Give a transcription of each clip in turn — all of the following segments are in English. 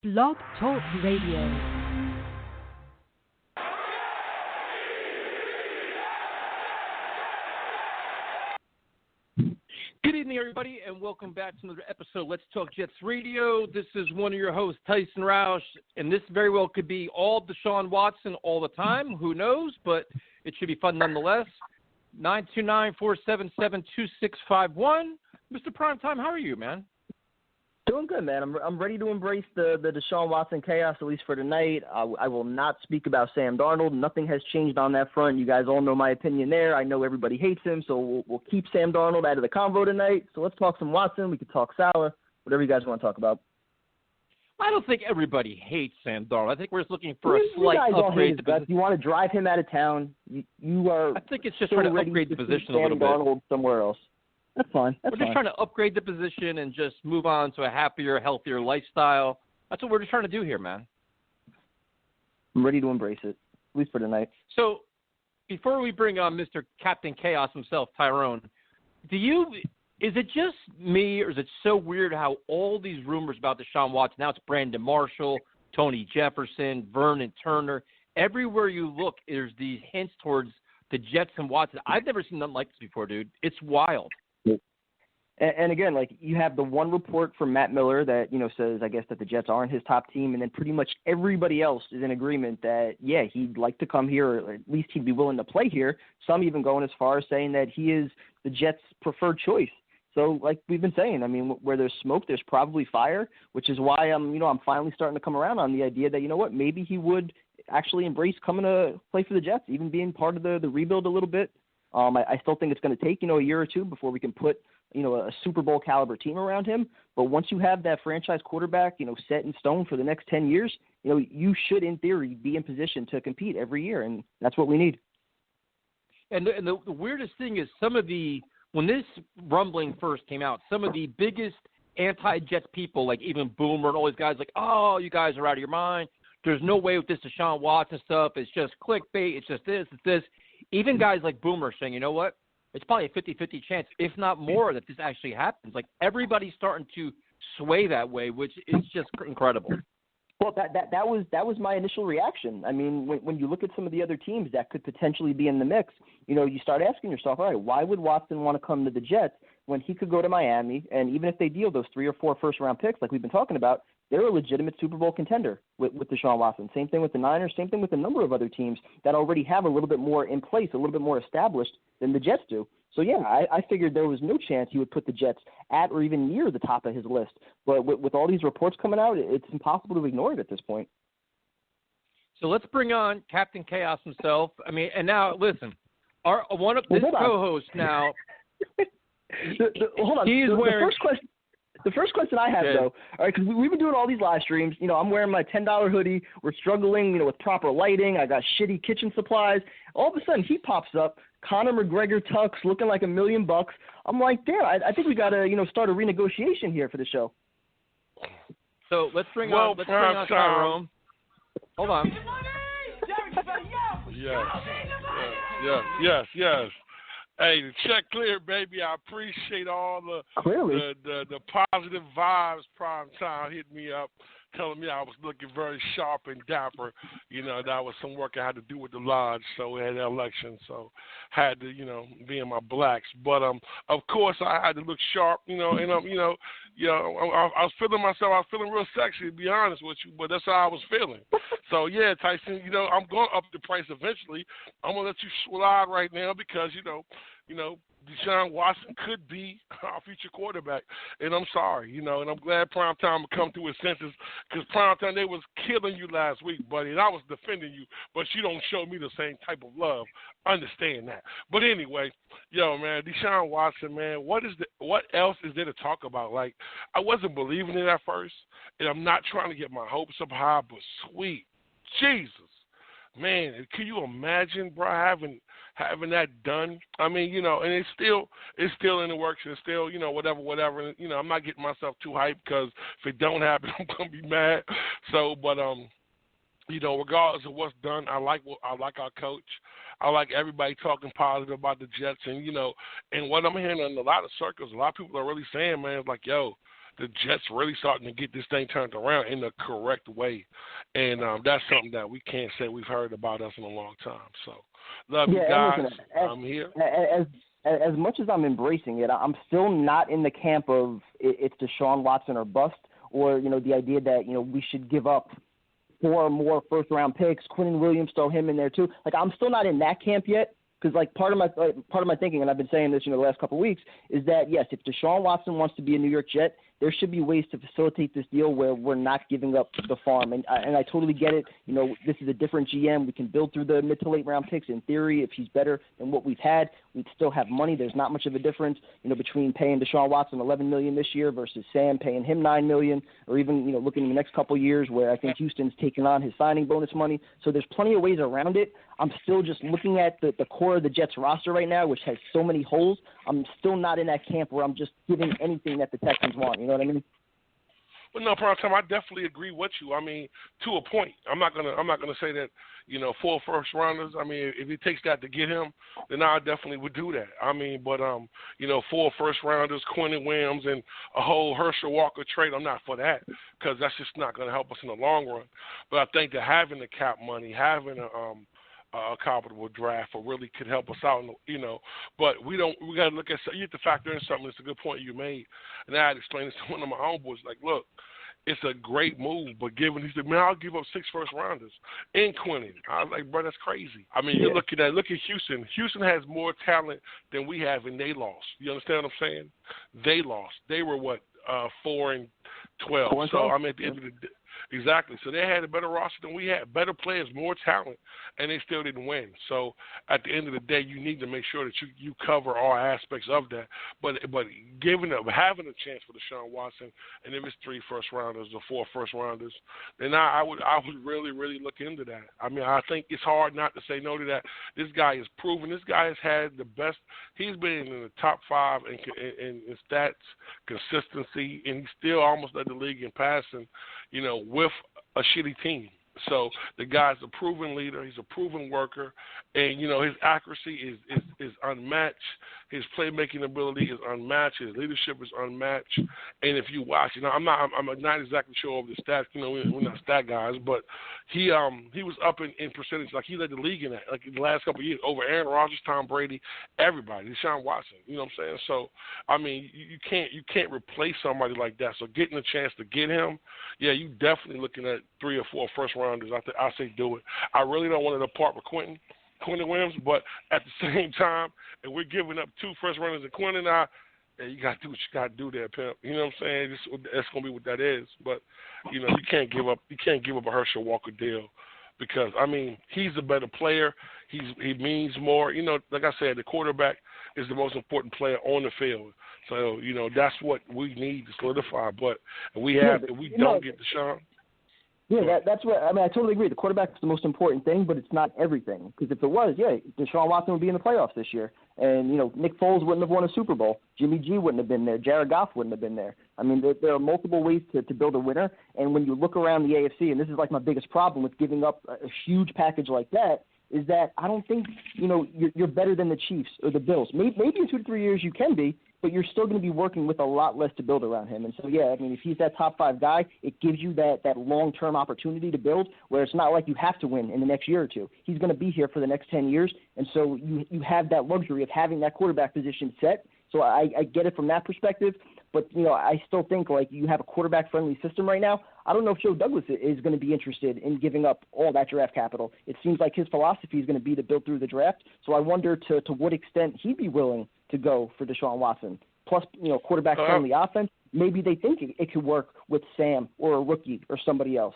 Blog Talk Radio. Good evening, everybody, and welcome back to another episode of Let's Talk Jets Radio. This is one of your hosts, Tyson Roush, and this very well could be all Deshaun Watson all the time. Who knows? But it should be fun nonetheless. 929-477-2651. Mr. Primetime, how are you, man? Doing good, man. I'm ready to embrace the Deshaun Watson chaos, at least for tonight. I will not speak about Sam Darnold. Nothing has changed on that front. You guys all know my opinion there. I know everybody hates him, so we'll keep Sam Darnold out of the convo tonight. So let's talk some Watson. We can talk Salah, whatever you guys want to talk about. I don't think everybody hates Sam Darnold. I think we're just looking for a slight upgrade. You want to drive him out of town. You are. I think it's just trying to upgrade the position a little bit. Sam Darnold somewhere else. That's fine. We're just trying to upgrade the position and just move on to a happier, healthier lifestyle. That's what we're just trying to do here, man. I'm ready to embrace it, at least for tonight. So, before we bring on Mr. Captain Chaos himself, Tyrone, is it just me, or is it so weird how all these rumors about Deshaun Watson, now it's Brandon Marshall, Tony Jefferson, Vernon Turner, everywhere you look, there's these hints towards the Jets and Watson. I've never seen nothing like this before, dude. It's wild. And again, like, you have the one report from Matt Miller that, says, I guess, that the Jets aren't his top team, and then pretty much everybody else is in agreement that, yeah, he'd like to come here, or at least he'd be willing to play here. Some even going as far as saying that he is the Jets' preferred choice. So, like we've been saying, I mean, where there's smoke, there's probably fire, which is why I'm finally starting to come around on the idea that, maybe he would actually embrace coming to play for the Jets, even being part of the rebuild a little bit. I still think it's going to take, a year or two before we can put, a Super Bowl caliber team around him. But once you have that franchise quarterback, set in stone for the next 10 years, you should, in theory, be in position to compete every year. And that's what we need. And the weirdest thing is when this rumbling first came out, some of the biggest anti-Jets people, like even Boomer and all these guys, like, oh, you guys are out of your mind. There's no way with this Deshaun Watson stuff. It's just clickbait. It's just this. It's this. Even guys like Boomer saying, you know what? It's probably a 50-50 chance, if not more, that this actually happens. Like, everybody's starting to sway that way, which is just incredible. Well, that was my initial reaction. I mean, when you look at some of the other teams that could potentially be in the mix, you start asking yourself, all right, why would Watson want to come to the Jets when he could go to Miami? And even if they deal those 3 or 4 first-round picks like we've been talking about, they're a legitimate Super Bowl contender with Deshaun Watson. Same thing with the Niners, same thing with a number of other teams that already have a little bit more in place, a little bit more established than the Jets do. So, yeah, I figured there was no chance he would put the Jets at or even near the top of his list. But with all these reports coming out, it's impossible to ignore it at this point. So let's bring on Captain Chaos himself. I mean, and now, listen, this co-host now, hold on. The first question I have, though, all right, because we've been doing all these live streams. I'm wearing my $10 hoodie. We're struggling, with proper lighting. I got shitty kitchen supplies. All of a sudden, he pops up, Conor McGregor tux, looking like $1 million. I'm like, damn, I think we got to, start a renegotiation here for the show. So let's bring on Tyrone. Hold on. Yes. Hey, the check clear, baby. I appreciate all the positive vibes. Prime time hit me up, telling me I was looking very sharp and dapper. That was some work I had to do with the lodge, so we had an election, so had to, be in my blacks. But of course, I had to look sharp, and I was feeling myself. I was feeling real sexy, to be honest with you. But that's how I was feeling. So yeah, Tyson, I'm going to up the price eventually. I'm gonna let you slide right now because Deshaun Watson could be our future quarterback, and I'm sorry, and I'm glad Primetime will come to his senses because Primetime, they was killing you last week, buddy, and I was defending you, but you don't show me the same type of love. Understand that. But anyway, man, Deshaun Watson, man, what else is there to talk about? Like, I wasn't believing it at first, and I'm not trying to get my hopes up high, but sweet Jesus. Man, can you imagine, bro, having that done? I mean, and it's still in the works, and it's still, whatever. And, I'm not getting myself too hyped because if it don't happen, I'm gonna be mad. So, but regardless of what's done, I like our coach. I like everybody talking positive about the Jets, and and what I'm hearing in a lot of circles, a lot of people are really saying, man, it's like, yo, the Jets really starting to get this thing turned around in the correct way. And that's something that we can't say we've heard about us in a long time. So, love you guys. Listen, I'm here. As much as I'm embracing it, I'm still not in the camp of it's Deshaun Watson or bust, or, the idea that, we should give up 4 more first-round picks, Quinnen Williams, throw him in there too. Like, I'm still not in that camp yet. Because part of my thinking, and I've been saying this the last couple of weeks, is that yes, if Deshaun Watson wants to be a New York Jet, there should be ways to facilitate this deal where we're not giving up the farm. And I totally get it. This is a different GM. We can build through the mid to late round picks. In theory, if he's better than what we've had, we'd still have money. There's not much of a difference, between paying Deshaun Watson $11 million this year versus Sam paying him $9 million, or even looking in the next couple of years where I think Houston's taking on his signing bonus money. So there's plenty of ways around it. I'm still just looking at the core of the Jets roster right now, which has so many holes. I'm still not in that camp where I'm just giving anything that the Texans want. You know what I mean? Well, no, Prime Time, I definitely agree with you. I mean, to a point. I'm not gonna say that 4 first rounders. I mean, if it takes that to get him, then I definitely would do that. I mean, but 4 first rounders, Quinnen Williams, and a whole Herschel Walker trade, I'm not for that, because that's just not gonna help us in the long run. But I think that having the cap money, having a comparable draft, or really could help us out, But we got to look at. You have to factor in something. It's a good point you made, and I had to explain this to one of my homeboys. Like, look, it's a great move, but he said, man, I'll give up 6 first rounders in Quinnen. I was like, bro, that's crazy. I mean, look at Houston. Houston has more talent than we have, and they lost. You understand what I'm saying? They lost. They were 4-12. So I mean, at the end of the day. Exactly. So they had a better roster than we had, better players, more talent, and they still didn't win. So at the end of the day, you need to make sure that you cover all aspects of that. But having a chance for Deshaun Watson, and if it's 3 first rounders or 4 first rounders, then I would really, really look into that. I mean, I think it's hard not to say no to that. This guy is proven. This guy has had the best. He's been in the top 5 in stats, consistency, and he's still almost led the league in passing, with a shitty team. So the guy's a proven leader. He's a proven worker, and his accuracy is unmatched. His playmaking ability is unmatched. His leadership is unmatched. And if you watch, I'm not exactly sure of the stats. We're not stat guys, but he was up in percentage. Like, he led the league in that. Like, in the last couple of years, over Aaron Rodgers, Tom Brady, everybody. Deshaun Watson. You know what I'm saying? So I mean, you can't replace somebody like that. So getting a chance to get him, yeah, you definitely looking at 3 or 4 first rounders. I say do it. I really don't want to depart with Quinnen Williams, but at the same time, if we're giving up 2 first rounders and Quinnen, you got to do what you got to do there, pimp. You know what I'm saying? That's going to be what that is. But you can't give up a Herschel Walker deal, because I mean, he's a better player. He means more. Like I said, the quarterback is the most important player on the field. So that's what we need to solidify. But if we don't get Deshaun. Yeah, that's what I mean. I totally agree. The quarterback is the most important thing, but it's not everything. Because if it was, Deshaun Watson would be in the playoffs this year, and Nick Foles wouldn't have won a Super Bowl. Jimmy G wouldn't have been there. Jared Goff wouldn't have been there. I mean, there are multiple ways to build a winner. And when you look around the AFC, and this is like my biggest problem with giving up a huge package like that, is that I don't think you're better than the Chiefs or the Bills. Maybe in 2 to 3 years you can be, but you're still going to be working with a lot less to build around him. And so, I mean, if he's that top 5 guy, it gives you that long-term opportunity to build, where it's not like you have to win in the next year or 2. He's going to be here for the next 10 years, and so you have that luxury of having that quarterback position set. So I get it from that perspective, but, I still think, like, you have a quarterback-friendly system right now. I don't know if Joe Douglas is going to be interested in giving up all that draft capital. It seems like his philosophy is going to be to build through the draft, so I wonder to what extent he'd be willing to go for Deshaun Watson. Plus, quarterback-friendly offense, maybe they think it could work with Sam or a rookie or somebody else.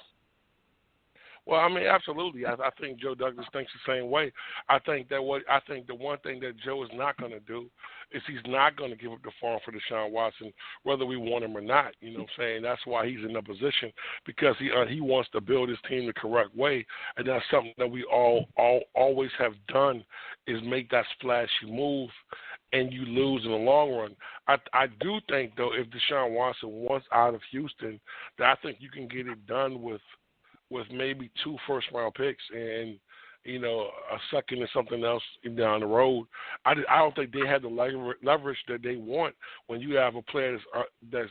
Well, I mean, absolutely. I think Joe Douglas thinks the same way. I think the one thing that Joe is not going to do is he's not going to give up the farm for Deshaun Watson, whether we want him or not. You know what I'm saying? That's why he's in the position, because he wants to build his team the correct way, and that's something that we always have done, is make that splashy move, and you lose in the long run. I do think, though, if Deshaun Watson wants out of Houston, that I think you can get it done with maybe 2 first-round picks and a second or something else down the road. I don't think they have the leverage that they want when you have a player that's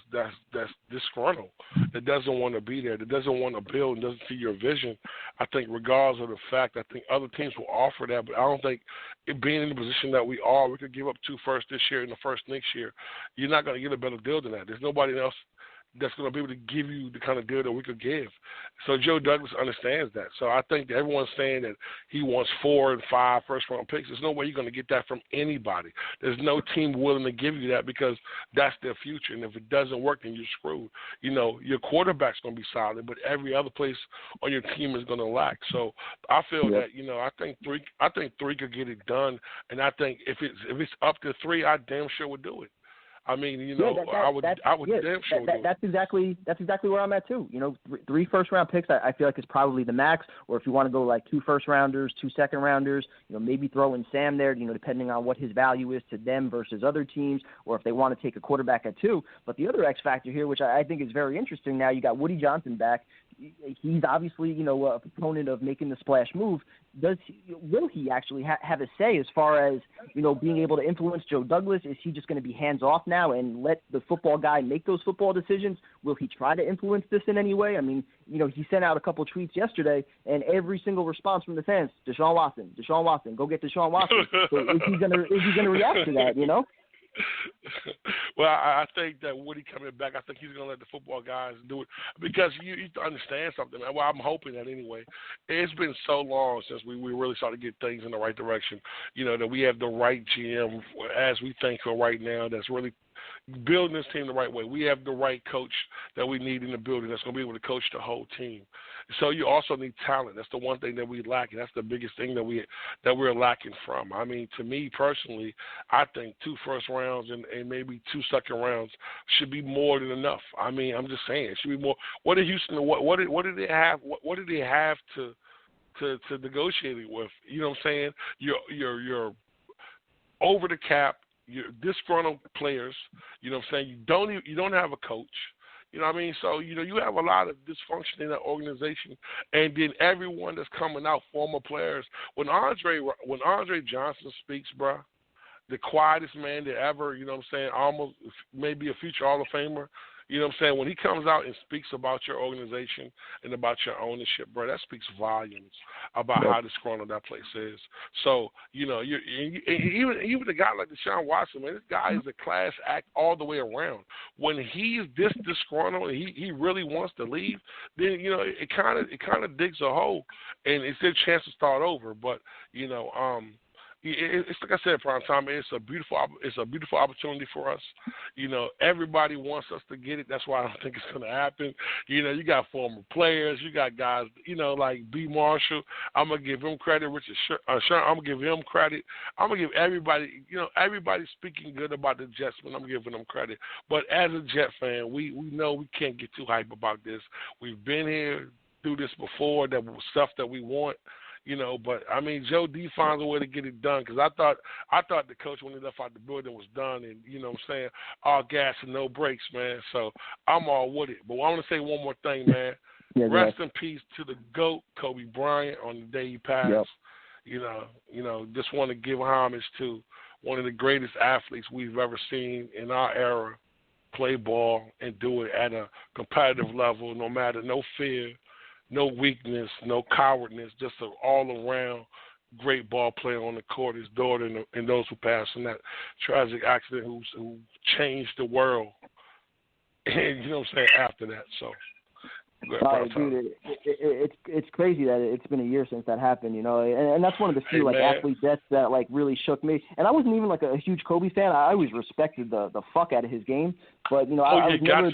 disgruntled, that doesn't want to be there, that doesn't want to build and doesn't see your vision. I think regardless of the fact, I think other teams will offer that, but I don't think being in the position that we are, we could give up 2 firsts this year and the first next year. You're not going to get a better deal than that. There's nobody else that's going to be able to give you the kind of deal that we could give. So Joe Douglas understands that. So I think that everyone's saying that he wants 4 and 5 first-round picks. There's no way you're going to get that from anybody. There's no team willing to give you that because that's their future. And if it doesn't work, then you're screwed. Your quarterback's going to be solid, but every other place on your team is going to lack. So I feel that, I think 3 could get it done. And I think if it's up to 3, I damn sure would do it. I mean, I would damn sure. That's exactly where I'm at too. 3 first-round picks, I feel like is probably the max. Or if you want to go like 2 first-rounders, 2 second-rounders, maybe throw in Sam there, depending on what his value is to them versus other teams, or if they want to take a quarterback at 2. But the other X factor here, which I think is very interesting, now you got Woody Johnson back. He's obviously, a proponent of making the splash move. Will he actually have a say as far as, being able to influence Joe Douglas? Is he just going to be hands off now and let the football guy make those football decisions? Will he try to influence this in any way? I mean, he sent out a couple tweets yesterday, and every single response from the fans, Deshaun Watson, go get Deshaun Watson. So is he going to react to that, Well, I think that Woody coming back, I think he's going to let the football guys do it because you understand something. Well, I'm hoping that anyway. It's been so long since we really started to get things in the right direction, that we have the right GM as we think of right now that's really building this team the right way. We have the right coach that we need in the building that's going to be able to coach the whole team. So you also need talent. That's the one thing that we lack, and that's the biggest thing that we're lacking from. I mean, to me personally, I think 2 first rounds and maybe 2 second rounds should be more than enough. I mean, I'm just saying it should be more. What did Houston? What did they have? What did they have to negotiate it with? You know what I'm saying? You're over the cap. You're disgruntled players. You know what I'm saying? You don't have a coach. You know what I mean? So, you have a lot of dysfunction in that organization. And then everyone that's coming out, former players. When Andre Johnson speaks, bro, the quietest man that ever, almost maybe a future Hall of Famer, when he comes out and speaks about your organization and about your ownership, bro, that speaks volumes about how disgruntled that place is. So, even a guy like Deshaun Watson, man, this guy is a class act all the way around. When he's this disgruntled and he really wants to leave, then, it kind of digs a hole, and it's their chance to start over. But, it's like I said, Prime Time. It's a beautiful opportunity for us. Everybody wants us to get it. That's why I don't think it's going to happen. You got former players. You got guys, like B. Marshall. I'm gonna give him credit. Richard Sherman. I'm gonna give him credit. I'm gonna give everybody. Everybody speaking good about the Jets, but I'm giving them credit. But as a Jet fan, we know we can't get too hype about this. We've been here through this before. That was stuff that we want. But I mean, Joe D finds a way to get it done because I thought the coach when he left out the building was done, and what I'm saying, all gas and no brakes, man. So I'm all with it. But I want to say one more thing, man. Rest in peace to the GOAT, Kobe Bryant, on the day he passed. Yep. Just want to give homage to one of the greatest athletes we've ever seen in our era play ball and do it at a competitive level, no matter, no fear, no weakness, no cowardness, just an all-around great ball player on the court, his daughter and those who passed in that tragic accident who changed the world. And, after that. So, dude, it's crazy that it's been a year since that happened, and that's one of the few athlete deaths that really shook me. And I wasn't even a huge Kobe fan. I always respected the fuck out of his game, but I was never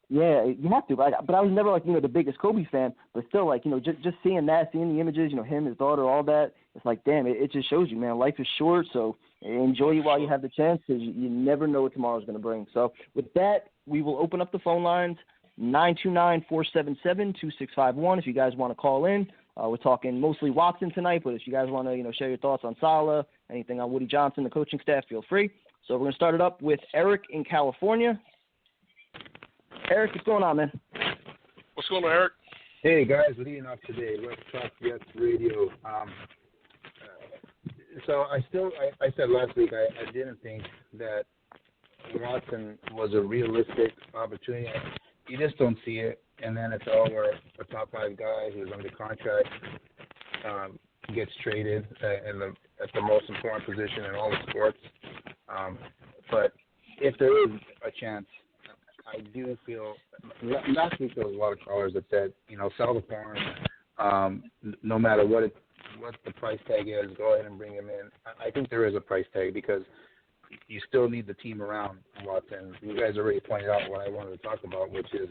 you have to. But I was never the biggest Kobe fan. But still, just seeing the images, him, his daughter, all that. It's like, damn, it just shows you, man. Life is short, so enjoy it while you have the chance, because you never know what tomorrow's going to bring. So with that, we will open up the phone lines. 929-477-2651 if you guys want to call in. We're talking mostly Watson tonight, but if you guys want to, share your thoughts on Saleh, anything on Woody Johnson, the coaching staff, feel free. So we're going to start it up with Eric in California. Eric, what's going on, man? What's going on, Eric? Hey guys, leading off today, Let's Talk Jets Radio. So I said last week I didn't think that Watson was a realistic opportunity. You just don't see it, and then it's all where a top 5 guy who's under contract gets traded at the most important position in all the sports. But if there is a chance, I do feel last week there was a lot of callers that said, sell the farm, no matter what the price tag is, go ahead and bring him in. I think there is a price tag because you still need the team around Watson. You guys already pointed out what I wanted to talk about, which is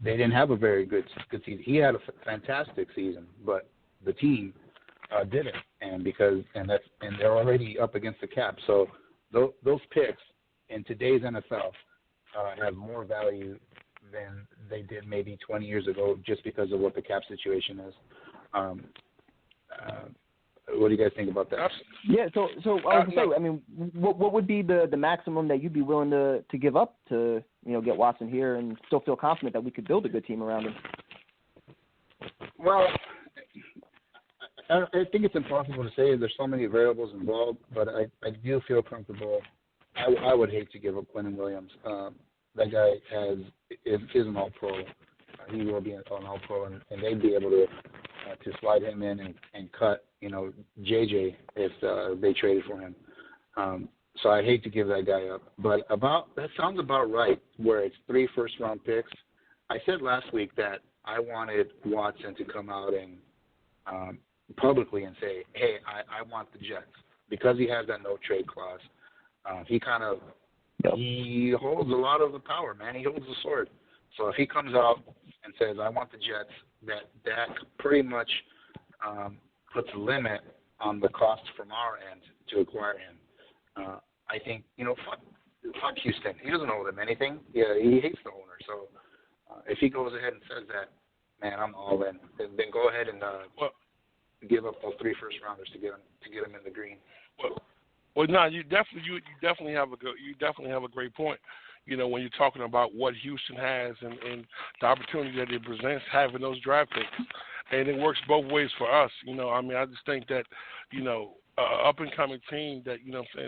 they didn't have a very good season. He had a fantastic season, but the team didn't, and they're already up against the cap. So those picks in today's NFL have more value than they did maybe 20 years ago, just because of what the cap situation is. What do you guys think about that? Yeah, so I was gonna say, I mean, what would be the maximum that you'd be willing to give up to get Watson here and still feel confident that we could build a good team around him? Well, I think it's impossible to say. There's so many variables involved, but I do feel comfortable. I would hate to give up Quentin Williams. That guy is an All-Pro. He will be an All-Pro, and they'd be able to slide him in and cut, JJ if they traded for him. So I hate to give that guy up. But that sounds about right, where it's 3 first-round picks. I said last week that I wanted Watson to come out and publicly and say, hey, I want the Jets, because he has that no-trade clause. He holds a lot of the power, man. He holds the sword. So if he comes out and says, I want the Jets, that pretty much puts a limit on the cost from our end to acquire him. I think, fuck Houston. He doesn't owe them anything. Yeah, he hates the owner. So if he goes ahead and says that, man, I'm all in, then go ahead and give up those 3 first-rounders to get him in the green. Well, no, you definitely have a great point. When you're talking about what Houston has and the opportunity that it presents, having those draft picks, and it works both ways for us. I just think that, up and coming team that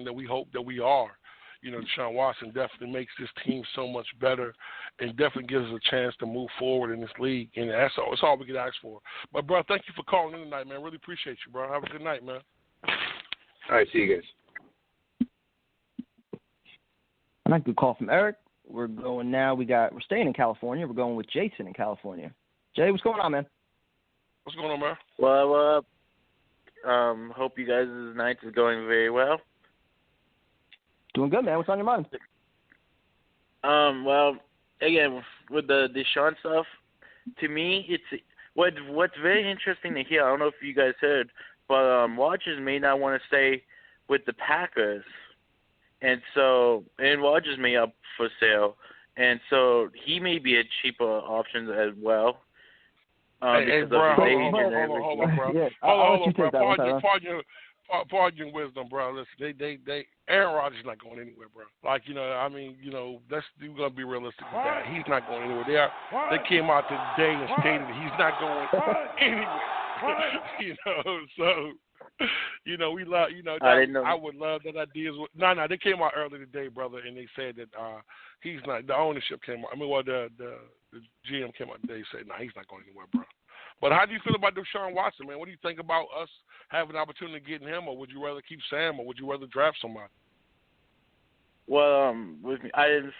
that we hope that we are. Deshaun Watson definitely makes this team so much better, and definitely gives us a chance to move forward in this league. And that's all we could ask for. But bro, thank you for calling in tonight, man. Really appreciate you, bro. Have a good night, man. All right, see you guys. All right, good call from Eric. We're going now. We're staying in California. We're going with Jason in California. Jay, what's going on, man? What's going on, man? Well, hope you guys' night is going very well. Doing good, man. What's on your mind? Well, again, with the Deshaun stuff, to me, it's what's very interesting to hear. I don't know if you guys heard, but Rodgers may not want to stay with the Packers. And Rodgers may up for sale, and so he may be a cheaper option as well. Hey, bro, hold on, bro. Yeah, hold on, bro. Pardon your wisdom, bro. Listen, they Aaron Rodgers is not going anywhere, bro. We're gonna be realistic with that. He's not going anywhere. They came out today and stated he's not going anywhere. So. We love, I would love that idea. No, they came out early today, brother, and they said that he's not. The ownership came out. The GM came out today and said, no, he's not going anywhere, bro. But how do you feel about Deshaun Watson, man? What do you think about us having an opportunity to get him, or would you rather keep Sam, or would you rather draft somebody? Well, with me,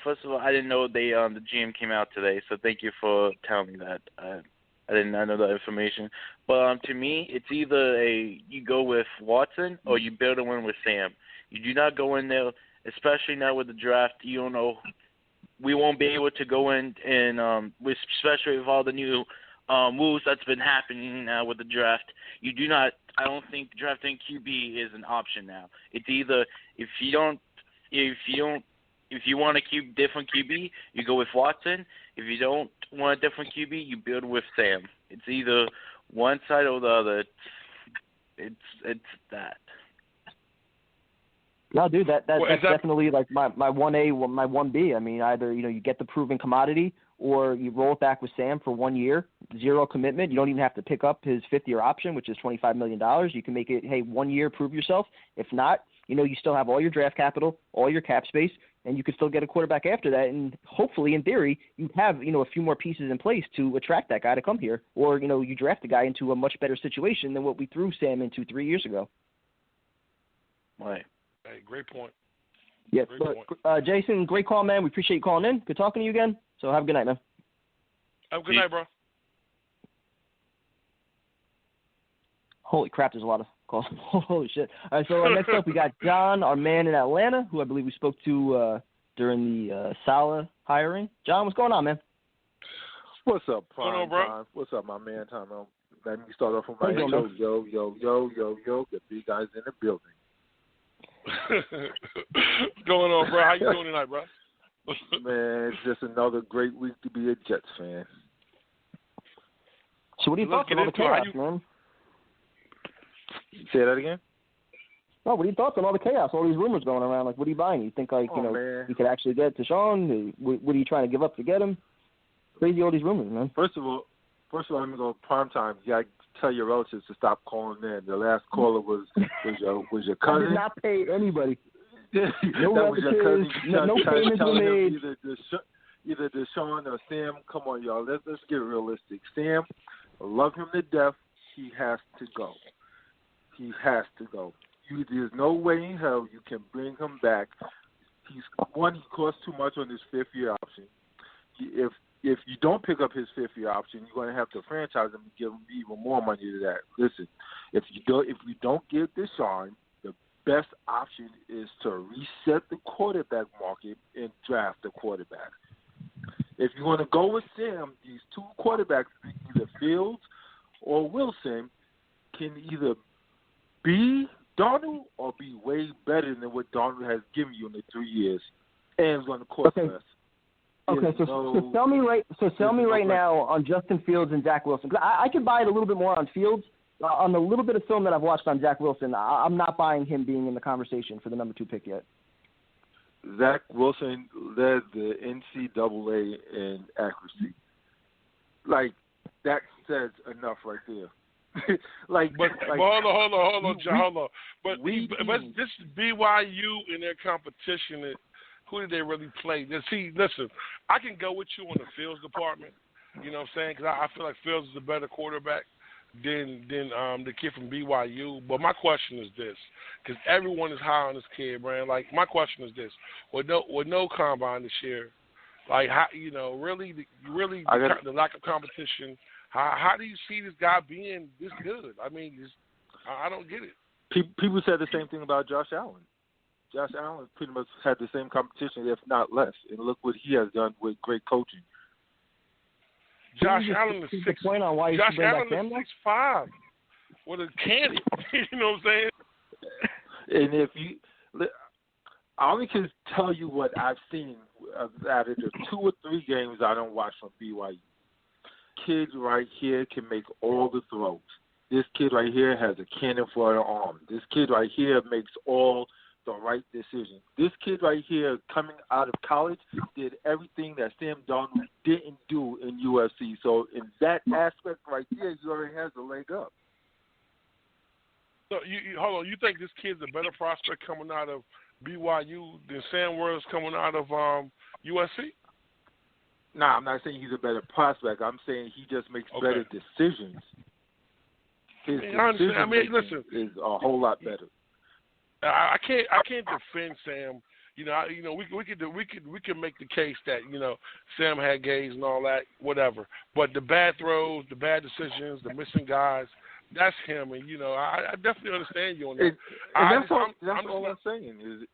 first of all, I didn't know the GM came out today, so thank you for telling me that. I did not know that information. But to me, it's either you go with Watson or you build a win with Sam. You do not go in there, especially now with the draft. You don't know. We won't be able to go in and especially with all the new moves that's been happening now with the draft. You do not. I don't think drafting QB is an option now. It's either if you want to keep different QB, you go with Watson. If you don't want a different QB, you build with Sam. It's either one side or the other. It's that. No, dude, that's definitely like my 1A, my 1B. I mean, either you get the proven commodity, or you roll it back with Sam for 1 year, 0 commitment. You don't even have to pick up his 5th-year option, which is $25 million. You can make it, hey, 1 year, prove yourself. If not, you still have all your draft capital, all your cap space, and you can still get a quarterback after that. And hopefully, in theory, you have, a few more pieces in place to attract that guy to come here. Or, you draft the guy into a much better situation than what we threw Sam into 3 years ago. Right. Hey, great point. Yeah, Jason, great call, man. We appreciate you calling in. Good talking to you again. So have a good night, man. Have a good night, bro. Holy crap, there's a lot of calls. Holy shit. All right, so next up we got John, our man in Atlanta, who I believe we spoke to during the Salah hiring. John, what's going on, man? What's up, Prime Time? What's up, my man? Let me start off with my intro. Yo, the big guys in the building. What's going on, bro? How you doing tonight, bro? Man, it's just another great week to be a Jets fan. So what are your thoughts on all the chaos, man? Say that again? No, what are your thoughts on all the chaos, all these rumors going around? Like, what are you buying? You think, you could actually get Deshaun? What are you trying to give up to get him? Crazy, all these rumors, man. First of all, let me go prime time. You got to tell your relatives to stop calling in. The last caller was your cousin. I did not pay anybody. No that was your cousin. No payments were made. Either Deshaun or Sam. Come on, y'all. Let's get realistic. Sam, I love him to death. He has to go. He has to go. There's no way in hell you can bring him back. He costs too much on his 5th-year option. If you don't pick up his 5th-year option, you're going to have to franchise him and give him even more money to that. Listen, if you don't get Deshaun, the best option is to reset the quarterback market and draft a quarterback. If you want to go with Sam, these 2 quarterbacks, either Fields or Wilson, can either be Darnold or be way better than what Darnold has given you in the 3 years, and it's going to cost less. Okay, so sell me right now on Justin Fields and Zach Wilson. I could buy it a little bit more on Fields. On the little bit of film that I've watched on Zach Wilson, I'm not buying him being in the conversation for the number 2 pick yet. Zach Wilson led the NCAA in accuracy. Like, that says enough right there. Hold on, John. But this BYU in their competition, who did they really play? See, listen, I can go with you on the Fields department. You know what I'm saying? Because I feel like Fields is a better quarterback than the kid from BYU. But my question is this, because everyone is high on this kid, man. Like, my question is this: with no combine this year, like, how, the lack of competition. How do you see this guy being this good? I mean, I don't get it. People said the same thing about Josh Allen. Josh Allen pretty much had the same competition, if not less. And look what he has done with great coaching. Josh Allen is 6'5" with a cannon. You know what I'm saying? And if I only can tell you what I've seen out of the 2 or 3 games I don't watch from BYU. Kid right here can make all the throws. This kid right here has a cannon for an arm. This kid right here makes all the right decisions. This kid right here coming out of college did everything that Sam Darnold didn't do in USC. So in that aspect right there, he already has a leg up. So hold on, you think this kid's a better prospect coming out of BYU than Sam Worth's coming out of USC? Nah, I'm not saying he's a better prospect. I'm saying he just makes better decisions. His decision listen, is a whole lot better. I can't defend Sam. We could make the case that Sam had gays and all that, whatever. But the bad throws, the bad decisions, the missing guys, that's him. And I definitely understand you on that. That's all I'm saying is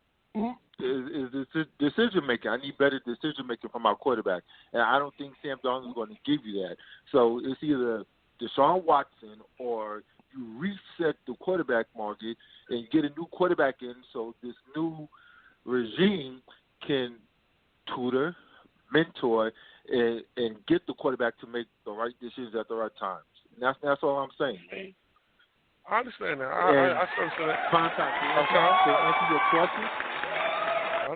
decision making. I need better decision making from our quarterback, and I don't think Sam Darnold is going to give you that. So it's either Deshaun Watson or you reset the quarterback market and you get a new quarterback in, so this new regime can tutor, mentor, and get the quarterback to make the right decisions at the right times. And that's all I'm saying. I understand that. I understand that. To answer your question.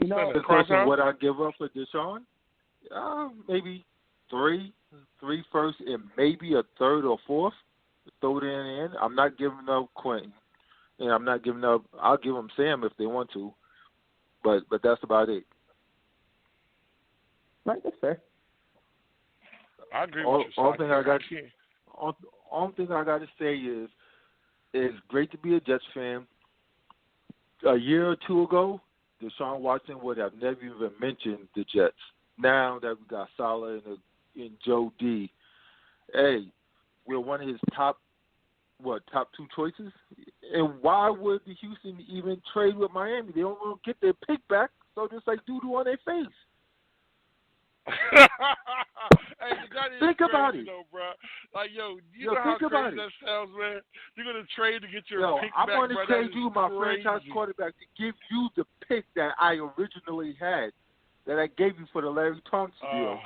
The question, would I give up for Deshaun? Maybe three firsts, and maybe a third or fourth. Throw it in. I'm not giving up Quentin, and I'm not giving up. I'll give them Sam if they want to, but that's about it. Right, that's fair. I agree with you. Only thing I got to say is it's great to be a Jets fan. A year or two ago, Deshaun Watson would have never even mentioned the Jets. Now that we got Saleh and Joe D, hey, we're one of his top two choices? And why would the Houston even trade with Miami? They don't want to get their pick back, so just like doo-doo on their face. Hey, that is think crazy, about it, though, bro. Like, you know how crazy that sounds, man. You're gonna trade to get your pick back. I'm going to trade you my crazy. franchise quarterback to give you the pick that I originally had, that I gave you for the Larry Thompson deal.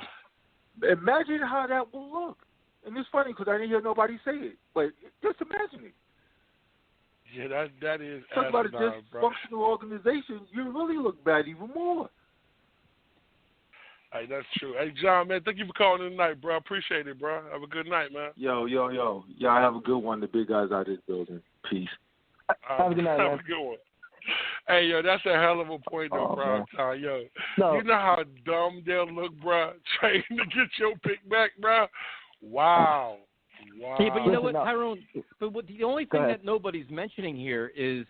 Imagine how that will look. And it's funny because I didn't hear nobody say it, but just imagine it. Yeah, that is. Talk about a dysfunctional organization. You really look bad even more. Hey, that's true. Hey, John, man, thank you for calling tonight, bro. I appreciate it, bro. Have a good night, man. Yo. Y'all have a good one. The big guys out of this building. Peace. Have a good night, man. Have a good one. Hey, yo, that's a hell of a point, though, bro. Yo, no. You know how dumb they'll look, bro, trading to get your pick back, bro? Wow. Hey, but you know what, Tyrone? But the only thing that nobody's mentioning here is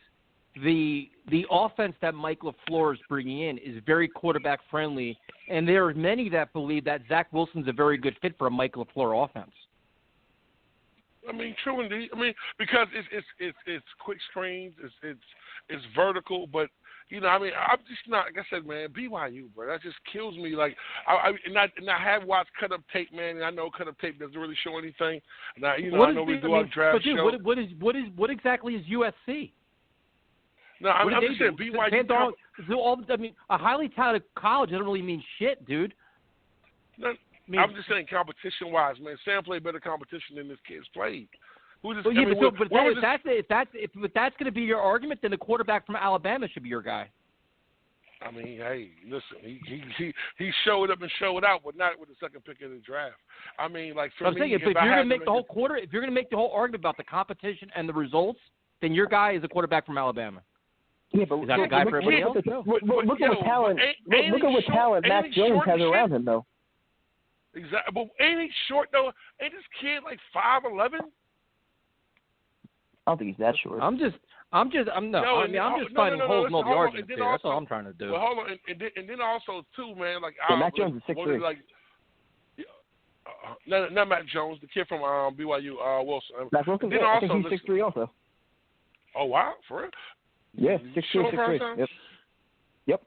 the offense that Mike LaFleur is bringing in is very quarterback friendly, and there are many that believe that Zach Wilson's a very good fit for a Mike LaFleur offense. I mean, true indeed. I mean, because it's quick screens, it's vertical, but you know, I mean, I'm just not, like I said, man, BYU, bro, that just kills me. Like, I have watched cut up tape, man, and I know cut up tape doesn't really show anything. Now, you know, I know we do our draft show. What exactly is USC? No, I'm just saying BYU. A highly talented college doesn't really mean shit, dude. No, I'm just saying competition-wise, man. Sam played better competition than this kid's played. If that's going to be your argument, then the quarterback from Alabama should be your guy. I mean, hey, listen, he showed up and showed out, but not with the second pick in the draft. I mean, like for me, if you're going to make the whole if you're going to make the whole argument about the competition and the results, then your guy is a quarterback from Alabama. Yeah, but is that a guy for everybody else? Look at what talent. Look at what talent Mac Jones has around him, though. Exactly. But ain't he short though? Ain't this kid like 5'11"? I don't think he's that short. I'm just finding holes in all the arguments there. That's all I'm trying to do. Well, hold on, and then also too, man, like Mac Jones is 6'3". Like, not Mac Jones, the kid from BYU, Wilson. Mac Wilson, I think he's 6'3" also. Oh wow, for real? Yeah, 6'3". Yep.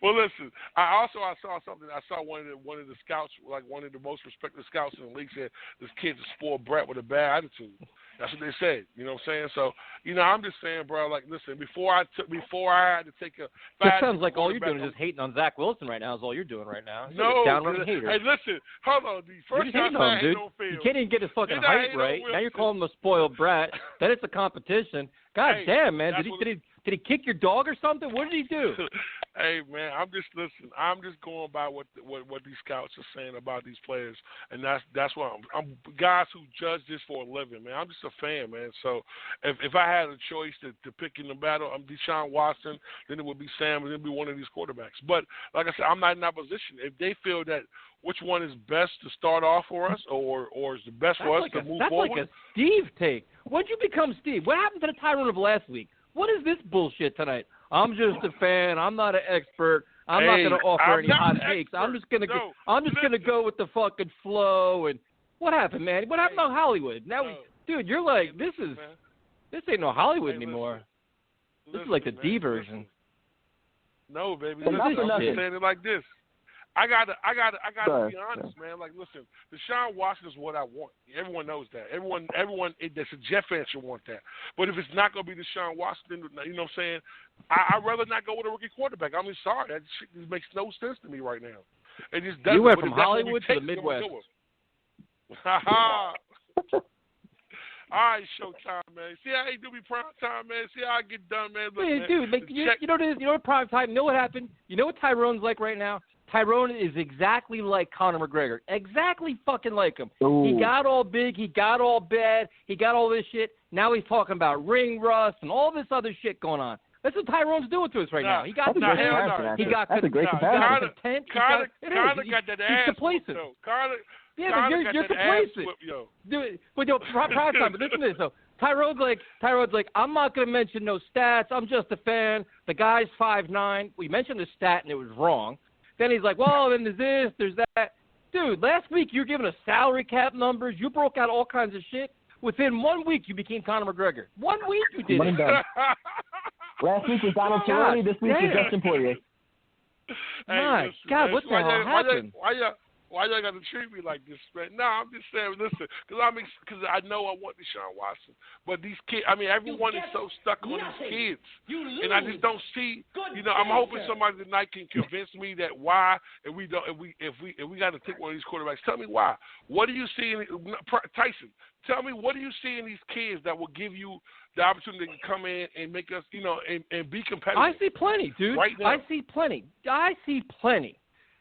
Well, listen. I saw something. I saw one of the scouts, like one of the most respected scouts in the league, said this kid's a spoiled brat with a bad attitude. That's what they said. You know what I'm saying? So, you know, I'm just saying, bro. Like, listen. Before I had to take a. It sounds like all you're doing is just hating on Zach Wilson right now. Is all you're doing right now. No, downright hater. Hey, listen. Hold on. First time I hate on Fields. You can't even get his fucking height right. Now you're calling him a spoiled brat. Then it's a competition. God damn, man. Did he kick your dog or something? What did he do? Hey, man, I'm just going by what these scouts are saying about these players, and that's why I'm guys who judge this for a living, man. I'm just a fan, man. So if I had a choice to pick in the battle, I'm Deshaun Watson, then it would be Sam, and then it'd be one of these quarterbacks. But like I said, I'm not in that position. If they feel that which one is best to start off for us, or is the best for us to move forward? That's like a Steve take. When'd you become Steve? What happened to the Tyrone of last week? What is this bullshit tonight? I'm just a fan. I'm not an expert. I'm not going to offer any hot takes. I'm just going to go with the fucking flow. And what happened, man? What happened on Hollywood? Now, dude, you're like, this ain't no Hollywood anymore. This is like the D version. No, baby. I'm just saying it like this. I gotta be honest, man. Like, listen, Deshaun Watson is what I want. Everyone knows that. Everyone that's a Jet fan should want that. But if it's not gonna be Deshaun Watson, you know what I'm saying? I'd rather not go with a rookie quarterback. I mean, sorry, that shit just makes no sense to me right now. It just doesn't. You went from Hollywood to the Midwest. All right, Showtime, man. See how he do me prime time, man. See how I get done, man. Look, dude, you know what prime time? You know what happened? You know what Tyrone's like right now? Tyrone is exactly like Conor McGregor. Exactly fucking like him. Ooh. He got all big. He got all bad. He got all this shit. Now he's talking about ring rust and all this other shit going on. That's what Tyrone's doing to us right now. He got That's a great comparison. Conor got that ass. He's complacent. Conor you're complacent. But prime time. But listen to this though. Tyrone's like, I'm not going to mention no stats. I'm just a fan. The guy's 5'9". We mentioned the stat and it was wrong. Then he's like, well, then there's this, there's that. Dude, last week you were giving us salary cap numbers. You broke out all kinds of shit. Within 1 week, you became Conor McGregor. 1 week you did it. Last week was Donald Cerrone. This week was Justin Poirier. My God, what the hell happened? Why y'all got to treat me like this, man? No, I'm just saying, listen, because I know I want Deshaun Watson, but these kids, everyone is so stuck on these kids, and I just don't see. I'm hoping somebody tonight can convince me that why, and we don't, if we got to take one of these quarterbacks. Tell me why. What do you see in Tyson? Tell me what do you see in these kids that will give you the opportunity to come in and make us, and be competitive? I see plenty, dude. Right now. I see plenty.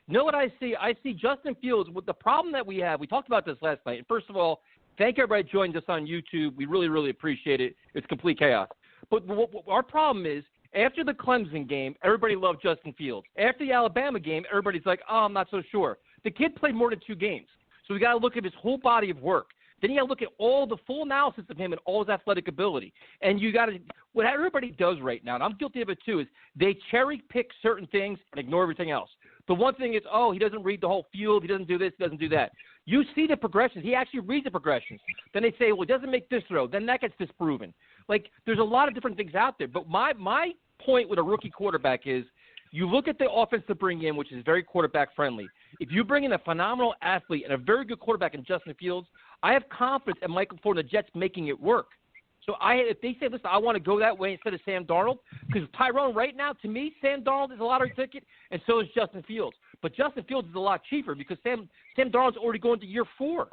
You know what I see? I see Justin Fields with the problem that we have. We talked about this last night. And first of all, thank everybody who joined us on YouTube. We really, really appreciate it. It's complete chaos. But our problem is, after the Clemson game, everybody loved Justin Fields. After the Alabama game, everybody's like, oh, I'm not so sure. The kid played more than 2 games. So we got to look at his whole body of work. Then you got to look at all the full analysis of him and all his athletic ability. And you got to – what everybody does right now, and I'm guilty of it too, is they cherry-pick certain things and ignore everything else. The one thing is, he doesn't read the whole field. He doesn't do this. He doesn't do that. You see the progressions. He actually reads the progressions. Then they say, well, he doesn't make this throw. Then that gets disproven. Like, there's a lot of different things out there. But my point with a rookie quarterback is you look at the offense to bring in, which is very quarterback-friendly. If you bring in a phenomenal athlete and a very good quarterback in Justin Fields, I have confidence in Michael Ford and the Jets making it work. So if they say, listen, I want to go that way instead of Sam Darnold, because Tyrone right now, to me, Sam Darnold is a lottery ticket, and so is Justin Fields. But Justin Fields is a lot cheaper because Sam Darnold's already going to year 4.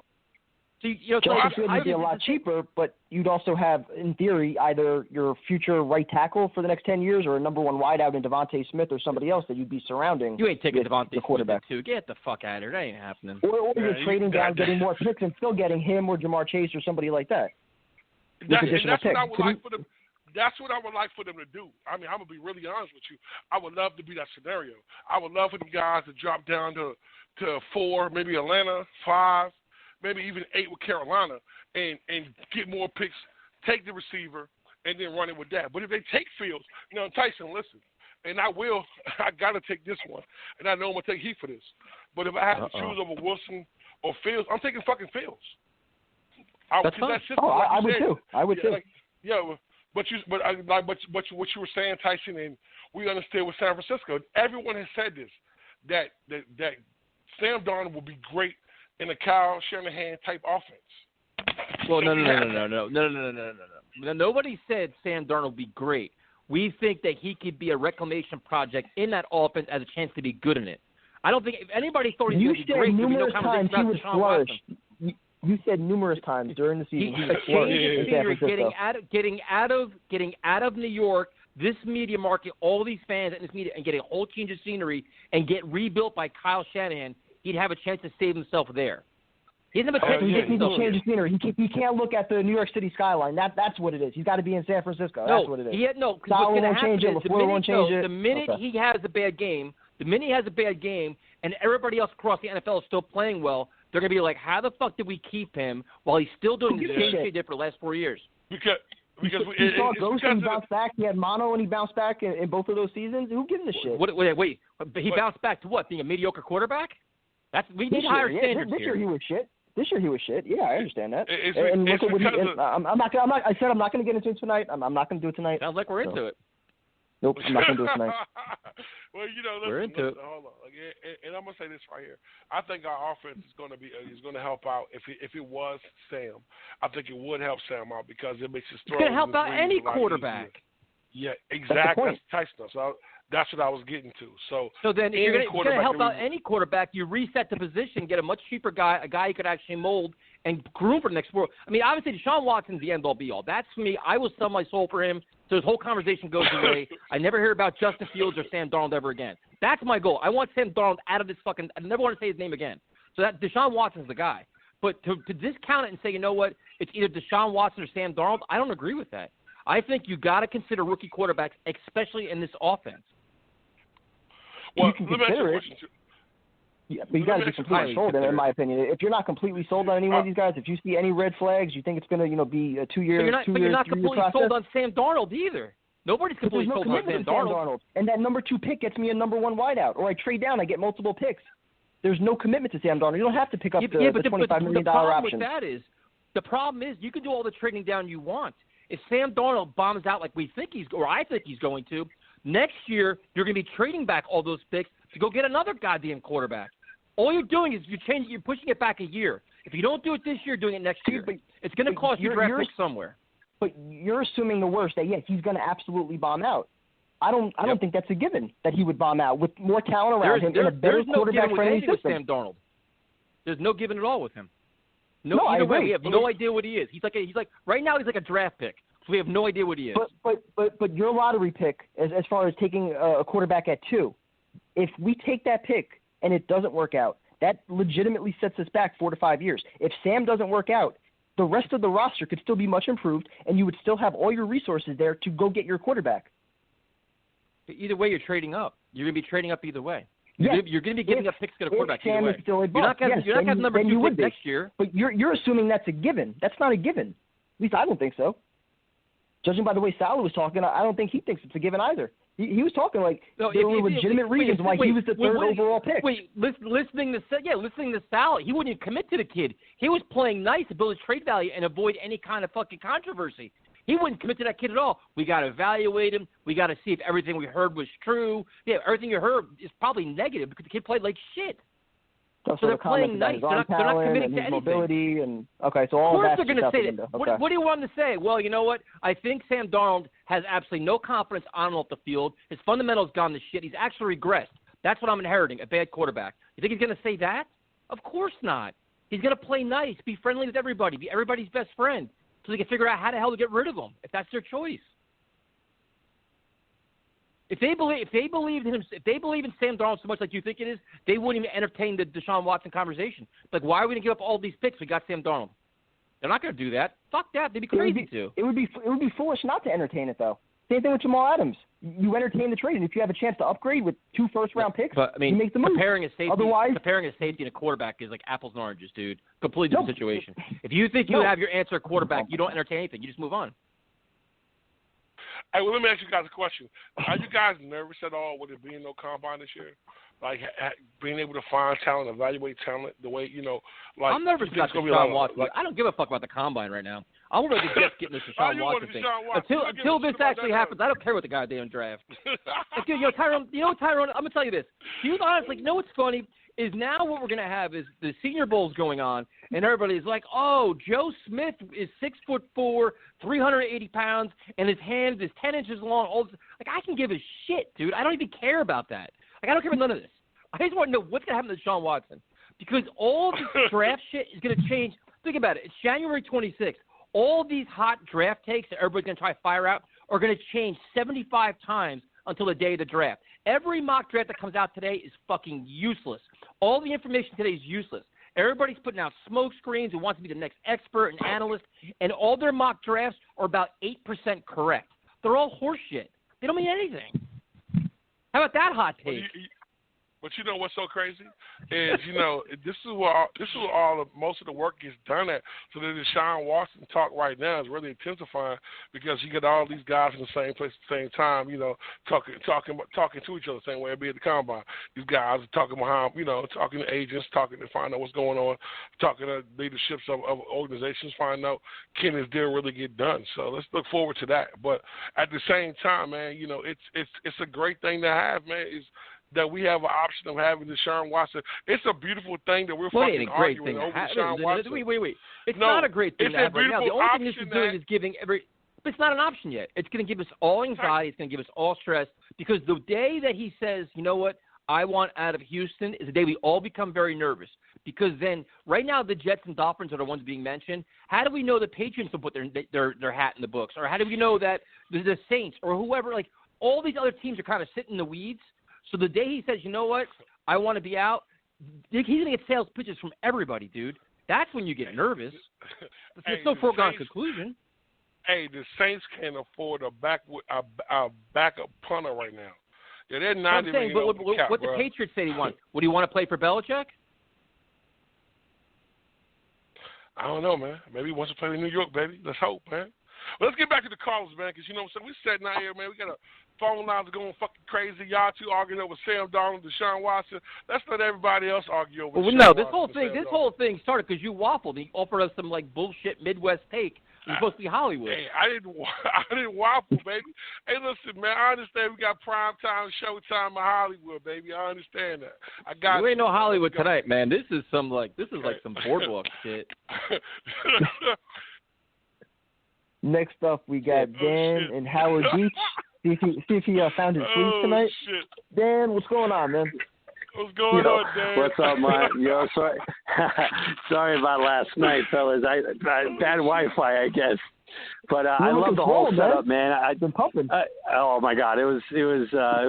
So, Justin Fields would be a lot cheaper, but you'd also have, in theory, either your future right tackle for the next 10 years or a number 1 wideout in Devontae Smith or somebody else that you'd be surrounding. You ain't taking Devontae the quarterback. Smith, too. Get the fuck out of here. That ain't happening. Or you're trading down, getting more picks, and still getting him or Jamar Chase or somebody like that. That's what I would like for them. That's what I would like for them to do. I'm going to be really honest with you. I would love to be that scenario. I would love for them guys to drop down to 4, maybe Atlanta, 5, maybe even 8 with Carolina, and get more picks, take the receiver, and then run it with that. But if they take Fields, Tyson, listen, and I got to take this one, and I know I'm going to take heat for this. But if I have to choose over Wilson or Fields, I'm taking fucking Fields. That's fine. I would too. I would too. But what you were saying, Tyson, and we understand with San Francisco. Everyone has said this that Sam Darnold will be great in a Kyle Shanahan type offense. Well, no. Nobody said Sam Darnold will be great. We think that he could be a reclamation project in that offense as a chance to be good in it. I don't think if anybody thought he would be great. Numerous times he would flourish. You said numerous times during the season he would flourish in San Francisco. Getting out of New York, this media market, all these fans and this media, and getting a whole change of scenery and get rebuilt by Kyle Shanahan, he'd have a chance to save himself there. He doesn't have a chance to save himself. Change of scenery. He can't look at the New York City skyline. That's what it is. He's got to be in San Francisco. That's what it is. What's going to happen is the minute he has a bad game, and everybody else across the NFL is still playing well, they're going to be like, how the fuck did we keep him while he's still doing the same shit he did for the last 4 years? Because he saw Ghost and bounced back. He had mono and he bounced back in both of those seasons. Who gives a shit? Wait. He bounced back to what? Being a mediocre quarterback? We need higher standards here. This year he was shit. Yeah, I understand that. I said I'm not going to get into it tonight. I'm not going to do it tonight. Sounds like we're into it. Nope, I'm not going to do it tonight. Well, we're into it. Hold on, and I'm gonna say this right here. I think our offense is going to help out. If it was Sam, I think it would help Sam out because it makes his throw. It's going to help out any quarterback. Yeah, exactly. That's Tyson. So that's what I was getting to. So then if you're going to help out any quarterback, you reset the position, get a much cheaper guy, a guy you could actually mold and groom for the next world. I mean, obviously Deshaun Watson's the end all be all. That's for me. I will sell my soul for him. So this whole conversation goes away. I never hear about Justin Fields or Sam Darnold ever again. That's my goal. I want Sam Darnold out of this fucking – I never want to say his name again. So that Deshaun Watson's the guy. But to discount it and say, you know what, it's either Deshaun Watson or Sam Darnold, I don't agree with that. I think you got to consider rookie quarterbacks, especially in this offense. Well, you can consider it. Yeah, but you got to be completely sold, in my opinion. If you're not completely sold on any one of these guys, if you see any red flags, you think it's going to, be a 2 year, but you're not completely sold on Sam Darnold either. Nobody's completely sold on Sam Darnold. And that number 2 pick gets me a number 1 wideout, or I trade down, I get multiple picks. There's no commitment to Sam Darnold. You don't have to pick up the $25 million option. The problem is you can do all the trading down you want. If Sam Darnold bombs out like we think I think he's going to, next year you're going to be trading back all those picks to go get another goddamn quarterback. All you're doing is you're pushing it back a year. If you don't do it this year, doing it next year. It's going to cost you draft picks somewhere. But you're assuming the worst, that he's going to absolutely bomb out. I don't think that's a given that he would bomb out with more talent around him in a better quarterback-friendly system. With Sam Darnold. There's no giving at all with him. No, either I agree. way, we have no idea what he is. He's like right now he's like a draft pick. So we have no idea what he is. But your lottery pick, as far as taking a quarterback at 2, if we take that pick and it doesn't work out, that legitimately sets us back 4 to 5 years. If Sam doesn't work out, the rest of the roster could still be much improved, and you would still have all your resources there to go get your quarterback. But either way, you're trading up. You're going to be trading up either way. You're going to be giving up picks to get a quarterback either way. Sam is still a you're not going to have number 2 pick next year. But you're assuming that's a given. That's not a given. At least I don't think so. Judging by the way Salah was talking, I don't think he thinks it's a given either. He was talking like there were legitimate reasons why he was the third overall pick. Listening to Salah, he wouldn't even commit to the kid. He was playing nice to build his trade value and avoid any kind of fucking controversy. He wouldn't commit to that kid at all. We got to evaluate him. We got to see if everything we heard was true. Yeah, everything you heard is probably negative because the kid played like shit. So they're playing nice. They're not committing to anything. Mobility so all of course that's they're going to say that. Okay. What do you want them to say? Well, you know what? I think Sam Darnold has absolutely no confidence on and off the field. His fundamentals gone to shit. He's actually regressed. That's what I'm inheriting, a bad quarterback. You think he's going to say that? Of course not. He's going to play nice, be friendly with everybody, be everybody's best friend, so they can figure out how the hell to get rid of him, if that's their choice. If they believe in Sam Darnold so much like you think it is, they wouldn't even entertain the Deshaun Watson conversation. Like, why are we going to give up all these picks? We got Sam Darnold. They're not going to do that. Fuck that. They'd be crazy to. It would be foolish not to entertain it, though. Same thing with Jamal Adams. You entertain the trade, and if you have a chance to upgrade with 2 first-round picks, but, I mean, you make the move. Comparing a safety and a quarterback is like apples and oranges, dude. Completely different situation. If you think you have your answer at quarterback, you don't entertain anything. You just move on. Hey, well, let me ask you guys a question. Are you guys nervous at all with it being no combine this year? Like, being able to find talent, evaluate talent the way, like... I'm nervous about Deshaun Watson. I don't give a fuck about the combine right now. I want to just get this Deshaun Watson thing. Until this actually happens, I don't care what the goddamn draft. Tyrone, I'm going to tell you this. Honestly, what's funny is now what we're going to have is the Senior Bowl's going on, and everybody's like, oh, Joe Smith is 6'4", 380 pounds, and his hand is 10 inches long. All this. Like, I can give a shit, dude. I don't even care about that. Like, I don't care about none of this. I just want to know what's going to happen to Deshaun Watson, because all this draft shit is going to change. Think about it. It's January 26th. All these hot draft takes that everybody's going to try to fire out are going to change 75 times until the day of the draft. Every mock draft that comes out today is fucking useless. All the information today is useless. Everybody's putting out smoke screens who wants to be the next expert and analyst, and all their mock drafts are about 8% correct. They're all horseshit. They don't mean anything. How about that hot take? But you know what's so crazy is, this is where most of the work gets done at. So the Deshaun Watson talk right now is really intensifying because you get all these guys in the same place at the same time, talking to each other the same way it be at the combine. These guys are talking behind, talking to agents, talking to find out what's going on, talking to leaderships of organizations, find out can this deal really get done. So let's look forward to that. But at the same time, man, it's a great thing to have, man. That we have an option of having Deshaun Watson. It's a beautiful thing that we're fucking arguing over Deshaun Watson. Wait. It's not a great thing to have right now. The only thing this is doing is giving but it's not an option yet. It's going to give us all anxiety. It's going to give us all stress because the day that he says, you know what, I want out of Houston is the day we all become very nervous Because then, right now, the Jets and Dolphins are the ones being mentioned. How do we know the Patriots will put their hat in the books? Or how do we know that the Saints or whoever, like, all these other teams are kind of sitting in the weeds? So the day he says, you know what, I want to be out, he's going to get sales pitches from everybody, dude. That's when you get nervous. It's no foregone conclusion. Hey, the Saints can't afford a backup punter right now. Yeah, they're not I'm saying, but what the Patriots say he wants. Would he want to play for Belichick? I don't know, man. Maybe he wants to play in New York, baby. Let's hope, man. But let's get back to the callers, man, because, you know what I'm saying, we're sitting out here, man. We got a phone lines going fucking crazy. Y'all two arguing over Sam Darnold, Deshaun Watson. Let's let everybody else argue over this whole thing started because you waffled. He offered us some, like, bullshit Midwest take. It's supposed to be Hollywood. Hey, I didn't waffle, baby. Hey, listen, man, I understand we got prime time, showtime in Hollywood, baby. I understand that. I got you. Ain't no Hollywood tonight, man. This is some boardwalk shit. Next up, we got Dan and Howard Beach. See if he found his sleep tonight. Shit. Dan, what's going on, man? What's going on, Dan? What's up, man? Sorry about last night, fellas. Bad Wi-Fi, I guess. But I love the whole setup, man. I've been pumping. Oh my God, it was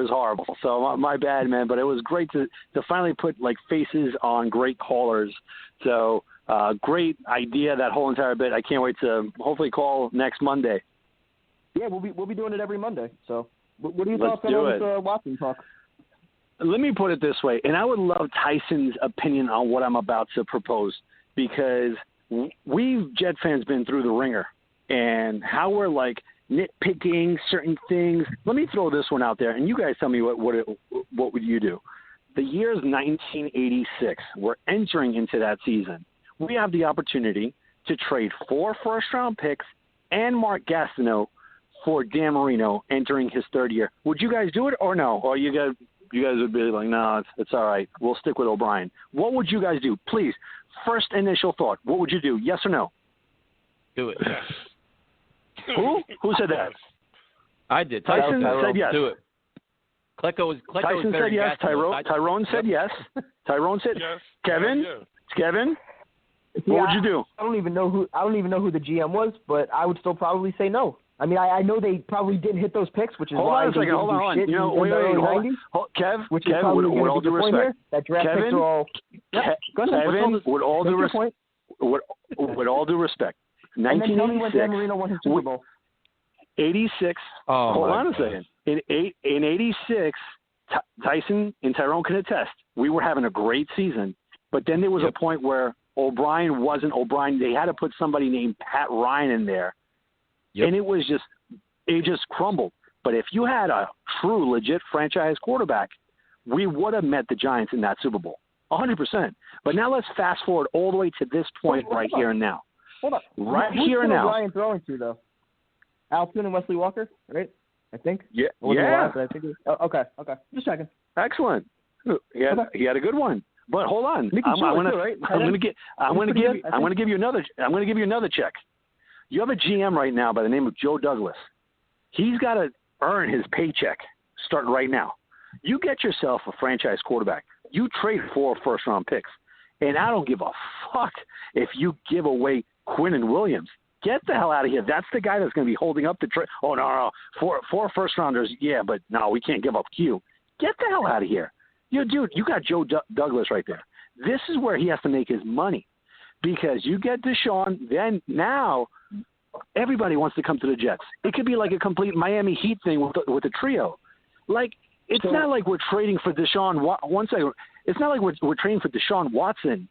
horrible. So my bad, man. But it was great to finally put like faces on great callers. So great idea, that whole entire bit. I can't wait to hopefully call next Monday. Yeah, we'll be doing it every Monday. So what are your thoughts on this Watson talk? Let me put it this way, and I would love Tyson's opinion on what I'm about to propose, because we've Jet fans been through the ringer, and how we're like nitpicking certain things. Let me throw this one out there, and you guys tell me what would you do? The year is 1986. We're entering into that season. We have the opportunity to trade 4 first-round picks and Mark Gastineau for Dan Marino entering his third year. Would you guys do it or no? Or you guys would be like, no, it's all right. We'll stick with O'Brien. What would you guys do? Please, first initial thought. What would you do? Yes or no? Do it. Who said that? I did. Tyson said yes. Do it. Tyson said yes. Tyrone said yes. Tyrone said yes. Kevin? Yeah. Kevin? What would you do? I don't even know who the GM was, but I would still probably say no. I mean, I know they probably didn't hit those picks, which is hold why on a second. Hold on. You know, wait. Kev, with all due respect. That draft picks are all. Kevin, with all due respect. With all due respect. 1986. Marino won his Super Bowl. 86. Hold on a second. In 86, Tyson and Tyrone can attest. We were having a great season, but then there was a point where O'Brien wasn't O'Brien. They had to put somebody named Pat Ryan in there. And it just crumbled. But if you had a true, legit franchise quarterback, we would have met the Giants in that Super Bowl, 100%. But now let's fast forward all the way to this point right here and now. Hold on. Right here and now. Who's O'Brien throwing to, though? Alston and Wesley Walker, right? I think. Yeah. Okay. Just checking. Excellent. He had a good one. But hold on. I'm going to give you another check. You have a GM right now by the name of Joe Douglas. He's got to earn his paycheck starting right now. You get yourself a franchise quarterback. You trade 4 first-round picks. And I don't give a fuck if you give away Quinnen Williams. Get the hell out of here. That's the guy that's going to be holding up the trade. Oh, no. 4 first-rounders, yeah, but no, we can't give up Q. Get the hell out of here. Dude, you got Joe Douglas right there. This is where he has to make his money, because you get Deshaun, then now – everybody wants to come to the Jets. It could be like a complete Miami Heat thing with the trio. Like, it's not like we're trading for Deshaun. One second. It's not like we're trading for Deshaun Watson,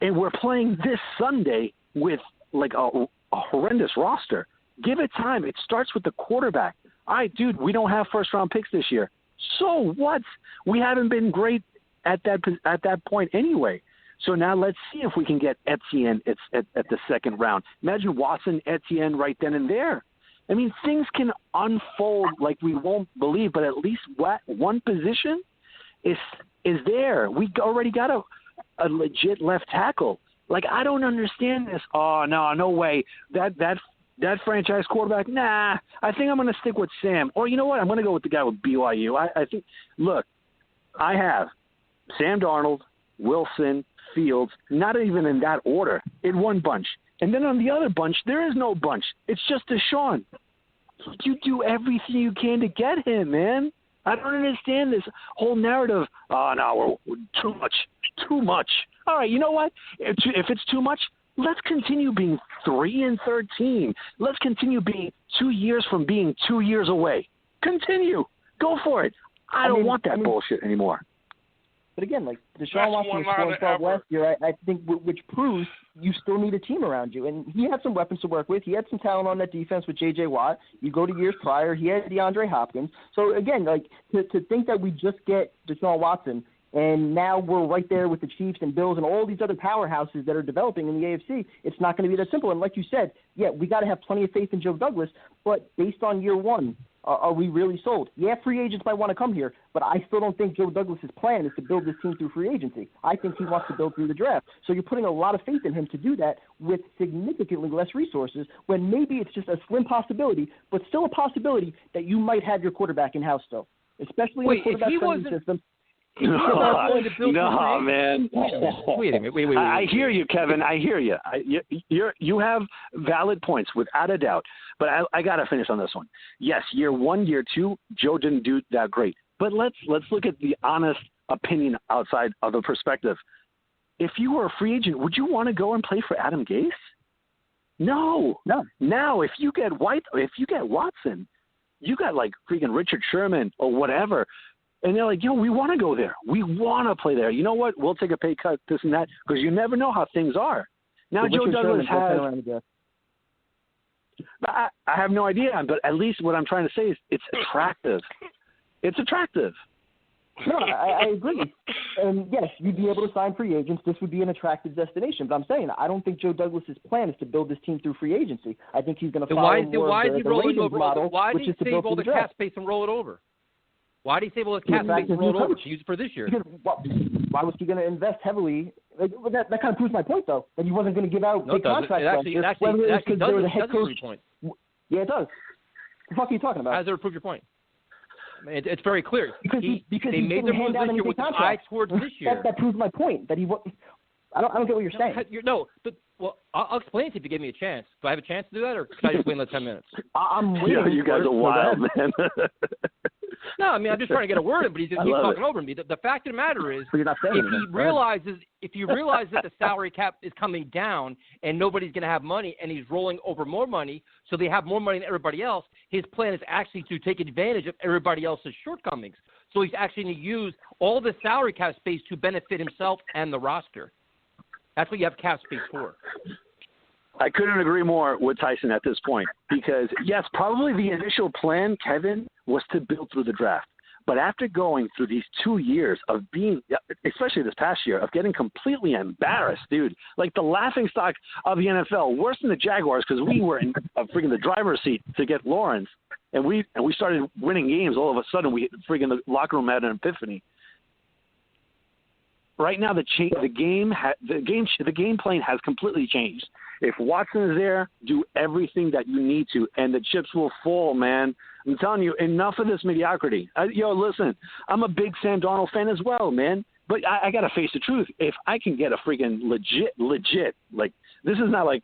and we're playing this Sunday with like a horrendous roster. Give it time. It starts with the quarterback. All right, dude, we don't have first-round picks this year. So what? We haven't been great at that point anyway. So now let's see if we can get Etienne at the second round. Imagine Watson, Etienne right then and there. I mean, things can unfold like we won't believe, but at least one position is there. We already got a legit left tackle. Like, I don't understand this. Oh, no way. That franchise quarterback, nah, I think I'm going to stick with Sam. Or you know what? I'm going to go with the guy with BYU. I think, look, I have Sam Darnold, Wilson, Fields, not even in that order, in one bunch. And then on the other bunch, there is no bunch. It's just Deshaun. You do everything you can to get him, man. I don't understand this whole narrative. Oh, no, we're too much. All right, you know what? If it's too much, let's continue being 3-13. Let's continue being 2 years from being 2 years away. Continue. Go for it. I don't want that bullshit anymore. But again, like Deshaun Watson was 4-12 last year, I think, which proves you still need a team around you. And he had some weapons to work with. He had some talent on that defense with J.J. Watt. You go to years prior, he had DeAndre Hopkins. So again, like to think that we just get Deshaun Watson and now we're right there with the Chiefs and Bills and all these other powerhouses that are developing in the AFC, it's not going to be that simple. And like you said, yeah, we got to have plenty of faith in Joe Douglas. But based on year one, are we really sold? Yeah, free agents might want to come here, but I still don't think Joe Douglas's plan is to build this team through free agency. I think he wants to build through the draft. So you're putting a lot of faith in him to do that with significantly less resources when maybe it's just a slim possibility, but still a possibility that you might have your quarterback in-house still, especially in the quarterback system. No, man. Wait a minute. I hear you, Kevin. I hear you. You have valid points, without a doubt. But I got to finish on this one. Yes, year one, year two, Joe didn't do that great. But let's look at the honest opinion outside of the perspective. If you were a free agent, would you want to go and play for Adam Gase? No. Now, if you get Watson, you got like freaking Richard Sherman or whatever. And they're like, yo, we want to go there. We want to play there. You know what? We'll take a pay cut, this and that, because you never know how things are. Now, Joe Douglas has – I have no idea, but at least what I'm trying to say is it's attractive. It's attractive. No, I agree. And, yes, you'd be able to sign free agents. This would be an attractive destination. But I'm saying I don't think Joe Douglas's plan is to build this team through free agency. I think he's going to follow the Ravens model, which is to build through the draft. Why did he save all the cap space and roll it over? Why did he save all his cap space and roll it over to use it for this year? Because, why was he going to invest heavily? Like, that kind of proves my point, though, that he wasn't going to give out big contracts. It actually does prove your point. Yeah, it does. What the fuck are you talking about? How does it prove your point? I mean, it's very clear. Because they made the moves this year with the eye towards this year. That proves my point. That I don't get what you're saying. Well, I'll explain it if you give me a chance. Do I have a chance to do that, or can I just wait another 10 minutes? I'm waiting. You guys are wild, man. No, I mean, I'm just trying to get a word in, but he's talking over me. The fact of the matter is, if he realizes that the salary cap is coming down and nobody's going to have money and he's rolling over more money, so they have more money than everybody else, his plan is actually to take advantage of everybody else's shortcomings. So he's actually going to use all the salary cap space to benefit himself and the roster. That's what you have cap space for. I couldn't agree more with Tyson at this point because, yes, probably the initial plan, Kevin, was to build through the draft. But after going through these 2 years of being, especially this past year, of getting completely embarrassed, dude, like the laughingstock of the NFL, worse than the Jaguars because we were in freaking the driver's seat to get Lawrence, and we started winning games. All of a sudden, the locker room had an epiphany. Right now, the game plan has completely changed. If Watson is there, do everything that you need to, and the chips will fall, man. I'm telling you, enough of this mediocrity. Listen, I'm a big Sam Darnold fan as well, man. But I got to face the truth. If I can get a freaking legit, like this is not like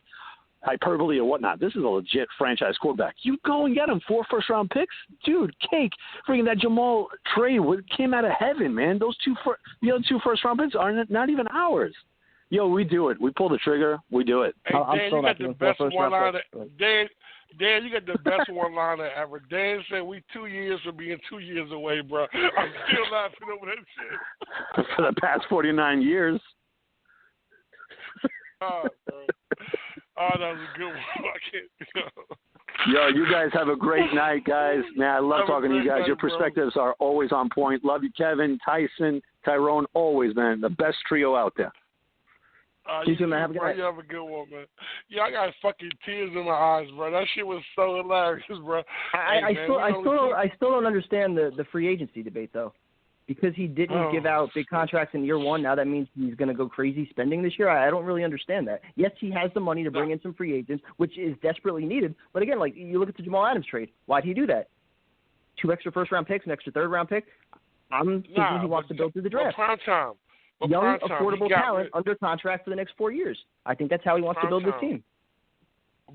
hyperbole or whatnot. This is a legit franchise quarterback. You go and get him 4 first-round picks? Dude, cake. Freaking that Jamal trade came out of heaven, man. The other 2 first-round picks are not even ours. We do it. We pull the trigger. We do it. Hey, Dan, you got the best one-liner. Dan, you got the best one-liner ever. Dan said we 2 years from being 2 years away, bro. I'm still laughing over that shit. For the past 49 years. Oh, that was a good one. Yo, you guys have a great night, guys. Man, I love talking to you guys. Your perspectives are always on point. Love you, Kevin, Tyson, Tyrone, always, man. The best trio out there. You too, man. Have a good night. You have a good one, man. Yeah, I got fucking tears in my eyes, bro. That shit was so hilarious, bro. I still don't understand the free agency debate, though. Because he didn't give out big contracts in year one, now that means he's going to go crazy spending this year? I don't really understand that. Yes, he has the money to bring in some free agents, which is desperately needed. But again, like you look at the Jamal Adams trade. Why'd he do that? 2 extra first-round picks, an extra third-round pick? I'm thinking he wants to build through the draft. Prime time. young, affordable talent under contract for the next 4 years. I think that's how he wants to build this team.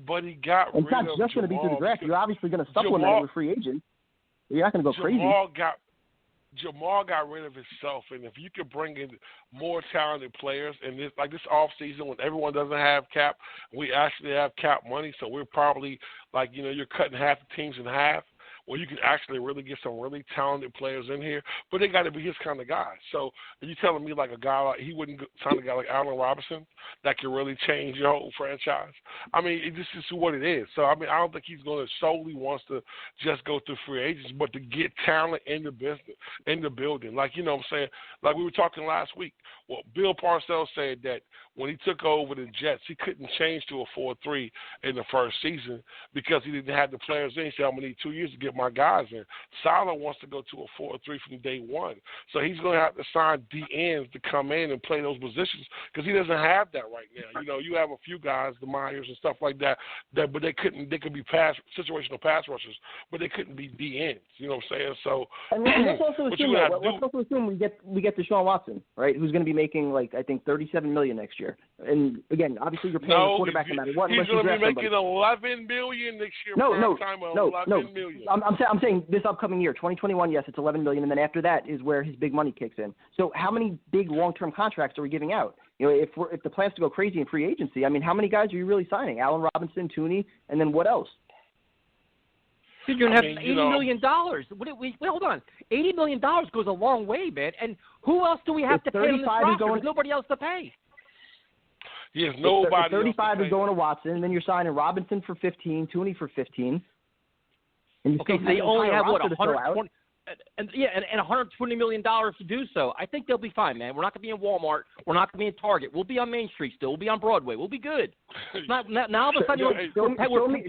But he got rid of Jamal. It's not just going to be through the draft. You're obviously going to supplement it with free agents. You're not going to go crazy. Jamal got rid of himself, and if you could bring in more talented players, and this offseason when everyone doesn't have cap, we actually have cap money, so we're probably you're cutting half the teams in half. Well, you can actually really get some really talented players in here, but they got to be his kind of guy. So are you telling me he wouldn't sign a guy like Allen Robinson that could really change your whole franchise? I mean, this is what it is. So, I mean, I don't think he's going to solely wants to just go through free agents, but to get talent in the business, in the building. Like, you know what I'm saying? Like we were talking last week. Well, Bill Parcells said that when he took over the Jets, he couldn't change to a 4-3 in the first season because he didn't have the players in. He said, I'm going to need 2 years to get my guys in. Saleh wants to go to a 4-3 from day one. So he's going to have to sign DNs to come in and play those positions because he doesn't have that right now. You know, you have a few guys, the Myers and stuff like that, but they could be situational pass rushers, but they couldn't be DNs. You know what I'm saying? So and let's also assume we get Deshaun Watson, right? Who's going to be making I think $37 million next year. And again, obviously you're paying the quarterback no matter what. He's going to be making $11 million next year. $11 million. I'm saying this upcoming year, 2021. Yes, it's $11 million, and then after that is where his big money kicks in. So how many big long-term contracts are we giving out? You know, if the plan's to go crazy in free agency, I mean, how many guys are you really signing? Allen Robinson, Tooney, and then what else? Dude, you're going to have $80 million. Wait, hold on. $80 million goes a long way, man. And who else do we have to pay on this roster? There's nobody else to pay. Yes, nobody. 35 is going to Watson, and then you're signing Robinson for 15, Tooney for 15. And so they only have 120. And $120 million to do so. I think they'll be fine, man. We're not going to be in Walmart. We're not going to be in Target. We'll be on Main Street still. We'll be on Broadway. We'll be good. Now all of a sudden,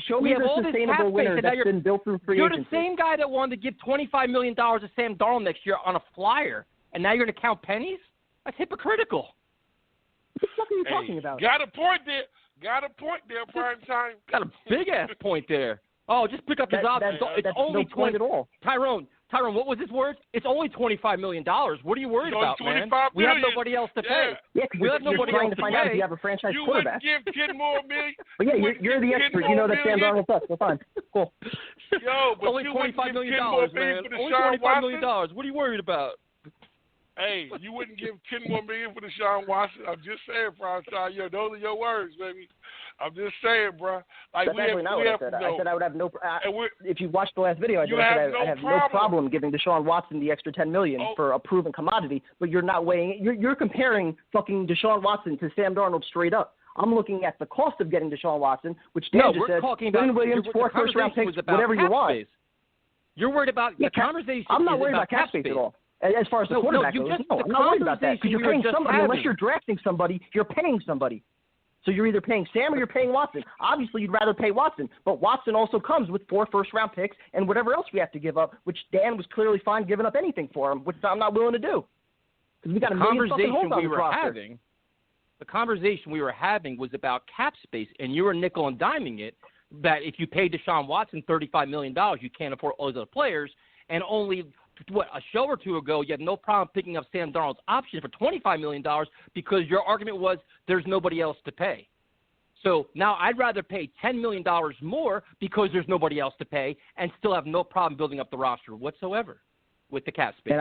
show me the sustainable winner that's been built through free agency. You're the same guy that wanted to give $25 million to Sam Darnold next year on a flyer, and now you're going to count pennies? That's hypocritical. What the fuck are you talking about? Got a point there, prime time. Got a big-ass point there. Oh, just pick up his options. It's only no point at all. Tyrone, what was his words? It's only $25 million. What are you worried about, man? We have nobody else to pay. Yeah, we have nobody else to find out if you have a franchise quarterback. You wouldn't give $10 more million. But yeah, you're the expert. You know that Sam Darnold sucks. Well, fine. Cool. Yo, but only $25 million, man. Only $25 million. What are you worried about? Hey, you wouldn't give $10 more million for Deshaun Watson? I'm just saying, Prime Time. Yo, those are your words, baby. I'm just saying, bro. That's actually not what I said. I said I would have no. If you watched the last video, I have no problem giving Deshaun Watson the extra $10 million for a proven commodity. But you're not weighing it. You're comparing fucking Deshaun Watson to Sam Darnold straight up. I'm looking at the cost of getting Deshaun Watson, which Dan just said. William Williams, 4 first-round picks, whatever you want. Space. You're worried about the conversation. I'm not worried about cap space at all. As far as the quarterback goes, I'm not worried about that because you're paying somebody. Unless you're drafting somebody, you're paying somebody. So you're either paying Sam or you're paying Watson. Obviously, you'd rather pay Watson, but Watson also comes with 4 first-round picks and whatever else we have to give up, which Dan was clearly fine giving up anything for him, which I'm not willing to do. Because we got a million fucking holes on the roster. The conversation we were having was about cap space, and you were nickel and diming it that if you pay Deshaun Watson $35 million, you can't afford all those other players, and only a show or two ago, you had no problem picking up Sam Darnold's option for $25 million because your argument was there's nobody else to pay. So now I'd rather pay $10 million more because there's nobody else to pay and still have no problem building up the roster whatsoever with the cap space. And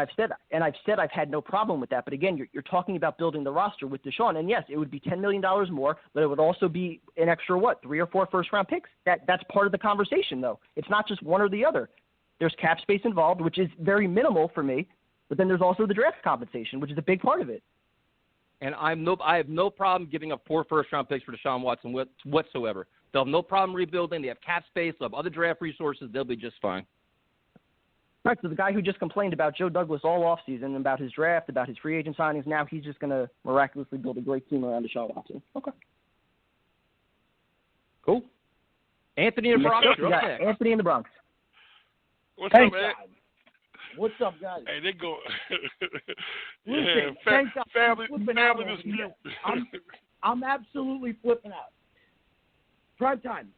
I've said I've had no problem with that. But again, you're talking about building the roster with Deshaun, and yes, it would be $10 million more, but it would also be an extra 3 or 4 first-round picks. That's part of the conversation, though. It's not just one or the other. There's cap space involved, which is very minimal for me, but then there's also the draft compensation, which is a big part of it. And I have no problem giving up 4 first-round picks for Deshaun Watson whatsoever. They'll have no problem rebuilding. They have cap space. They'll have other draft resources. They'll be just fine. All right, so the guy who just complained about Joe Douglas all offseason, about his draft, about his free agent signings, now he's just going to miraculously build a great team around Deshaun Watson. Okay. Cool. Anthony in the Bronx. Anthony in the Bronx. What's up, man? What's up, guys? Hey, they go. Listen, family dispute. I'm absolutely flipping out. Prime time.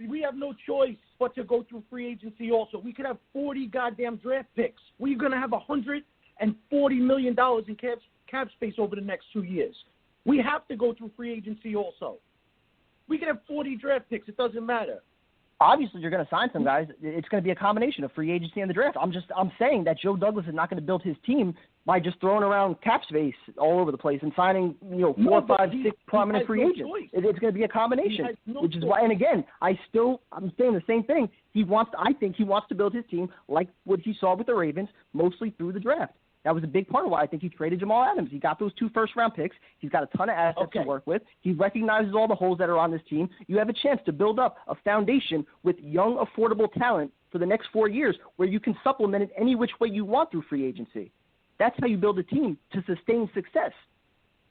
We have no choice but to go through free agency also. We could have 40 goddamn draft picks. We're going to have $140 million in cap space over the next 2 years. We have to go through free agency also. We can have 40 draft picks. It doesn't matter. Obviously, you're going to sign some guys. It's going to be a combination of free agency and the draft. I'm saying that Joe Douglas is not going to build his team by just throwing around cap space all over the place and signing, 4, 5, 6 prominent free agents. It's going to be a combination, which is why. And again, I'm saying the same thing. I think he wants to build his team like what he saw with the Ravens, mostly through the draft. That was a big part of why I think he traded Jamal Adams. He got those 2 first-round picks. He's got a ton of assets to work with. He recognizes all the holes that are on this team. You have a chance to build up a foundation with young, affordable talent for the next 4 years where you can supplement it any which way you want through free agency. That's how you build a team to sustain success,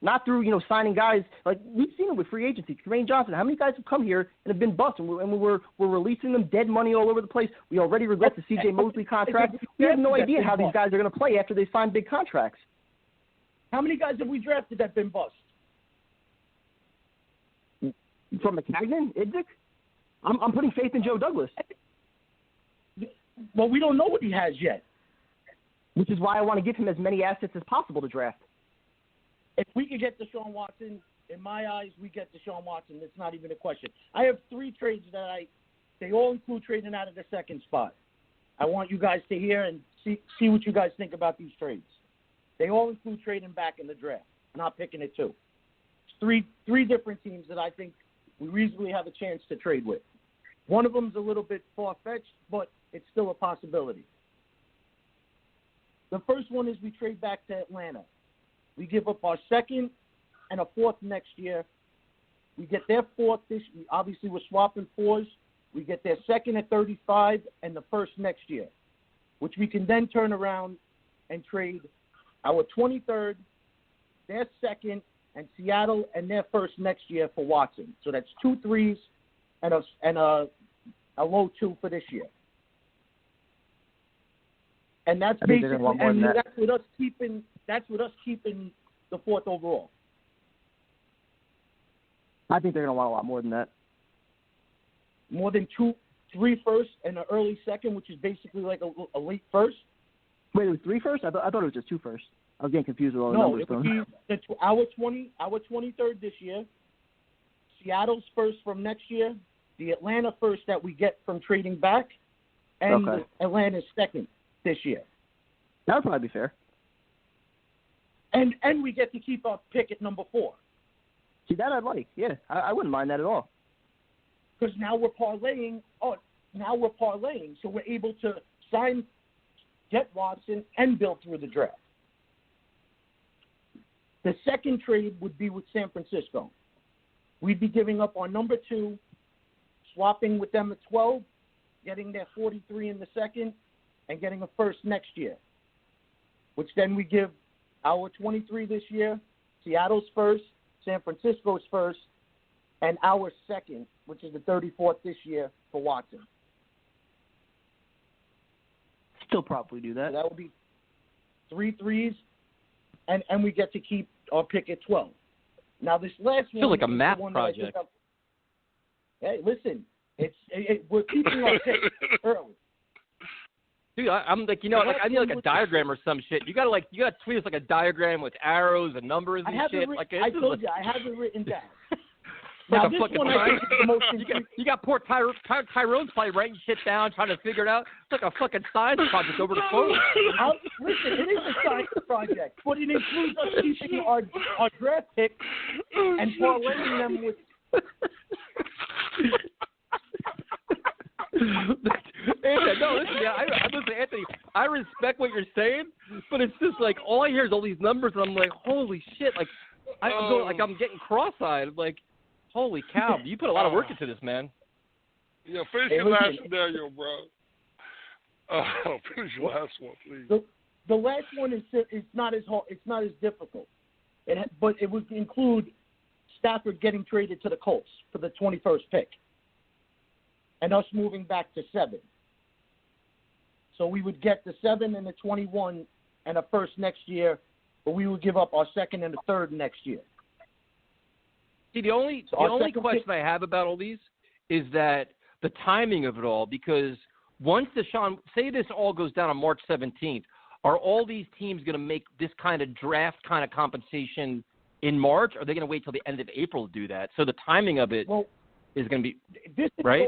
not through, signing guys. Like we've seen it with free agency. Kareem Johnson, how many guys have come here and have been bust, and we're releasing them dead money all over the place. We already regret the C.J. Mosley contract. We have no idea how these guys are going to play after they sign big contracts. How many guys have we drafted that have been bust? From McCagnon, Idzik? I'm putting faith in Joe Douglas. Well, we don't know what he has yet. Which is why I want to give him as many assets as possible to draft. If we could get Deshaun Watson, in my eyes, we get Deshaun Watson. It's not even a question. I have 3 trades they all include trading out of the second spot. I want you guys to hear and see what you guys think about these trades. They all include trading back in the draft, not picking it 2. It's three different teams that I think we reasonably have a chance to trade with. One of them is a little bit far-fetched, but it's still a possibility. The first one is we trade back to Atlanta. We give up our 2nd and a 4th next year. We get their 4th this year. Obviously, we're swapping 4s. We get their 2nd at 35 and the 1st next year, which we can then turn around and trade our 23rd, their 2nd, and Seattle and their 1st next year for Watson. So that's 2 3s and a low 2 for this year. And that's basically, and that's with us keeping. That's with us keeping the 4th overall. I think they're going to want a lot more than that. More than 3 firsts and an early 2nd, which is basically like a late 1st. Wait, it was 3 firsts? I thought it was just 2 firsts. I was getting confused with all the numbers. No, it would be our 23rd this year, Seattle's 1st from next year, the Atlanta 1st that we get from trading back, and Atlanta's 2nd. This year. That would probably be fair. And we get to keep our pick at number 4. See, that I'd like. Yeah, I wouldn't mind that at all. Because now we're parlaying. So we're able to get Watson, and build through the draft. The second trade would be with San Francisco. We'd be giving up our number 2, swapping with them at 12, getting their 43 in the 2nd, and getting a 1st next year, which then we give our 23 this year, Seattle's 1st, San Francisco's 1st, and our 2nd, which is the 34th this year for Watson. Still probably do that. So that would be 3 3s, and we get to keep our pick at 12. Now this last one, I feel like a math project. Hey, listen, we're keeping our pick early. Dude, I'm like, I need like a diagram or some shit. You gotta tweet us like a diagram with arrows and numbers and shit. I told you, I have it written down. Now this one I think is the most you got poor Tyrone's probably writing shit down, trying to figure it out. It's like a fucking science project over the phone. Listen, it is a science project, but it includes us keeping our draft pick and parlaying them with. Anthony, I respect what you're saying, but it's just like all I hear is all these numbers, and I'm like, holy shit! Like, I'm getting cross-eyed. I'm like, holy cow! You put a lot of work into this, man. Yeah, finish your last scenario, bro. Finish your last one, please. The last one is not as hard. It's not as difficult, but it would include Stafford getting traded to the Colts for the 21st pick, and us moving back to 7. So we would get the 7 and the 21 and a 1st next year, but we would give up our 2nd and the 3rd next year. See, the only question I have about all these is that the timing of it all, because once say this all goes down on March 17th, Are all these teams going to make this kind of draft kind of compensation in March? Or are they going to wait till the end of April to do that? So the timing of it is going to be this is right.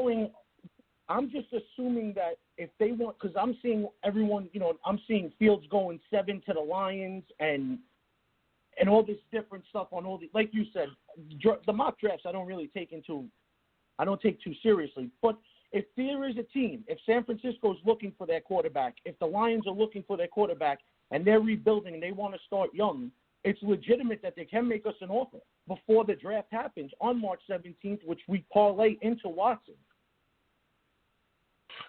I'm just assuming that if they want, because I'm seeing everyone, I'm seeing Fields going 7 to the Lions and all this different stuff on all the, like you said, the mock drafts I don't take too seriously. But if there is a team, if San Francisco is looking for their quarterback, if the Lions are looking for their quarterback and they're rebuilding and they want to start young, it's legitimate that they can make us an offer before the draft happens on March 17th, which we parlay into Watson.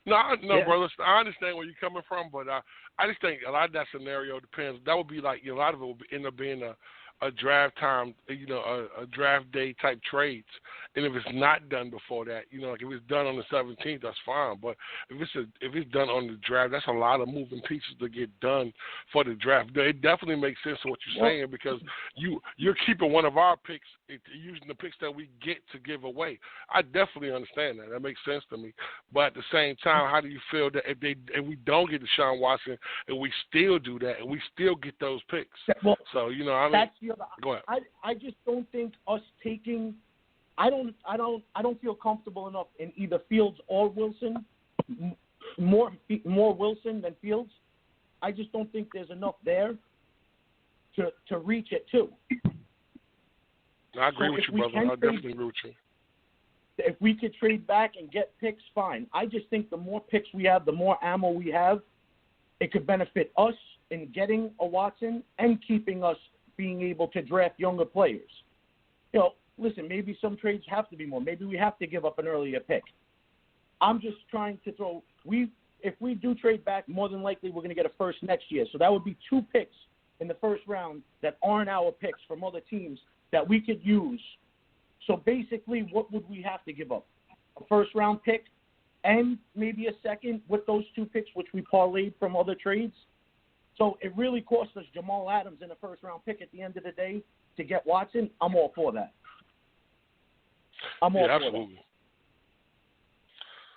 No, bro. Listen, I understand where you're coming from, but I just think a lot of that scenario depends. That would be like, a lot of it will end up being a draft time, a draft day type trades. And if it's not done before that, like if it's done on the 17th, that's fine. But if it's done on the draft, that's a lot of moving pieces to get done for the draft. It definitely makes sense to what you're saying because you're keeping one of our picks, using the picks that we get to give away. I definitely understand that. That makes sense to me. But at the same time, how do you feel that if we don't get Deshaun Watson and we still do that and we still get those picks? Well, so go ahead. I just don't think us taking. I don't feel comfortable enough in either Fields or Wilson. More Wilson than Fields. I just don't think there's enough there to reach it too. I agree with you, brother. I definitely agree with you. If we could trade back and get picks, fine. I just think the more picks we have, the more ammo we have, it could benefit us in getting a Watson and keeping us being able to draft younger players. Listen, maybe some trades have to be more. Maybe we have to give up an earlier pick. I'm just trying to throw – if we do trade back, more than likely we're going to get a first next year. So that would be 2 picks in the first round that aren't our picks from other teams that we could use. So basically, what would we have to give up? A first-round pick and maybe a second with those 2 picks, which we parlayed from other trades? So it really cost us Jamal Adams in a first-round pick at the end of the day to get Watson. I'm all for that. I'm all for absolutely. that.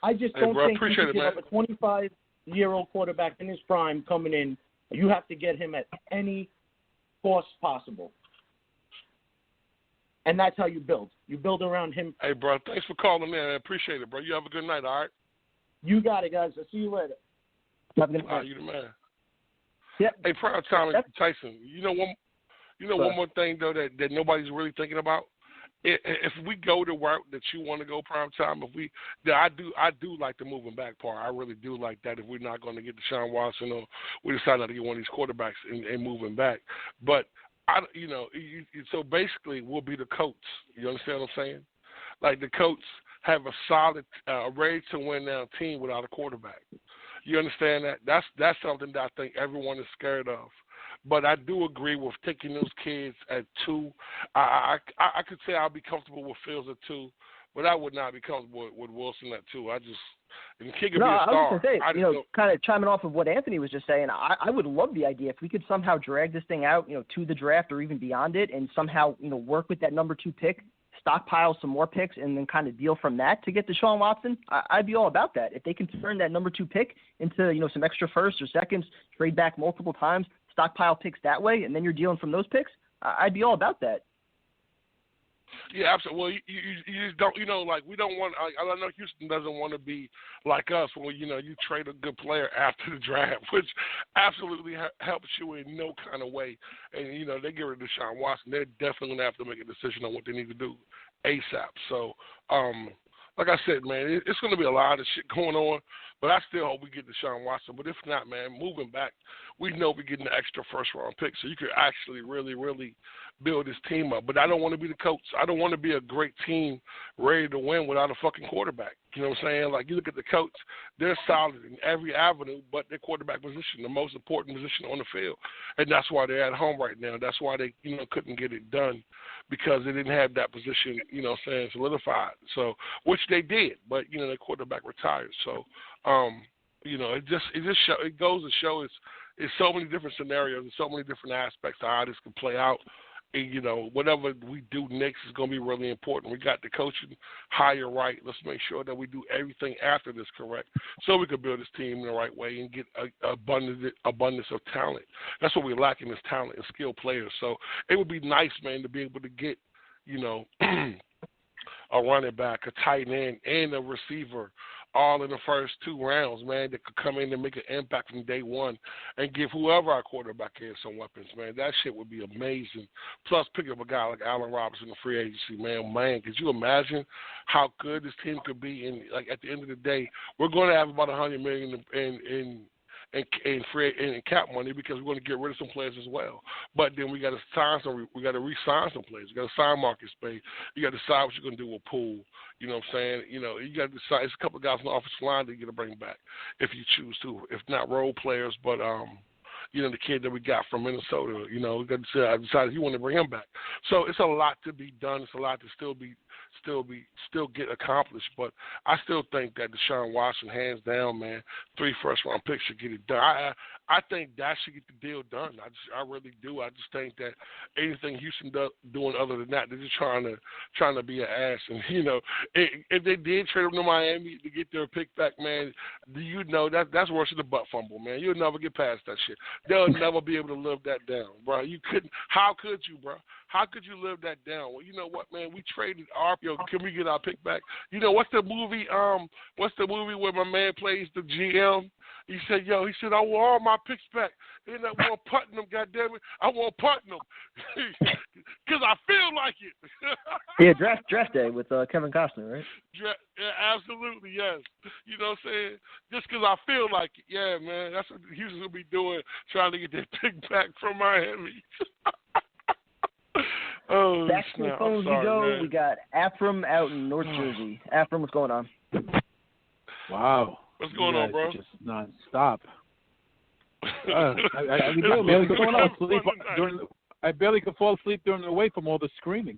I just don't think you can give up a 25-year-old quarterback in his prime coming in. You have to get him at any cost possible. And that's how you build. You build around him. Hey, bro, thanks for calling in. I appreciate it, bro. You have a good night, all right? You got it, guys. I'll see you later. Have a good night. You the man. Yep. Hey, Prime Time, Tyson. One more thing though that nobody's really thinking about. If we go the route that you want to go, Prime Time, I do like the moving back part. I really do like that. If we're not going to get Deshaun Watson or we decide not to get one of these quarterbacks and moving back, but so basically we'll be the Colts. You understand what I'm saying? Like the Colts have a solid, ready to win now team without a quarterback. You understand that? That's something that I think everyone is scared of. But I do agree with taking those kids at 2. I could say I'll be comfortable with Fields at 2, but I would not be comfortable with Wilson at 2. And King could be a star. I was going to say, kind of chiming off of what Anthony was just saying, I would love the idea if we could somehow drag this thing out, to the draft or even beyond it, and somehow, work with that number 2 pick, stockpile some more picks, and then kind of deal from that to get Deshaun Watson. I'd be all about that. If they can turn that number 2 pick into, some extra firsts or seconds, trade back multiple times, stockpile picks that way, and then you're dealing from those picks, I'd be all about that. Yeah, absolutely. Well, you just don't, we don't want. I know Houston doesn't want to be like us, where you trade a good player after the draft, which absolutely helps you in no kind of way. And they get rid of Deshaun Watson, they're definitely gonna have to make a decision on what they need to do ASAP. So, like I said, man, it's gonna be a lot of shit going on. But I still hope we get Deshaun Watson. But if not, man, moving back, we know we're getting an extra first-round pick. So you could actually really, really build this team up. But I don't want to be the coach. I don't want to be a great team ready to win without a fucking quarterback. You know what I'm saying? Like, you look at the Colts, they're solid in every avenue but their quarterback position, the most important position on the field. And that's why they're at home right now. That's why they, couldn't get it done because they didn't have that position, solidified. So, which they did, but, their quarterback retired. So, it goes to show it's so many different scenarios and so many different aspects of how this can play out you know, whatever we do next is going to be really important. We got the coaching hire right. Let's make sure that we do everything after this correct, so we can build this team in the right way and get abundance of talent. That's what we're lacking, is talent and skilled players. So it would be nice, man, to be able to get, you know, a running back, a tight end, and a receiver all in the first 2 rounds, man, that could come in and make an impact from day one and give whoever our quarterback is some weapons, man. That shit would be amazing. Plus, pick up a guy like Allen Robinson in the free agency, man. Man, could you imagine how good this team could be? And, like, at the end of the day, we're going to have about $100 million in cap money, because we're going to get rid of some players as well. But then we got to re-sign some players. We got to sign Marcus Bay. You got to decide what you're going to do with Poole. You know what I'm saying? You know, you got to decide. It's a couple of guys on the offensive line that you're going to bring back if you choose to. If not role players, but you know, the kid that we got from Minnesota. You know, we got to decide if you want to bring him back. So it's a lot to be done. It's a lot to still get accomplished. But I still think that Deshaun Watson, hands down, man, 3 first-round picks should get it done. I think that should get the deal done. I really do. I just think that anything Houston doing other than that, they're just trying to be an ass. And, you know, if they did trade him to Miami to get their pick back, man, you know that's worse than the butt fumble, man. You'll never get past that shit. They'll never be able to live that down, bro. You couldn't. How could you, bro? How could you live that down? Well, you know what, man? We traded can we get our pick back? You know, what's the movie where my man plays the GM? He said, I want all my picks back. And I want Putnam, goddammit. I want Putnam. Because I feel like it. Yeah, draft day with Kevin Costner, right? Yeah, absolutely, yes. You know what I'm saying? Just because I feel like it. Yeah, man. That's what Houston will be doing, trying to get their pick back from Miami. Oh, back to the phones we go. Man. We got Afram out in North Jersey. Afram, what's going on? Wow. What's going on, bro? Just nonstop. I barely could fall asleep during the wait from all the screaming.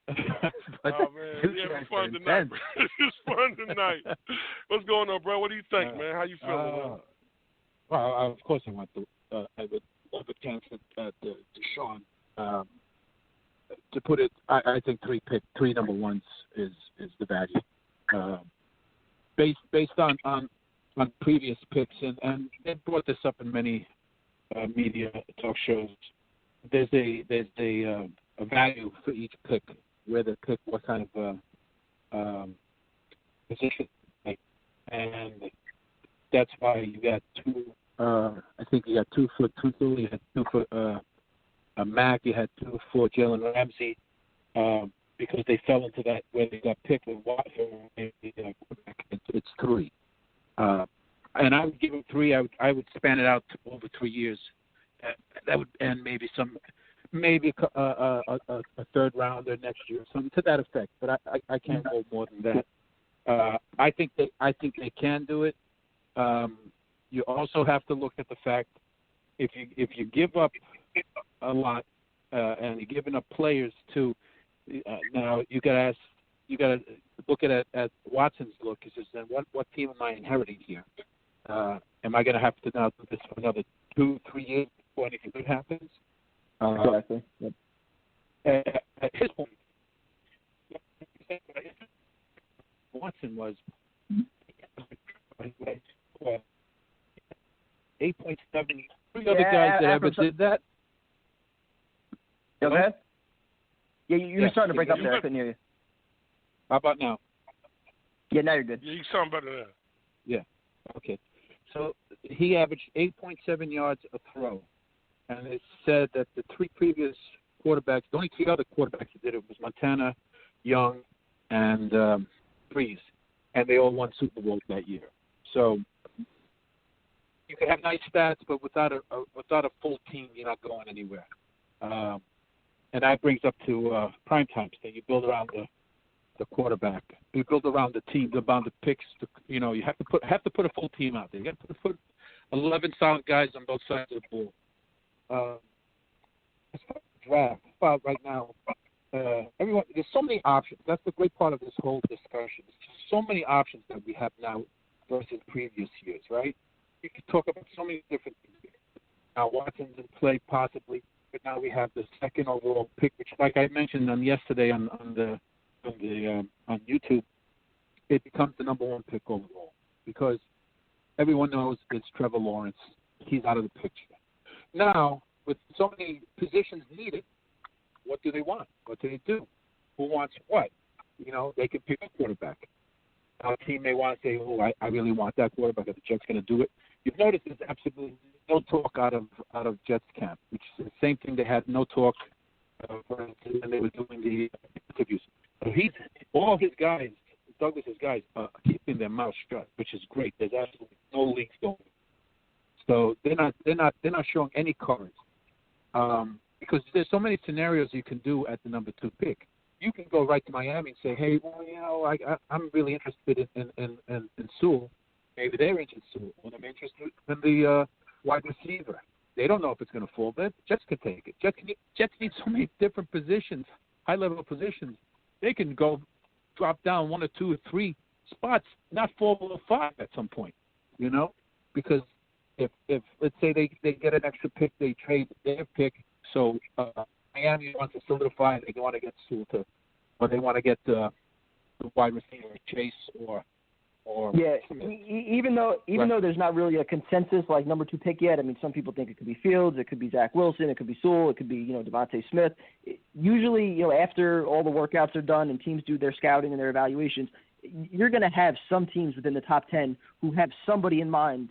Oh man, yeah, it's fun tonight. It's fun tonight. What's going on, bro? What do you think, man? How you feeling? Well, of course I want to. I would love a chance at Deshaun. To put it, I think 3 number ones is the value. Based on previous picks, and they brought this up in many media talk shows. There's a value for each pick, where the pick, what kind of position, and that's why you got 2. I think you got 2 for Tutu, you had 2 for Mack, you had 2 for Jalen Ramsey. Because they fell into that where they got picked with Watson, it's 3. And I would give them 3. I would span it out to over 3 years. That would, and maybe a third rounder next year, something to that effect. But I can't go more than that. I think they can do it. You also have to look at the fact if you give up a lot and you're giving up players too. Now you got to look at Watson's look. He says, then what team am I inheriting here? Am I going to have to now do this for another 2-3 years before anything good happens? Exactly. Yep. At his point, Watson was 8.7. 3 other guys that ever did that. Go ahead. Yeah, you're starting to break up there. I couldn't hear you. How about now? Yeah, now you're good. Yeah, you sound better now. Yeah. Okay. So he averaged 8.7 yards a throw, and it said that the 3 previous quarterbacks, the only 3 other quarterbacks that did it was Montana, Young, and Breeze, and they all won Super Bowls that year. So you can have nice stats, but without a full team, you're not going anywhere. And that brings up to prime time thing. You build around the quarterback. You build around the team, around the picks. You have to put a full team out there. You have to put 11 solid guys on both sides of the ball. As far as the draft, right now, everyone, there's so many options. That's the great part of this whole discussion. There's just so many options that we have now versus previous years, right? You can talk about so many different things. Now Watson's in play possibly. but now we have the second overall pick, which, like I mentioned yesterday on YouTube, it becomes the number one pick overall because everyone knows it's Trevor Lawrence. He's out of the picture. Now, with so many positions needed, what do they want? What do they do? Who wants what? They can pick a quarterback. Our team may want to say, I really want that quarterback. The Jets going to do it. You've noticed there's absolutely no talk out of Jets camp, which is the same thing they had no talk when they were doing the interviews. So all his guys, Douglas's guys, are keeping their mouth shut, which is great. There's absolutely no leaks going. So they're not showing any courage because there's so many scenarios you can do at the number 2 pick. You can go right to Miami and say, hey, I'm really interested in Sewell. Maybe they're interested in Sewell. And I'm interested in the wide receiver. They don't know if it's going to fall, but Jets can take it. Jets need so many different positions, high-level positions. They can go drop down 1 or 2 or 3 spots, not fall below 5 at some point, because if let's say they get an extra pick, they trade their pick, so Miami wants to solidify, they want to get Sewell or they want to get the wide receiver Chase or yeah. Even though there's not really a consensus like number 2 pick yet. I mean, some people think it could be Fields, it could be Zach Wilson, it could be Sewell, it could be Devontae Smith. Usually, after all the workouts are done and teams do their scouting and their evaluations, you're going to have some teams within the top 10 who have somebody in mind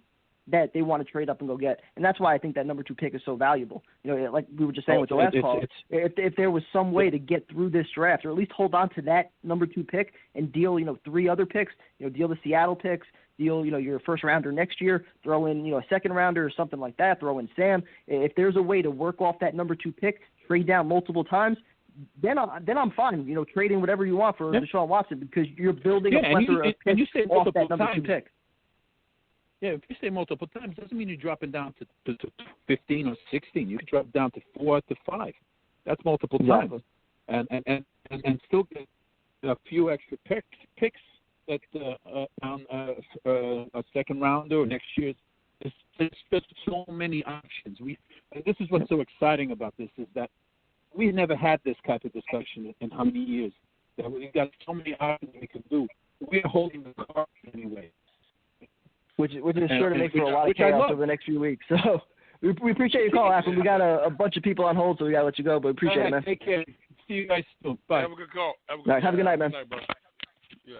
that they want to trade up and go get. And that's why I think that number 2 pick is so valuable. Like we were just saying with the last call, if there was some way to get through this draft or at least hold on to that number 2 pick and deal, 3 other picks, deal the Seattle picks, deal, your first rounder next year, throw in, a second rounder or something like that, throw in Sam. If there's a way to work off that number 2 pick, trade down multiple times, then I'm fine, trading whatever you want for Deshaun Watson because you're building a plethora of picks off that number 2 pick. Yeah, if you say multiple times, doesn't mean you're dropping down to 15 or 16. You can drop down to 4 to 5. That's multiple times, and still get a few extra picks that on a second rounder or next year's. There's just so many options. And this is what's so exciting about this is that we never had this type of discussion in how many years. That we've got so many options we can do. We're holding the cards anyway. Which is sure to make for a lot of chaos over the next few weeks. So we appreciate your call, Apple. We got a bunch of people on hold, so we got to let you go, but appreciate it, man. Take care. See you guys soon. Bye. Have a good call. Have a good night, man. Good night, bro. Yeah.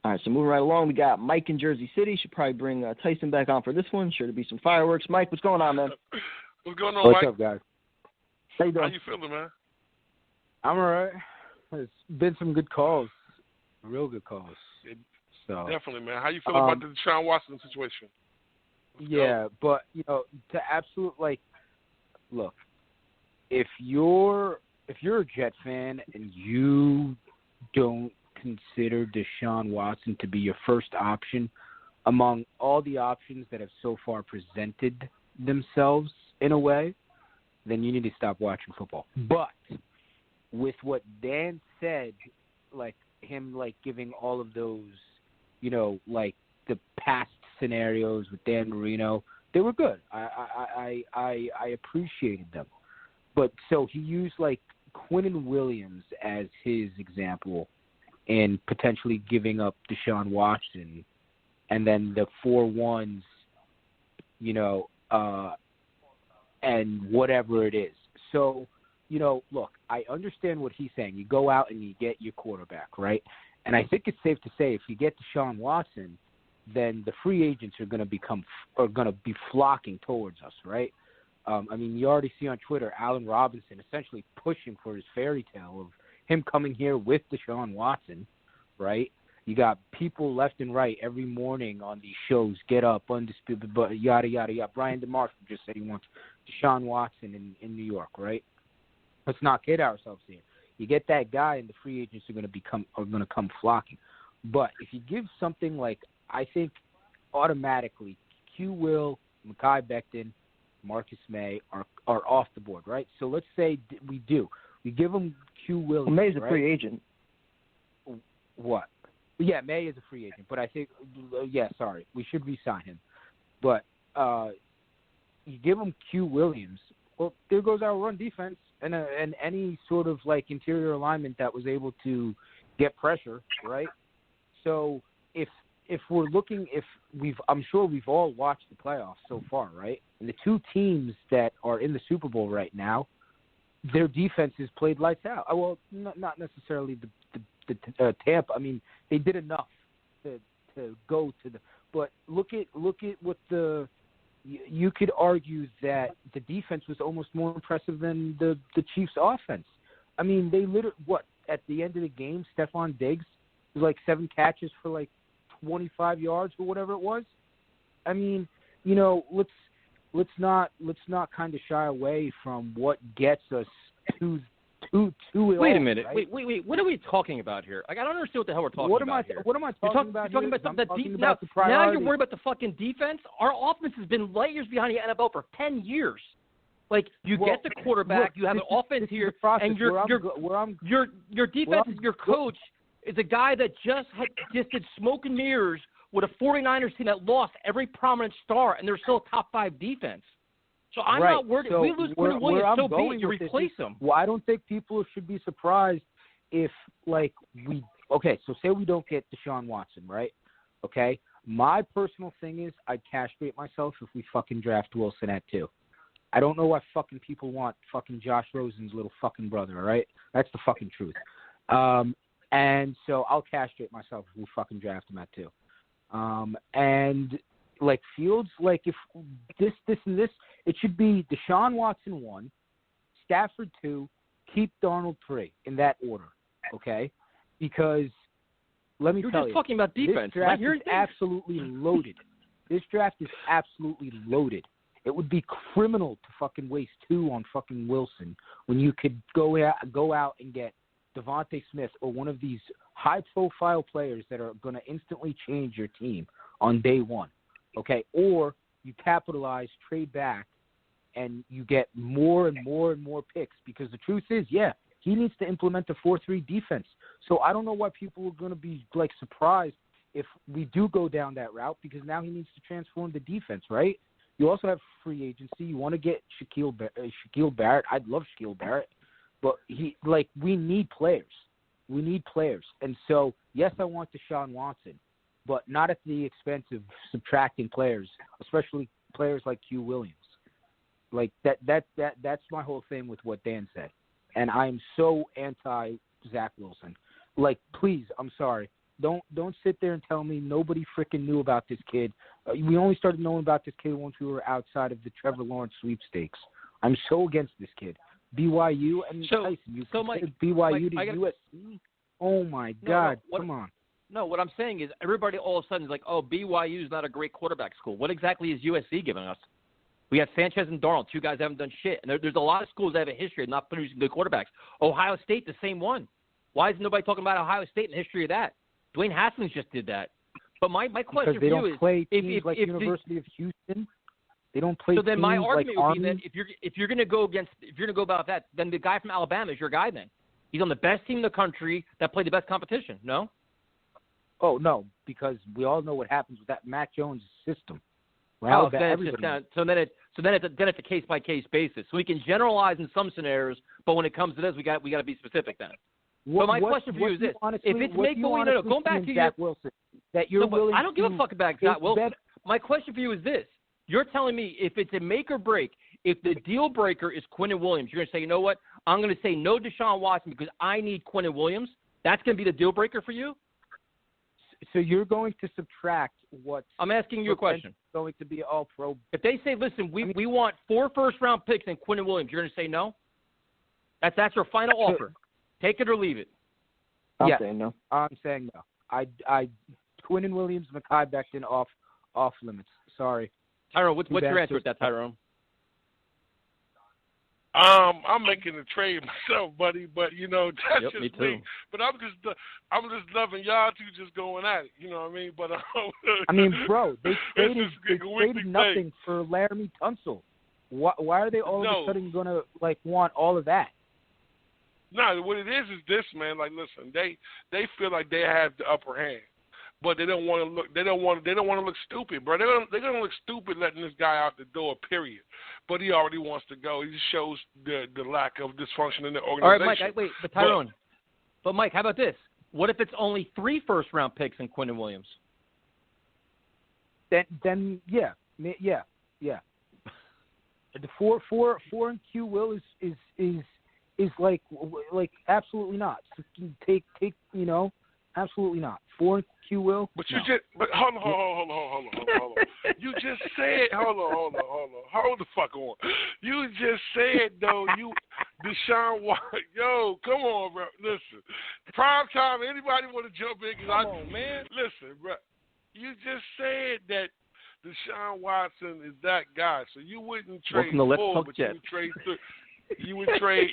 All right, so moving right along, we got Mike in Jersey City. Should probably bring Tyson back on for this one. Sure to be some fireworks. Mike, what's going on, man? What's going on, Mike? What's up, guys? How you doing? How you feeling, man? I'm all right. There's been some good calls, real good calls. So definitely, man. How you feeling about the Deshaun Watson situation? Yeah, but to look, if you're a Jet fan and you don't consider Deshaun Watson to be your first option among all the options that have so far presented themselves in a way, then you need to stop watching football. But with what Dan said, him giving all of those, the past scenarios with Dan Marino, they were good. I appreciated them. But so he used Quinnen Williams as his example in potentially giving up Deshaun Watson, and then the 4-1s, and whatever it is. So, look, I understand what he's saying. You go out and you get your quarterback, right? And I think it's safe to say if you get Deshaun Watson, then the free agents are going to be flocking towards us, right? You already see on Twitter Allen Robinson essentially pushing for his fairy tale of him coming here with Deshaun Watson, right? You got people left and right every morning on these shows, Get Up, Undisputed, but yada, yada, yada. Brian DeMarco just said he wants Deshaun Watson in New York, right? Let's not kid ourselves here. You get that guy, and the free agents are going to come flocking. But if you give something I think automatically Q Will, Mekhi Becton, Marcus May are off the board, right? So let's say we do. We give him Q Will. Well, May's a right? free agent. What? Yeah, May is a free agent, but I think we should re-sign him. But you give him Q Williams well, there goes our run defense and any sort of like interior alignment that was able to get pressure, right? So if we're looking, I'm sure we've all watched the playoffs so far, right? And the two teams that are in the Super Bowl right now, their defenses played lights out. Well, not necessarily the Tampa. I mean, they did enough to go to the. But look at what the. You could argue that the defense was almost more impressive than the Chiefs' offense. I mean, they literally at the end of the game, Stephon Diggs was like 7 catches for like 25 yards or whatever it was. I mean, let's not kind of shy away from what gets us to Wait a minute. Right? Wait. What are we talking about here? Like, I don't understand what the hell we're talking about here. What am I talking about? You're talking about something now you're worried about the fucking defense? Our offense has been light years behind the NFL for 10 years. Like, get the quarterback, you have an offense here, and your defense, your coach is a guy that just did smoke and mirrors with a 49ers team that lost every prominent star, and they're still a top 5 defense. So I'm not worried. So if we lose Quinn Williams, so be it. You replace him. Well, I don't think people should be surprised if, like, so say we don't get Deshaun Watson, right? Okay? My personal thing is I'd castrate myself if we fucking draft Wilson at 2. I don't know why fucking people want fucking Josh Rosen's little fucking brother, all right? That's the fucking truth. And so I'll castrate myself if we fucking draft him at 2. And like Fields, like if this and this, it should be Deshaun Watson 1, Stafford 2, keep Darnold 3 in that order, okay? Because let me tell you, you're just talking about defense. This draft is absolutely loaded. This draft is absolutely loaded. It would be criminal to fucking waste 2 on fucking Wilson when you could go out and get Devontae Smith or one of these high-profile players that are going to instantly change your team on day 1. Okay, or you capitalize, trade back, and you get more and more and more picks because the truth is, he needs to implement a 4-3 defense. So I don't know why people are going to be, like, surprised if we do go down that route because now he needs to transform the defense, right? You also have free agency. You want to get Shaquille Barrett. I'd love Shaquille Barrett. But we need players. We need players. And so, yes, I want Deshaun Watson, but not at the expense of subtracting players, especially players like Q Williams. Like that's my whole thing with what Dan said. And I'm so anti Zach Wilson. Like, please, I'm sorry. Don't sit there and tell me nobody freaking knew about this kid. We only started knowing about this kid once we were outside of the Trevor Lawrence sweepstakes. I'm so against this kid. BYU and Tyson, you compared BYU to USC? Oh, my God. Come on. No, what I'm saying is everybody all of a sudden is like, oh, BYU is not a great quarterback school. What exactly is USC giving us? We have Sanchez and Darnold, 2 guys that haven't done shit. And there's a lot of schools that have a history of not producing good quarterbacks. Ohio State, the same one. Why is nobody talking about Ohio State and the history of that? Dwayne Haskins just did that. But my question for you is, play teams like University of Houston. They don't play. So then my argument would Army. be that if you're going to go about that, then the guy from Alabama is your guy. Then he's on the best team in the country that played the best competition. No. Oh no, because we all know what happens with that Mac Jones system. Well, then it's a case by case basis. So we can generalize in some scenarios, but when it comes to this, we got to be specific then. But my question for you is this: if it's make believe, going back to Zach Wilson, that you're willing I don't give a fuck about Zach Wilson. My question for you is this: you're telling me if it's a make or break, if the deal breaker is Quinn Williams, you're going to say, you know what? I'm going to say no Deshaun Watson because I need Quinn Williams. That's going to be the deal breaker for you? So you're going to subtract what? I'm asking you a question. Going to be all pro. If they say, listen, we want 4 first-round picks and Quinn Williams, you're going to say no? That's your final offer. Take it or leave it. I'm saying no. I'm saying no. I Quinn Williams, Mekhi Becton off limits. Sorry. Tyrone, what's your answer with that, Tyrone? I'm making a trade myself, buddy, but that's just me too. But I'm just loving y'all two just going at it. You know what I mean? But I mean, bro, they traded nothing for Laramie Tunsil. Why are they all of a sudden gonna want all of that? No, what it is this, man. Like, listen, they feel like they have the upper hand. but they don't want to look. They don't want to look stupid, bro. They're gonna look stupid letting this guy out the door. Period. But he already wants to go. He just shows the lack of dysfunction in the organization. All right, Mike. Wait, but Tyrone. But Mike, how about this? What if it's only 3 first-round picks in Quinnen Williams? Then yeah. The four and Q will is like absolutely not. Take absolutely not. 4 and Q will. But you just hold on. You just said hold the fuck on. You just said though Deshaun Watson. Yo, come on, bro. Listen, prime time. Anybody want to jump in? Come on, man. Listen, bro. You just said that Deshaun Watson is that guy, so you wouldn't trade 4, but you would trade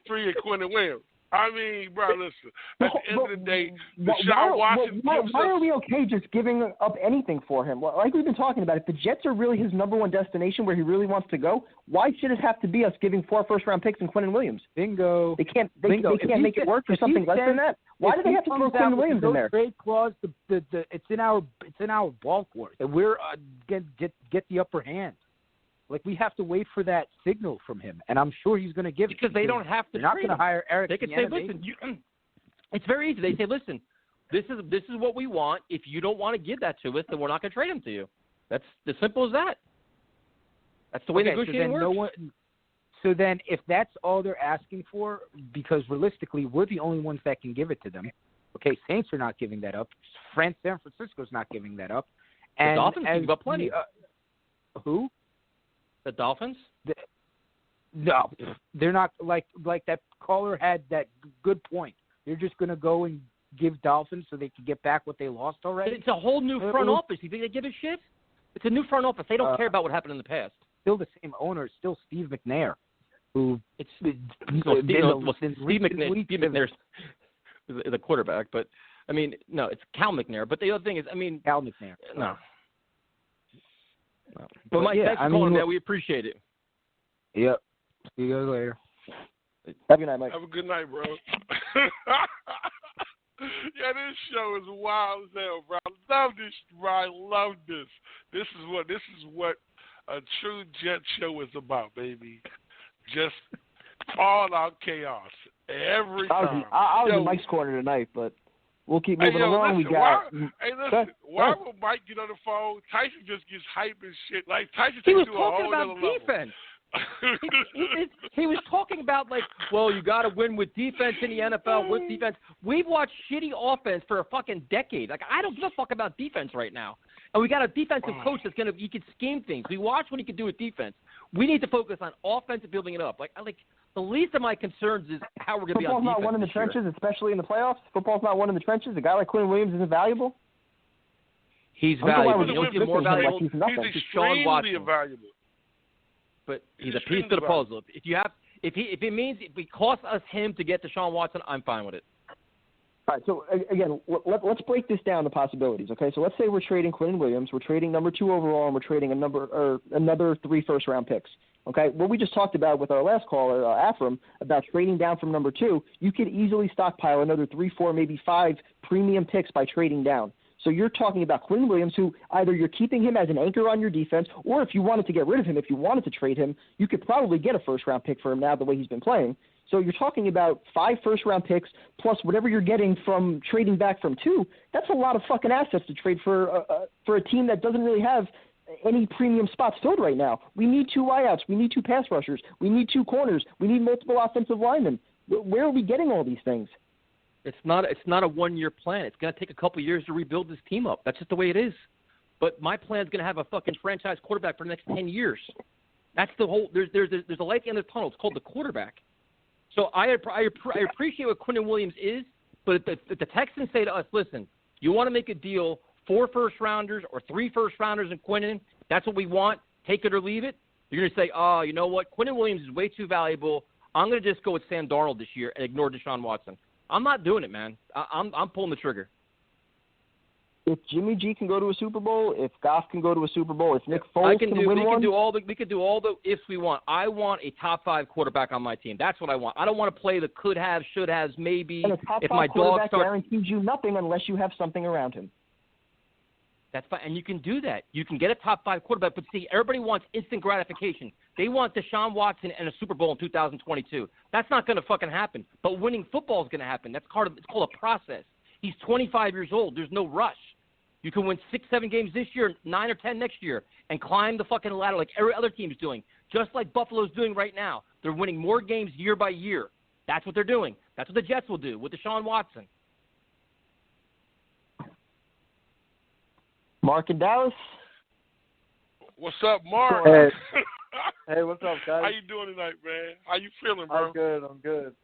3 at Quinnen Williams. I mean, bro, listen. At the end of the day, Deshaun Watson. Why are we okay just giving up anything for him? Like we've been talking about, if the Jets are really his number one destination where he really wants to go, why should it have to be us giving 4 first-round picks in Quinnen Williams? Bingo. They can't make it work for something less than that. Why do they have to throw Quinnen Williams in there? Trade clause, it's in our ball court, and we're get the upper hand. Like, we have to wait for that signal from him, and I'm sure he's going to give it. Because they don't have to. They're not going to hire Eric. They can say, listen, it's very easy. They say, listen, this is what we want. If you don't want to give that to us, then we're not going to trade him to you. That's as simple as that. That's the way negotiating works. So then if that's all they're asking for, because realistically we're the only ones that can give it to them. Okay, Saints are not giving that up. San Francisco's not giving that up. And the Dolphins give up plenty. Who? The Dolphins? No, they're not. Like that caller had that good point. They're just going to go and give Dolphins so they can get back what they lost already. It's a whole new front office. You think they give a shit? It's a new front office. They don't care about what happened in the past. Still the same owner. It's still Steve McNair, who Steve McNair's the quarterback, but I mean, no, it's Cal McNair. But the other thing is, I mean, Cal McNair. No. But Mike, thanks for calling, man. We appreciate it. Yep. See you guys later. Have a good night, Mike. Have a good night, bro. Yeah, this show is wild as hell, bro. I love this, bro. I love this. This is what a true Jet show is about, baby. Just all out chaos every time. I was in Mike's corner tonight, but we'll keep moving along. Listen, why will Mike get on the phone? Tyson just gets hype and shit. Like Tyson he was to a talking whole about other defense. He was talking about, like, well, you got to win with defense in the NFL, with defense. We've watched shitty offense for a fucking decade. Like, I don't give a fuck about defense right now. And we got a defensive coach that's going to – he can scheme things. We watch what he can do with defense. We need to focus on offense and building it up. Like the least of my concerns is how we're going to be on defense. Football's not one in the trenches, especially in the playoffs. Football's not one in the trenches. A guy like Quinnen Williams isn't valuable. He's valuable. You don't get more valuable. He's extremely valuable. But he's a piece to the puzzle. If it costs us him to get Deshaun Watson, I'm fine with it. All right. So again, let's break this down to possibilities. Okay. So let's say we're trading Quinnen Williams, we're trading number 2 overall, and we're trading another 3 first-round picks. Okay. What we just talked about with our last caller, Afram, about trading down from number 2, you could easily stockpile another 3, 4, maybe 5 premium picks by trading down. So you're talking about Quinnen Williams, who either you're keeping him as an anchor on your defense, or if you wanted to get rid of him, if you wanted to trade him, you could probably get a first-round pick for him now the way he's been playing. So you're talking about 5 first-round picks plus whatever you're getting from trading back from 2. That's a lot of fucking assets to trade for a team that doesn't really have any premium spots filled right now. We need 2 wideouts. We need 2 pass rushers. We need 2 corners. We need multiple offensive linemen. Where are we getting all these things? It's not a one-year plan. It's going to take a couple of years to rebuild this team up. That's just the way it is. But my plan is going to have a fucking franchise quarterback for the next 10 years. That's the whole. There's a light at the end of the tunnel. It's called the quarterback. So I appreciate what Quinnen Williams is, but if the Texans say to us, listen, you want to make a deal, 4 first-rounders or 3 first-rounders in Quinnen, that's what we want, take it or leave it, you're going to say, oh, you know what, Quinnen Williams is way too valuable. I'm going to just go with Sam Darnold this year and ignore Deshaun Watson. I'm not doing it, man. I'm pulling the trigger. If Jimmy G can go to a Super Bowl, if Goff can go to a Super Bowl, if Nick Foles can win one. We can do all the ifs we want. I want a top 5 quarterback on my team. That's what I want. I don't want to play the could have, should have, maybe. And a top 5 if my dog quarterback starts, guarantees you nothing unless you have something around him. That's fine, and you can do that. You can get a top 5 quarterback, but see, everybody wants instant gratification. They want Deshaun Watson and a Super Bowl in 2022. That's not going to fucking happen. But winning football is going to happen. It's called a process. He's 25 years old. There's no rush. You can win 6, 7 games this year, 9 or 10 next year, and climb the fucking ladder like every other team's doing, just like Buffalo's doing right now. They're winning more games year by year. That's what they're doing. That's what the Jets will do with Deshaun Watson. Mark in Dallas. What's up, Mark? Hey. Hey, what's up, guys? How you doing tonight, man? How you feeling, bro? I'm good.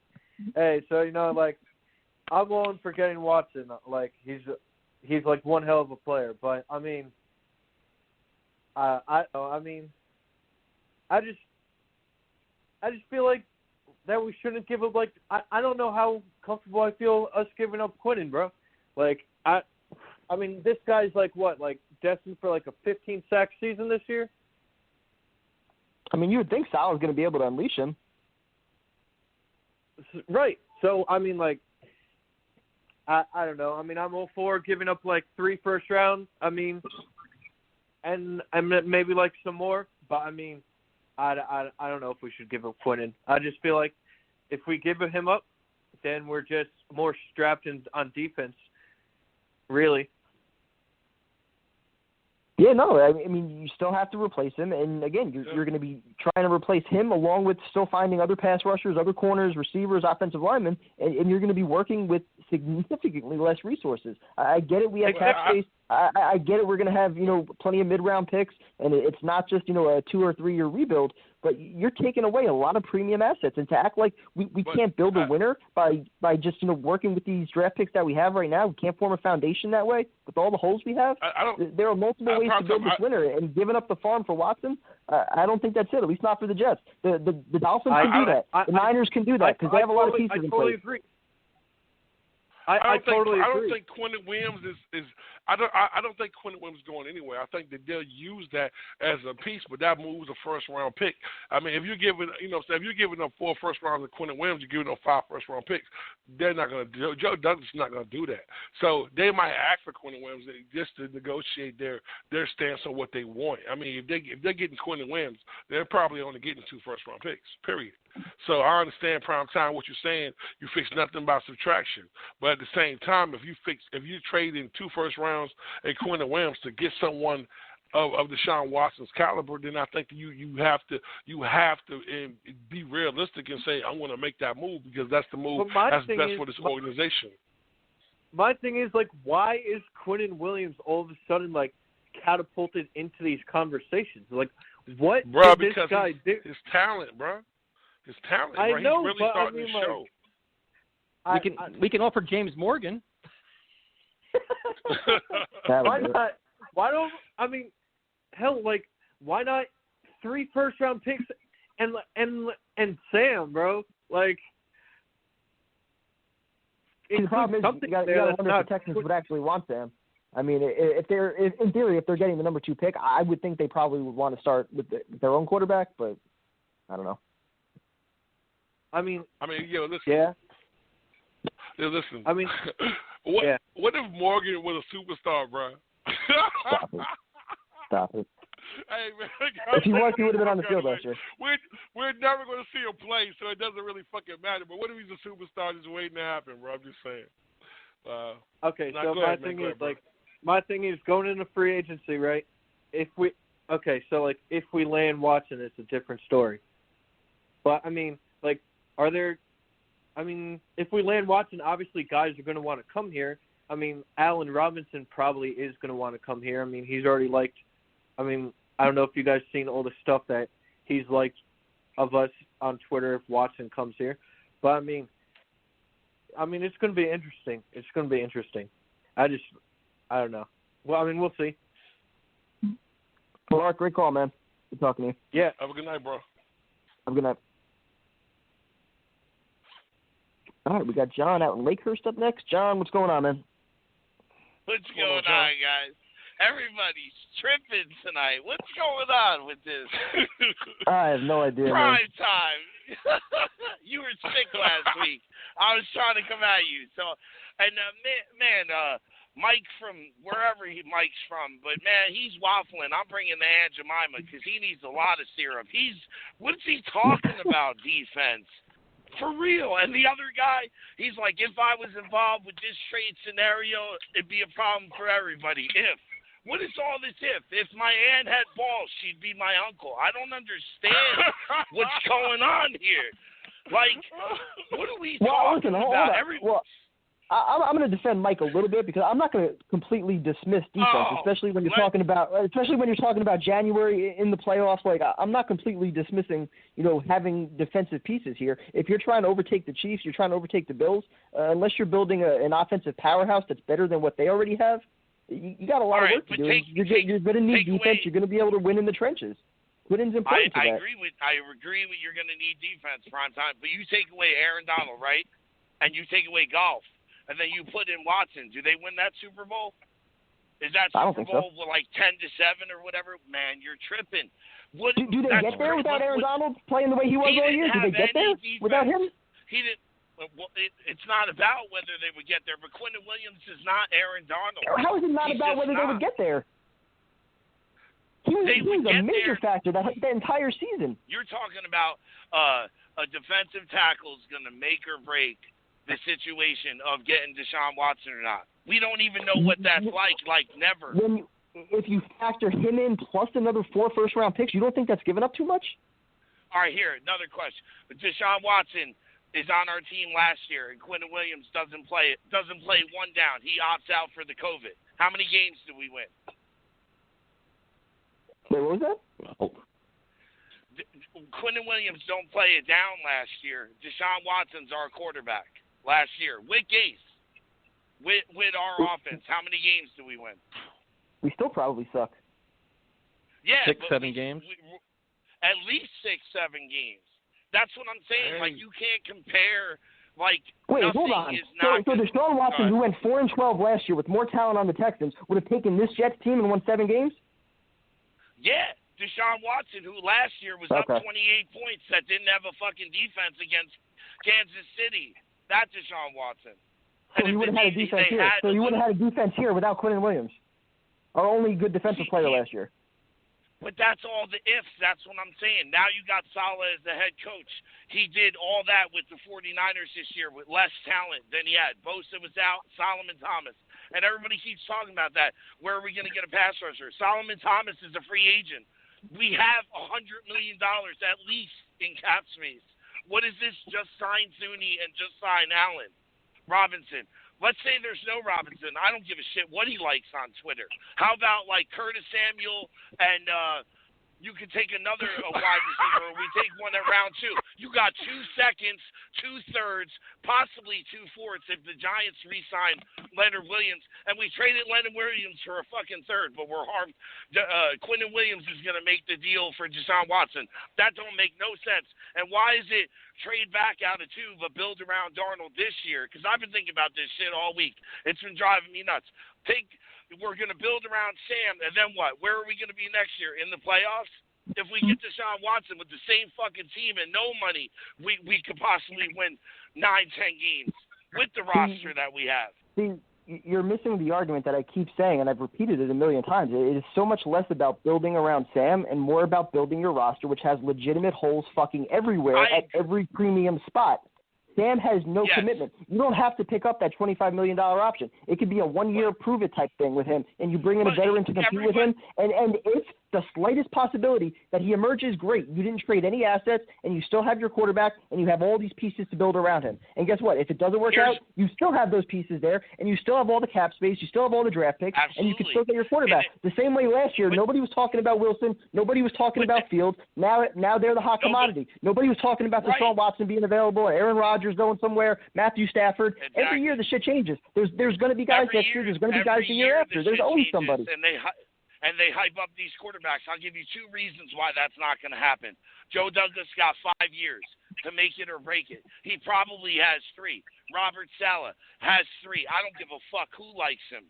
Hey, so like, I'm going for getting Watson. Like, he's like one hell of a player, but I mean, I just feel like that we shouldn't give up. Like, I don't know how comfortable I feel us giving up Quinnen, bro. Like, I mean, this guy's like what, like destined for like a 15-sack season this year. I mean, you would think Salah's going to be able to unleash him. Right. So, I mean, like, I don't know. I mean, I'm all for giving up like 3 first rounds. I mean, and maybe like some more. But I mean, I don't know if we should give up Quinnen. I just feel like if we give him up, then we're just more strapped in on defense. Really. Yeah, no, I mean, you still have to replace him. And, again, you're going to be trying to replace him along with still finding other pass rushers, other corners, receivers, offensive linemen, and you're going to be working with significantly less resources. I get it. We have cap space. I get it. We're going to have, plenty of mid-round picks, and it's not just, a 2 or 3 year rebuild, but you're taking away a lot of premium assets. And to act like we can't build a winner by just, working with these draft picks that we have right now, we can't form a foundation that way with all the holes we have. There are multiple ways to build this winner, and giving up the farm for Watson, I don't think that's it, at least not for the Jets. The Dolphins can do that. The Niners can do that because they have a lot of pieces in place. I totally agree. I don't think Quinnen Williams is. I don't think Quinnen Williams is going anywhere. I think that they'll use that as a piece, but that moves a first round pick. I mean, if you're giving, if you're giving up 4 first rounds of Quinnen Williams, you're giving up 5 first round picks. They're not going to do. Joe Douglas is not going to do that. So they might ask for Quinnen Williams just to negotiate their stance on what they want. I mean, if they're getting Quinnen Williams, they're probably only getting 2 first round picks. Period. So I understand prime time what you're saying. You fix nothing by subtraction, but at the same time, if you trade in 2 first rounds and Quinnen Williams to get someone of Deshaun Watson's caliber, then I think you have to be realistic and say I'm going to make that move because that's the move that's best for this organization. My thing is, like, why is Quinnen Williams all of a sudden like catapulted into these conversations? Like, what bro, did this guy do? His talent, bro. His talent, I bro. know, He's really but starting I mean, to show. We can offer James Morgan. Why not? Why don't I mean? Hell, like, why not 3 first round picks and Sam, bro? Like, the problem is you got to wonder if the Texans would actually want Sam. I mean, in theory, if they're getting the number 2 pick, I would think they probably would want to start with their own quarterback, but I don't know. I mean, yo, listen. Yeah. Yeah, listen. I mean, what yeah. What if Morgan was a superstar, bro? Stop it. Hey, man, if he was, he would have been on the field last year. We're never going to see him play, so it doesn't really fucking matter. But what if he's a superstar just waiting to happen, bro? I'm just saying. Okay, so my thing is going into free agency, right? If we land Watson, it's a different story. But I mean, like, if we land Watson, obviously guys are going to want to come here. I mean, Allen Robinson probably is going to want to come here. I mean, he's already liked. I mean, I don't know if you guys seen all the stuff that he's liked of us on Twitter if Watson comes here. But I mean, it's going to be interesting. It's going to be interesting. I don't know. Well, I mean, we'll see. Well, Mark, great call, man. Good talking to you. Yeah. Have a good night, bro. Have a good night. All right, we got John out in Lakehurst up next. John, what's going on, man? What's going on, guys? Everybody's tripping tonight. What's going on with this? I have no idea. Prime time. You were sick last week. I was trying to come at you. So, and Mike from wherever Mike's from, but man, he's waffling. I'm bringing the Aunt Jemima because he needs a lot of syrup. What's he talking about defense? For real. And the other guy, he's like, if I was involved with this trade scenario, it'd be a problem for everybody. What is all this if? If my aunt had balls, she'd be my uncle. I don't understand what's going on here. Like, what are we talking about? I'm going to defend Mike a little bit because I'm not going to completely dismiss defense, especially when you're talking about January in the playoffs. Like, I'm not completely dismissing, having defensive pieces here. If you're trying to overtake the Chiefs, you're trying to overtake the Bills. Unless you're building an offensive powerhouse that's better than what they already have, you got a lot of work to do. You're going to need defense. You're going to be able to win in the trenches. Winning's important to that. I agree with you're going to need defense prime time, but you take away Aaron Donald, right? And you take away Golf. And then you put in Watson. Do they win that Super Bowl? Is that Super Bowl like 10-7 or whatever? Man, you're tripping. Do they get there without Aaron Donald playing the way he was all year? Do they get there without him? He didn't. Well, it's not about whether they would get there, but Quentin Williams is not Aaron Donald. How is it not about whether they would get there? He was a major factor that entire season. You're talking about a defensive tackle is going to make or break the situation of getting Deshaun Watson or not. We don't even know what that's like never. If you factor him in plus another 4 first-round picks, you don't think that's given up too much? All right, here, another question. Deshaun Watson is on our team last year, and Quentin Williams doesn't play one down. He opts out for the COVID. How many games do we win? Wait, what was that? Quentin Williams don't play it down last year. Deshaun Watson's our quarterback. Last year, with Gase, with our offense, how many games do we win? We still probably suck. Yeah, 6-7 games. At least 6-7 games. That's what I'm saying. Hey. Like you can't compare. Like wait, hold on. So Deshaun Watson, who went 4-12 last year with more talent on the Texans, would have taken this Jets team and won 7 games? Yeah, Deshaun Watson, who last year was up 28 points, that didn't have a fucking defense against Kansas City. That's Deshaun Watson. So you would have had a defense here. So you would have had a defense here without Quentin Williams, our only good defensive player last year. But that's all the ifs. That's what I'm saying. Now you got Saleh as the head coach. He did all that with the 49ers this year with less talent than he had. Bosa was out, Solomon Thomas. And everybody keeps talking about that. Where are we going to get a pass rusher? Solomon Thomas is a free agent. We have $100 million at least in cap space. What is this? Just sign Zuni and just sign Allen Robinson. Let's say there's no Robinson. I don't give a shit what he likes on Twitter. How about like Curtis Samuel and you can take another wide receiver, or we take one at round 2. You got 2 seconds, 2/3, possibly 2/4 if the Giants re-sign Leonard Williams, and we traded Leonard Williams for a fucking third, but we're harmed. Quentin Williams is going to make the deal for Deshaun Watson. That don't make no sense. And why is it trade back out of 2 but build around Darnold this year? Because I've been thinking about this shit all week. It's been driving me nuts. We're going to build around Sam, and then what? Where are we going to be next year? In the playoffs? If we get Deshaun Watson with the same fucking team and no money, we could possibly win 9-10 games with the roster that we have. See, you're missing the argument that I keep saying, and I've repeated it a million times. It is so much less about building around Sam and more about building your roster, which has legitimate holes fucking everywhere at every premium spot. Sam has no commitment. You don't have to pick up that $25 million option. It could be a 1-year prove-it type thing with him, and you bring in a veteran to compete with him, and if the slightest possibility that he emerges, great. You didn't trade any assets, and you still have your quarterback, and you have all these pieces to build around him. And guess what? If it doesn't work out, you still have those pieces there, and you still have all the cap space, you still have all the draft picks, and you can still get your quarterback. The same way last year, nobody was talking about Wilson, nobody was talking about Fields. Now they're the hot commodity. Nobody was talking about Deshaun Watson being available, Aaron Rodgers going somewhere, Matthew Stafford. Exactly. Every year the shit changes. There's going to be guys next year. There's going to be guys the year after. There's always somebody. And they hype up these quarterbacks. I'll give you 2 reasons why that's not going to happen. Joe Douglas got 5 years to make it or break it. He probably has 3. Robert Saleh has 3. I don't give a fuck who likes him.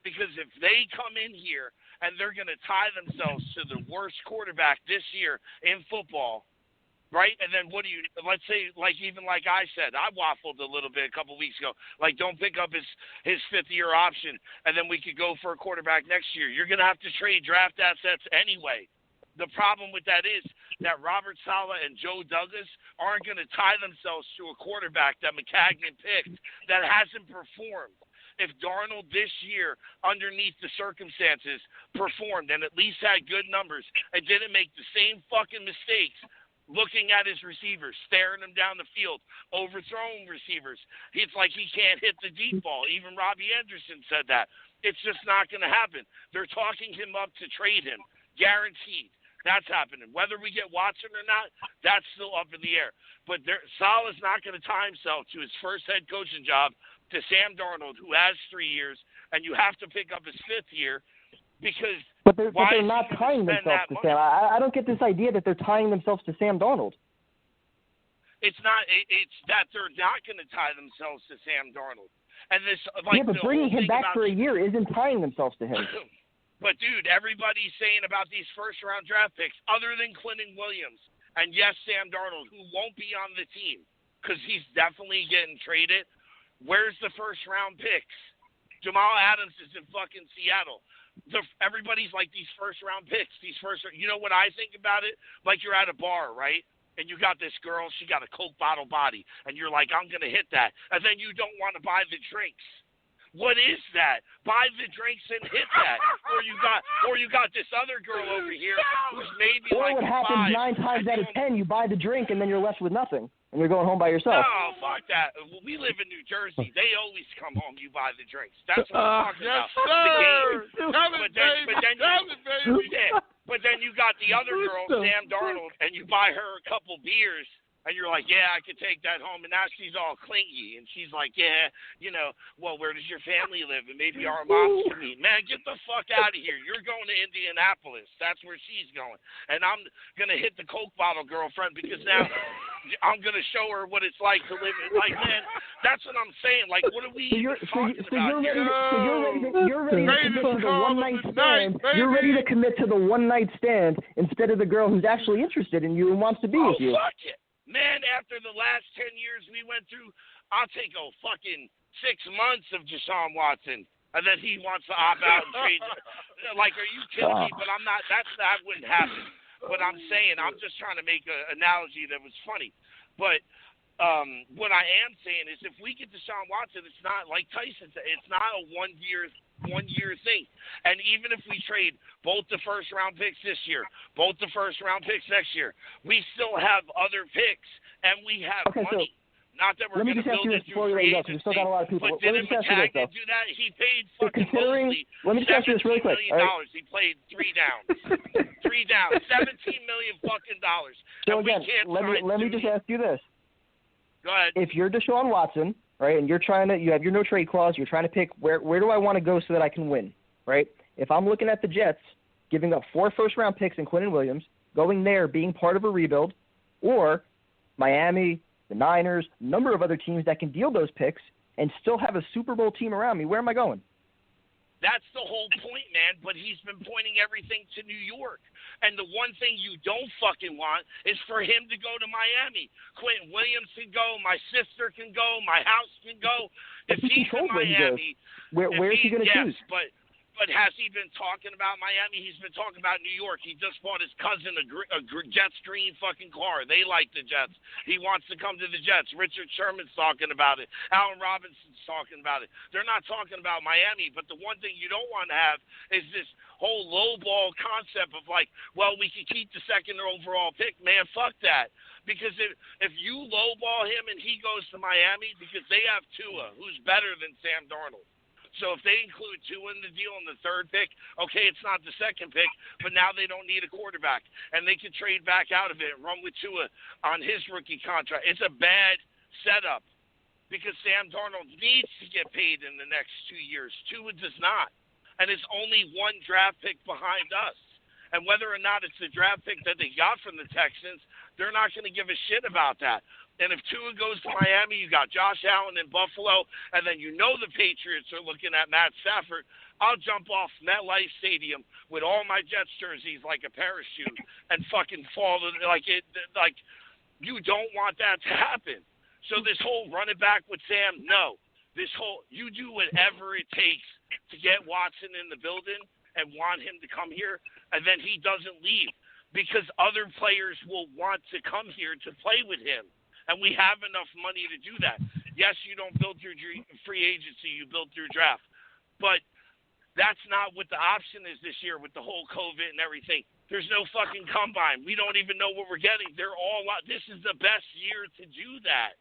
Because if they come in here and they're going to tie themselves to the worst quarterback this year in football, right? And then what do you, let's say, like even like I said, I waffled a little bit a couple weeks ago, like don't pick up his fifth-year option, and then we could go for a quarterback next year. You're going to have to trade draft assets anyway. The problem with that is that Robert Saleh and Joe Douglas aren't going to tie themselves to a quarterback that McCagnon picked that hasn't performed. If Darnold this year, underneath the circumstances, performed and at least had good numbers and didn't make the same fucking mistakes looking at his receivers, staring them down the field, overthrowing receivers, it's like he can't hit the deep ball. Even Robbie Anderson said that. It's just not going to happen. They're talking him up to trade him, guaranteed. That's happening. Whether we get Watson or not, that's still up in the air. But Saleh's not going to tie himself to his first head coaching job to Sam Darnold, who has 3 years, and you have to pick up his fifth year because But they're not tying themselves to Sam. I don't get this idea that they're tying themselves to Sam Darnold. It's not. It's that they're not going to tie themselves to Sam Darnold. And this, like, yeah, but bringing him back for a year isn't tying themselves to him. But, dude, everybody's saying about these first-round draft picks, other than Quentin Williams, and yes, Sam Darnold, who won't be on the team because he's definitely getting traded. Where's the first-round picks? Jamal Adams is in fucking Seattle. Everybody's like, these first-round picks, you know what I think about it? Like you're at a bar, right? And you got this girl, she got a Coke bottle body, and you're like, I'm going to hit that. And then you don't want to buy the drinks. What is that? Buy the drinks and hit that. Or you got this other girl over here who's maybe or like what happens 9 times out of 10, you buy the drink and then you're left with nothing. And you're going home by yourself. No, fuck that. We live in New Jersey. They always come home, you buy the drinks. That's what I'm talking about. Sir. The game. But then you got the other girl, Sam Darnold, and you buy her a couple beers. And you're like, yeah, I could take that home. And now she's all clingy. And she's like, yeah, well, where does your family live? And maybe our moms can meet. Man, get the fuck out of here. You're going to Indianapolis. That's where she's going. And I'm going to hit the Coke bottle girlfriend because now I'm going to show her what it's like to live in. Like, man, that's what I'm saying. Like, what are we talking about? You're ready to commit to the one-night stand. You're ready to commit to the one-night stand instead of the girl who's actually interested in you and wants to be with you. Fuck it. Man, after the last 10 years we went through, I'll take a fucking 6 months of Deshaun Watson, and then he wants to opt out and trade. Like, are you kidding me? But I'm not. That wouldn't happen. But I'm saying, I'm just trying to make an analogy that was funny. But what I am saying is, if we get Deshaun Watson, it's not like Tyson said. It's not a one year thing. And even if we trade both the first round picks this year, both the first round picks next year, we still have other picks and we have money. Not that we're going to build it through free agency. Still got a lot of people. But didn't McCagnon do that? He paid fucking mostly let me just ask you this really quick. $17 million. He played 3 downs. 3 downs. $17 million fucking dollars. So again, let me just ask you this. Go ahead. If you're Deshaun Watson, right, and you have your no trade clause, you're trying to pick where do I want to go so that I can win, right? If I'm looking at the Jets, giving up 4 first-round picks in Quentin Williams, going there, being part of a rebuild, or Miami, the Niners, a number of other teams that can deal those picks and still have a Super Bowl team around me, where am I going? That's the whole point, man. But he's been pointing everything to New York. And the one thing you don't fucking want is for him to go to Miami. Quentin Williams can go. My sister can go. My house can go. If he's in Miami, where is he going to choose? But has he been talking about Miami? He's been talking about New York. He just bought his cousin a Jets green fucking car. They like the Jets. He wants to come to the Jets. Richard Sherman's talking about it. Allen Robinson's talking about it. They're not talking about Miami, but the one thing you don't want to have is this whole lowball concept of like, well, we could keep the second overall pick. Man, fuck that. Because if you lowball him and he goes to Miami, because they have Tua, who's better than Sam Darnold. So if they include Tua in the deal in the third pick, okay, it's not the second pick, but now they don't need a quarterback. And they can trade back out of it and run with Tua on his rookie contract. It's a bad setup because Sam Darnold needs to get paid in the next 2 years. Tua does not. And it's only 1 draft pick behind us. And whether or not it's the draft pick that they got from the Texans, they're not going to give a shit about that. And if Tua goes to Miami, you got Josh Allen in Buffalo, and then you know the Patriots are looking at Matt Stafford. I'll jump off MetLife Stadium with all my Jets jerseys like a parachute and fucking fall like You don't want that to happen. So this whole run it back with Sam, no. You do whatever it takes to get Watson in the building and want him to come here, and then he doesn't leave because other players will want to come here to play with him, and we have enough money to do that. Yes, you don't build your free agency, you build your draft, but that's not what the option is this year with the whole COVID and everything. There's no fucking combine. We don't even know what we're getting. They're all out. This is the best year to do that.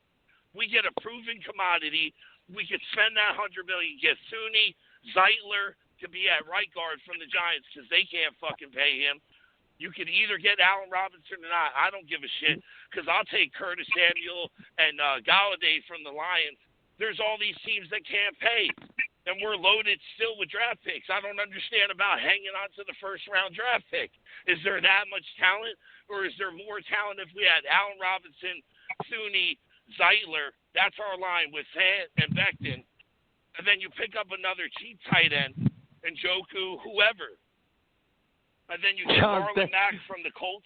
We get a proven commodity. We could spend that $100 million, get Thuney, Zeitler to be at right guard from the Giants because they can't fucking pay him. You could either get Allen Robinson or not. I don't give a shit because I'll take Curtis Samuel and Galladay from the Lions. There's all these teams that can't pay, and we're loaded still with draft picks. I don't understand about hanging on to the first-round draft pick. Is there that much talent, or is there more talent if we had Allen Robinson, Thuney, Zeitler? That's our line with Fant and Becton. And then you pick up another cheap tight end, Njoku, whoever. And then you get Marlon Mack from the Colts.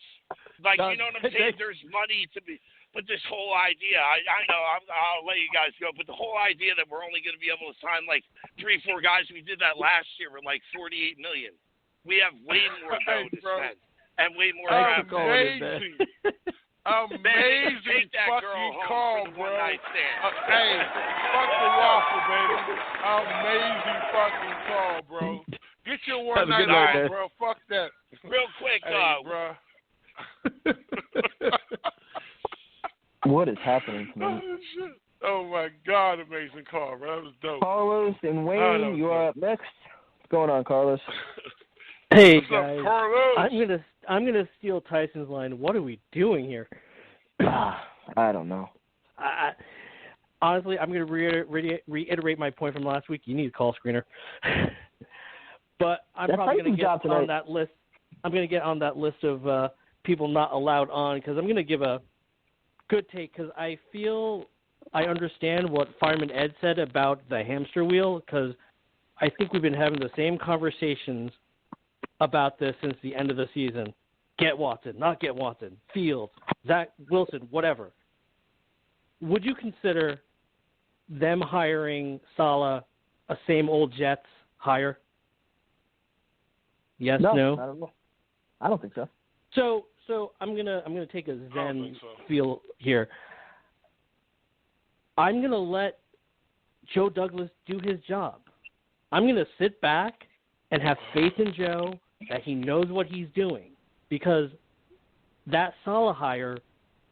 Like, you know what I'm saying? There's money to be. But this whole idea, I know, I'll let you guys go, but the whole idea that we're only going to be able to sign like 3-4 guys, we did that last year with like $48 million. We have way more dough to spend and way more draft amazing. Amazing fucking call, bro. Hey, fuck the waffle, baby. Amazing fucking call, bro. Get your one night off, bro. Fuck that. Real quick, hey, bro. What is happening to me? Oh my God, amazing call, bro. That was dope. Carlos and Wayne, you are up next. What's going on, Carlos? Hey What's guys, up, Carlos? I'm gonna steal Tyson's line. What are we doing here? I don't know. Honestly, I'm gonna reiterate my point from last week. You need a call screener. But I'm probably gonna get on that list. I'm gonna get on that list of people not allowed on because I'm gonna give a good take because I feel I understand what Fireman Ed said about the hamster wheel because I think we've been having the same conversations about this since the end of the season. Get Watson, not get Watson, Fields, Zach Wilson, whatever. Would you consider them hiring Saleh a same old Jets hire? Yes, no? I don't think so. So I'm gonna take a Zen feel here. I'm gonna let Joe Douglas do his job. I'm gonna sit back and have faith in Joe that he knows what he's doing because that Saleh hire,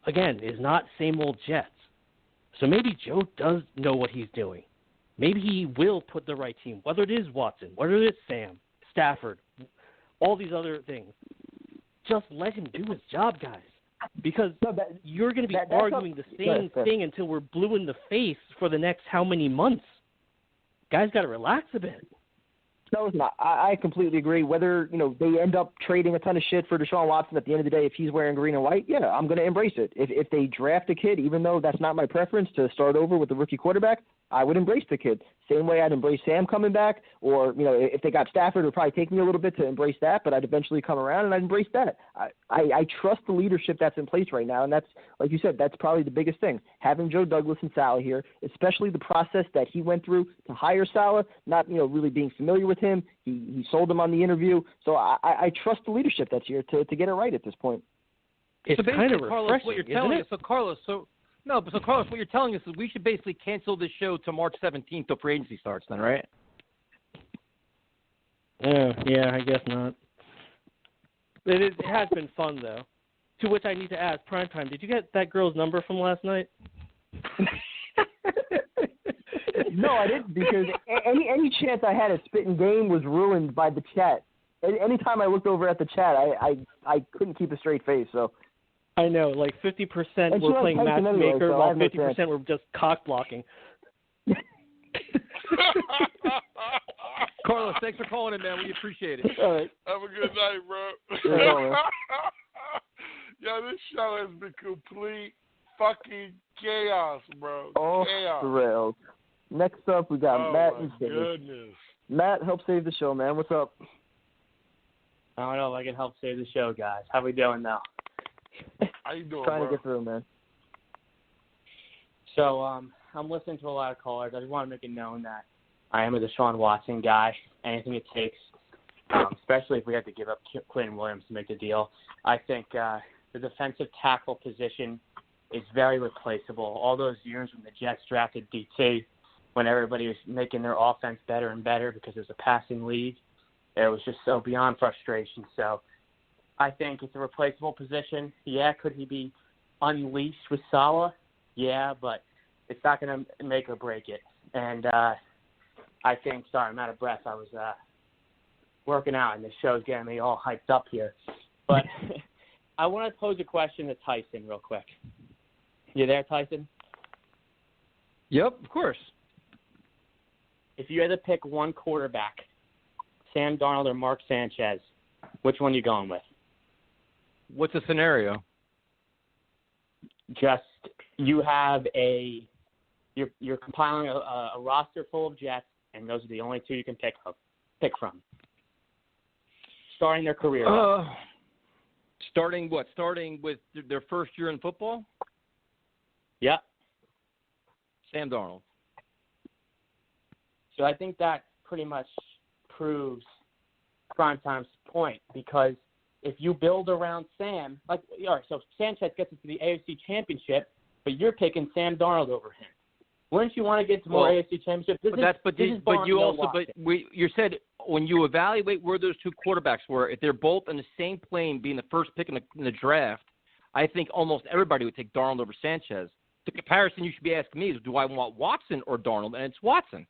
again, is not same old Jets. So maybe Joe does know what he's doing. Maybe he will put the right team, whether it is Watson, whether it is Sam, Stafford, all these other things. Just let him do his job, guys. Because you're going to be arguing the same thing until we're blue in the face for the next how many months. Guys got to relax a bit. No, it's not. I completely agree. Whether, they end up trading a ton of shit for Deshaun Watson at the end of the day, if he's wearing green and white, yeah, I'm going to embrace it. If they draft a kid, even though that's not my preference to start over with the rookie quarterback, I would embrace the kid. Same way I'd embrace Sam coming back, or, if they got Stafford, it would probably take me a little bit to embrace that, but I'd eventually come around and I'd embrace that. I trust the leadership that's in place right now, and that's, like you said, that's probably the biggest thing. Having Joe Douglas and Saleh here, especially the process that he went through to hire Saleh, not, really being familiar with him. He sold him on the interview. So I trust the leadership that's here to get it right at this point. It's kind of Carlos, refreshing, what you're telling us. isn't it? Carlos, what you're telling us is we should basically cancel this show to March 17th till free agency starts then, right? Yeah, I guess not. It has been fun, though. To which I need to ask, Primetime, did you get that girl's number from last night? No, I didn't, because any chance I had at spitting game was ruined by the chat. Anytime I looked over at the chat, I couldn't keep a straight face, so... I know, like 50% were playing matchmaker, while 50% were just cock blocking. Carlos, thanks for calling in, man. We appreciate it. All right. Have a good night, bro. Yo, this show has been complete fucking chaos, bro. Chaos. The rails. Next up, we got Matt and Sidney. Goodness. Matt, help save the show, man. What's up? I don't know if I can help save the show, guys. How we doing now? How you doing, Trying bro? to get through, man. So I'm listening to a lot of callers. I just want to make it known that I am a Deshaun Watson guy. Anything it takes, especially if we have to give up Quinn Williams to make the deal. I think the defensive tackle position is very replaceable. All those years when the Jets drafted DT, when everybody was making their offense better and better because it was a passing league, it was just so beyond frustration. So I think it's a replaceable position. Yeah, could he be unleashed with Saleh? Yeah, but it's not going to make or break it. And I think, sorry, I'm out of breath. I was working out, and the show's getting me all hyped up here. But I want to pose a question to Tyson real quick. You there, Tyson? Yep, of course. If you had to pick one quarterback, Sam Darnold or Mark Sanchez, which one are you going with? What's the scenario? Just you have you're compiling a roster full of Jets, and those are the only two you can pick from. Starting their career. Starting what? Starting with their first year in football? Yeah. Sam Darnold. So I think that pretty much proves Primetime's point, because if you build around Sam, all right, so Sanchez gets us to the AFC Championship, but you're picking Sam Darnold over him. Wouldn't you want to get to more AFC Championships? You said when you evaluate where those two quarterbacks were, if they're both in the same plane, being the first pick in the draft, I think almost everybody would take Darnold over Sanchez. The comparison you should be asking me is, do I want Watson or Darnold? And it's Watson.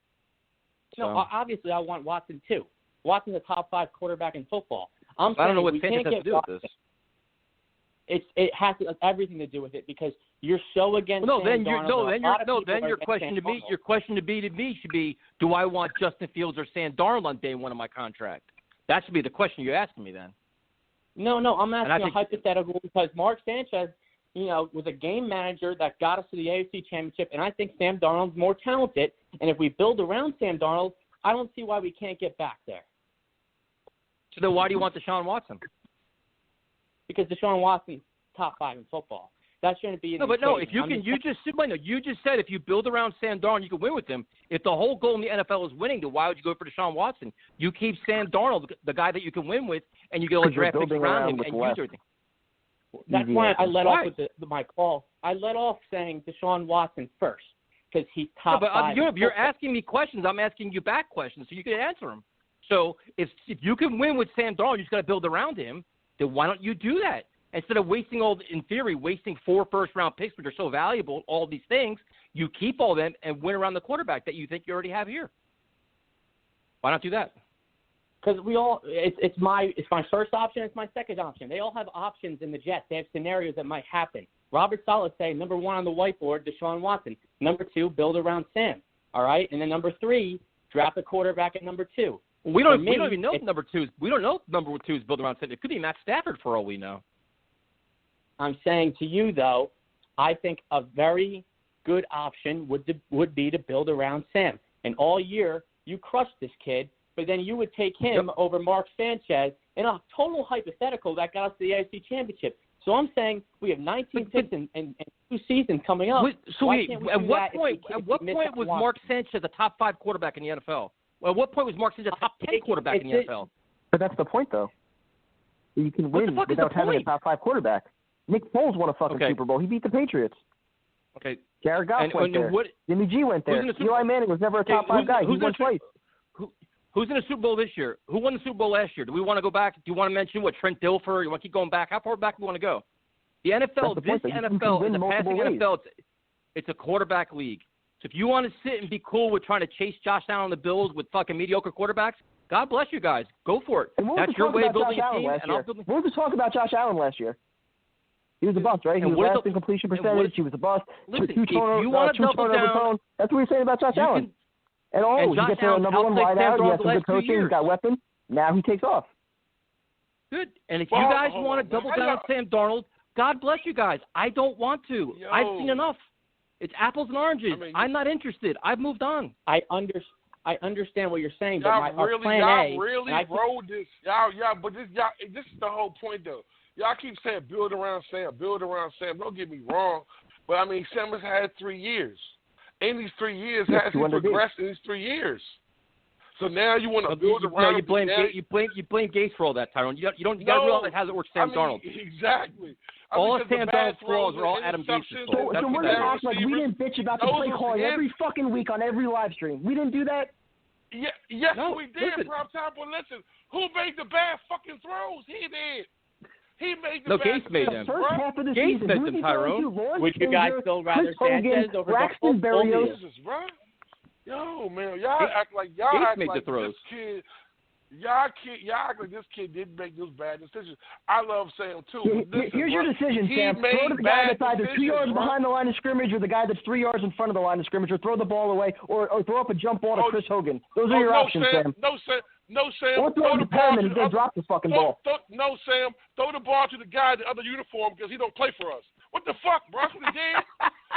No, obviously I want Watson too. Watson's a top 5 quarterback in football. I don't know what Sanchez has to do with this. It has everything to do with it, because you're so against. Then your question to me should be, do I want Justin Fields or Sam Darnold on day one of my contract? That should be the question you're asking me then. No, I'm asking a hypothetical, because Mark Sanchez, was a game manager that got us to the AFC Championship, and I think Sam Darnold's more talented. And if we build around Sam Darnold, I don't see why we can't get back there. So then why do you want Deshaun Watson? Because Deshaun Watson's top 5 in football. That shouldn't be. You just said if you build around Sam Darnold, you can win with him. If the whole goal in the NFL is winning, then why would you go for Deshaun Watson? You keep Sam Darnold, the guy that you can win with, and you get all the draft picks around him and use everything. That's why I led off with my call. I led off saying Deshaun Watson first, because he's top 5. You're asking me questions. I'm asking you back questions, so you can answer them. So if you can win with Sam Darnold, you just got to build around him. Then why don't you do that? Instead of wasting 4 first-round picks, which are so valuable, all these things, you keep all them and win around the quarterback that you think you already have here. Why not do that? Because it's my first option, it's my second option. They all have options in the Jets. They have scenarios that might happen. Robert Saleh saying, number 1 on the whiteboard, Deshaun Watson. Number 2, build around Sam. All right? And then number 3, draft a quarterback at number 2. We don't even know if number 2 is. We don't know if number 2 is built around Sam. It could be Matt Stafford for all we know. I'm saying to you, though, I think a very good option would be to build around Sam. And all year you crushed this kid, but then you would take him over Mark Sanchez in a total hypothetical that got us to the AFC Championship. So I'm saying we have 19 picks and 2 seasons coming up. At what point was Mark Sanchez a top 5 quarterback in the NFL? Well, at what point was Mark Sanchez a top 10 quarterback in the NFL? But that's the point, though. You can win without having a top 5 quarterback. Nick Foles won a fucking Super Bowl. He beat the Patriots. Okay. Jared Goff went there. Jimmy G went there. Eli Manning was never a top 5 guy. He won twice. Who's in the Super Bowl this year? Who won the Super Bowl last year? Do we want to go back? Do you want to mention Trent Dilfer? You want to keep going back? How far back do we want to go? The NFL, this NFL is a passing NFL. It's a quarterback league. So if you want to sit and be cool with trying to chase Josh Allen and the Bills with fucking mediocre quarterbacks, God bless you guys. Go for it. That's your way of building a team. What was the talk about Josh Allen last year? He was a bust, right? He was last in completion percentage. He was a bust. Listen, if you want to double down, that's what we're saying about Josh Allen. And he gets a number 1 wide out. He has some good coaching. He's got weapons. Now he takes off. Good. And if you guys want to double down on Sam Darnold, God bless you guys. I don't want to. I've seen enough. It's apples and oranges. I'm not interested. I've moved on. I I understand what you're saying, but Y'all our plan A. Really rolled this. But this is the whole point, though. Y'all keep saying build around Sam. Don't get me wrong, but I mean Sam has had 3 years. In these 3 years, has he progressed in these 3 years? So now you want to build around. No, you blame Gates for all that, Tyrone. You got to realize it hasn't worked Sam Darnold. Exactly. All of Sam Darnold's flaws are all Adam Gates' fault. So we're gonna act like we didn't bitch about the play calling every fucking week on every live stream. We didn't do that. Yeah, yes, we did. Prime time, but listen, who made the bad fucking throws? He did. He made the bad Gates made them. First half of the Gates season, made them, Tyrone. Would you guys still rather Sanchez over Braxton Berrios? Yo, man, y'all act like this kid. Y'all act like this kid didn't make those bad decisions. I love Sam too. Here's your decision, Sam. Throw to the guy that's either 2 yards behind the line of scrimmage, or the guy that's 3 yards in front of the line of scrimmage, or throw the ball away, or throw up a jump ball to Chris Hogan. Those are your options, Sam. No, Sam. Or throw the ball and they drop the fucking ball. No, Sam. Throw the ball to the guy in the other uniform because he don't play for us. What the fuck, bro? That's what he did.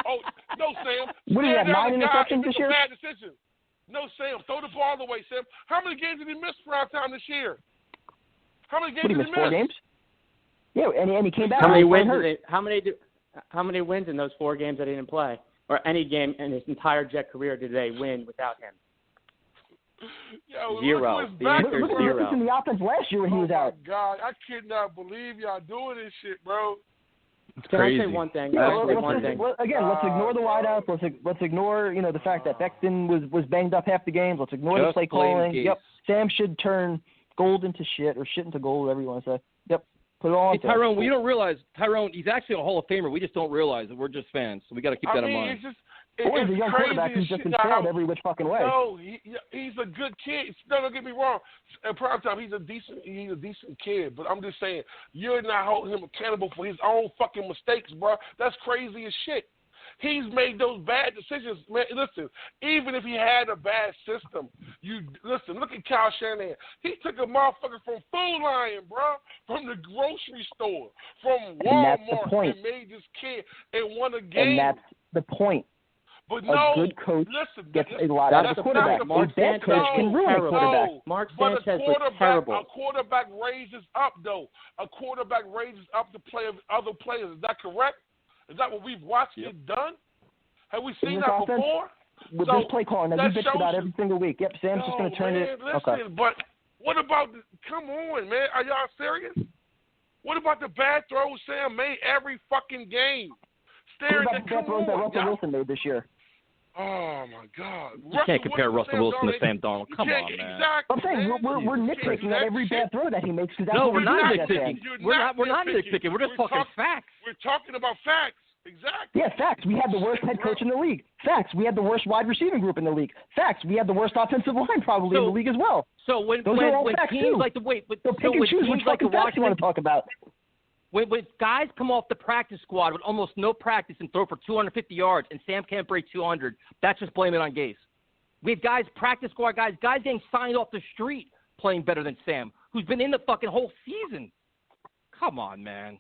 Oh, no, Sam. What do you have, 9 interceptions this year? Bad decision. No, Sam. Throw the ball away, Sam. How many games did he miss prime time this year? How many games did he miss? 4 games? Yeah, and he came back. How many wins in those 4 games that he didn't play? Or any game in his entire Jet career did they win without him? Yo, zero. The answer is zero. Look at in the offense last year when he was out. Oh, my God. I cannot believe y'all doing this shit, bro. Can I say one thing? Again, let's ignore the wideouts. Let's ignore the fact that Becton was banged up half the games. Let's ignore the play calling. Yep, Sam should turn gold into shit or shit into gold, whatever you want to say. Yep, put it all on. Tyrone, we don't realize he's actually a Hall of Famer. We just don't realize it. We're just fans, so we got to keep that in mind. Or he's a young quarterback who's just been failed every which fucking way. No, he's a good kid. Don't get me wrong. At prime time, he's a decent kid. But I'm just saying, you're not holding him accountable for his own fucking mistakes, bro. That's crazy as shit. He's made those bad decisions, man. Listen, even if he had a bad system, look at Kyle Shanahan. He took a motherfucker from Food Lion, bro, from the grocery store, from Walmart, and made this kid and won a game. And that's the point. But a good coach gets a lot out of the quarterback. A bad coach can ruin a quarterback. Mark Sanchez was terrible. A quarterback raises up, though. A quarterback raises up the play of other players. Is that correct? Is that what we've watched get done? Have we seen that before? With this play calling that you bitch about every single week. Yep, Sam's just going to turn it. Listen, but what about come on, man. Are y'all serious? What about the bad throws Sam made every fucking game? What about the bad throws that Russell Wilson made this year? Oh, my God. You can't compare Russell Wilson to Sam Darnold. Come on, man. Exactly. I'm saying we're nitpicking at every bad throw that he makes. No, we're not nitpicking. We're not nitpicking. We're just talking facts. We're talking about facts. Exactly. Yeah, facts. We had the worst head coach in the league. Facts. We had the worst wide receiving group in the league. Facts. We had the worst offensive line probably in the league as well. So when teams like the Washington you want to talk about. When guys come off the practice squad with almost no practice and throw for 250 yards and Sam can't break 200, that's just blame it on Gase. We have guys, practice squad guys getting signed off the street playing better than Sam, who's been in the fucking whole season. Come on, man.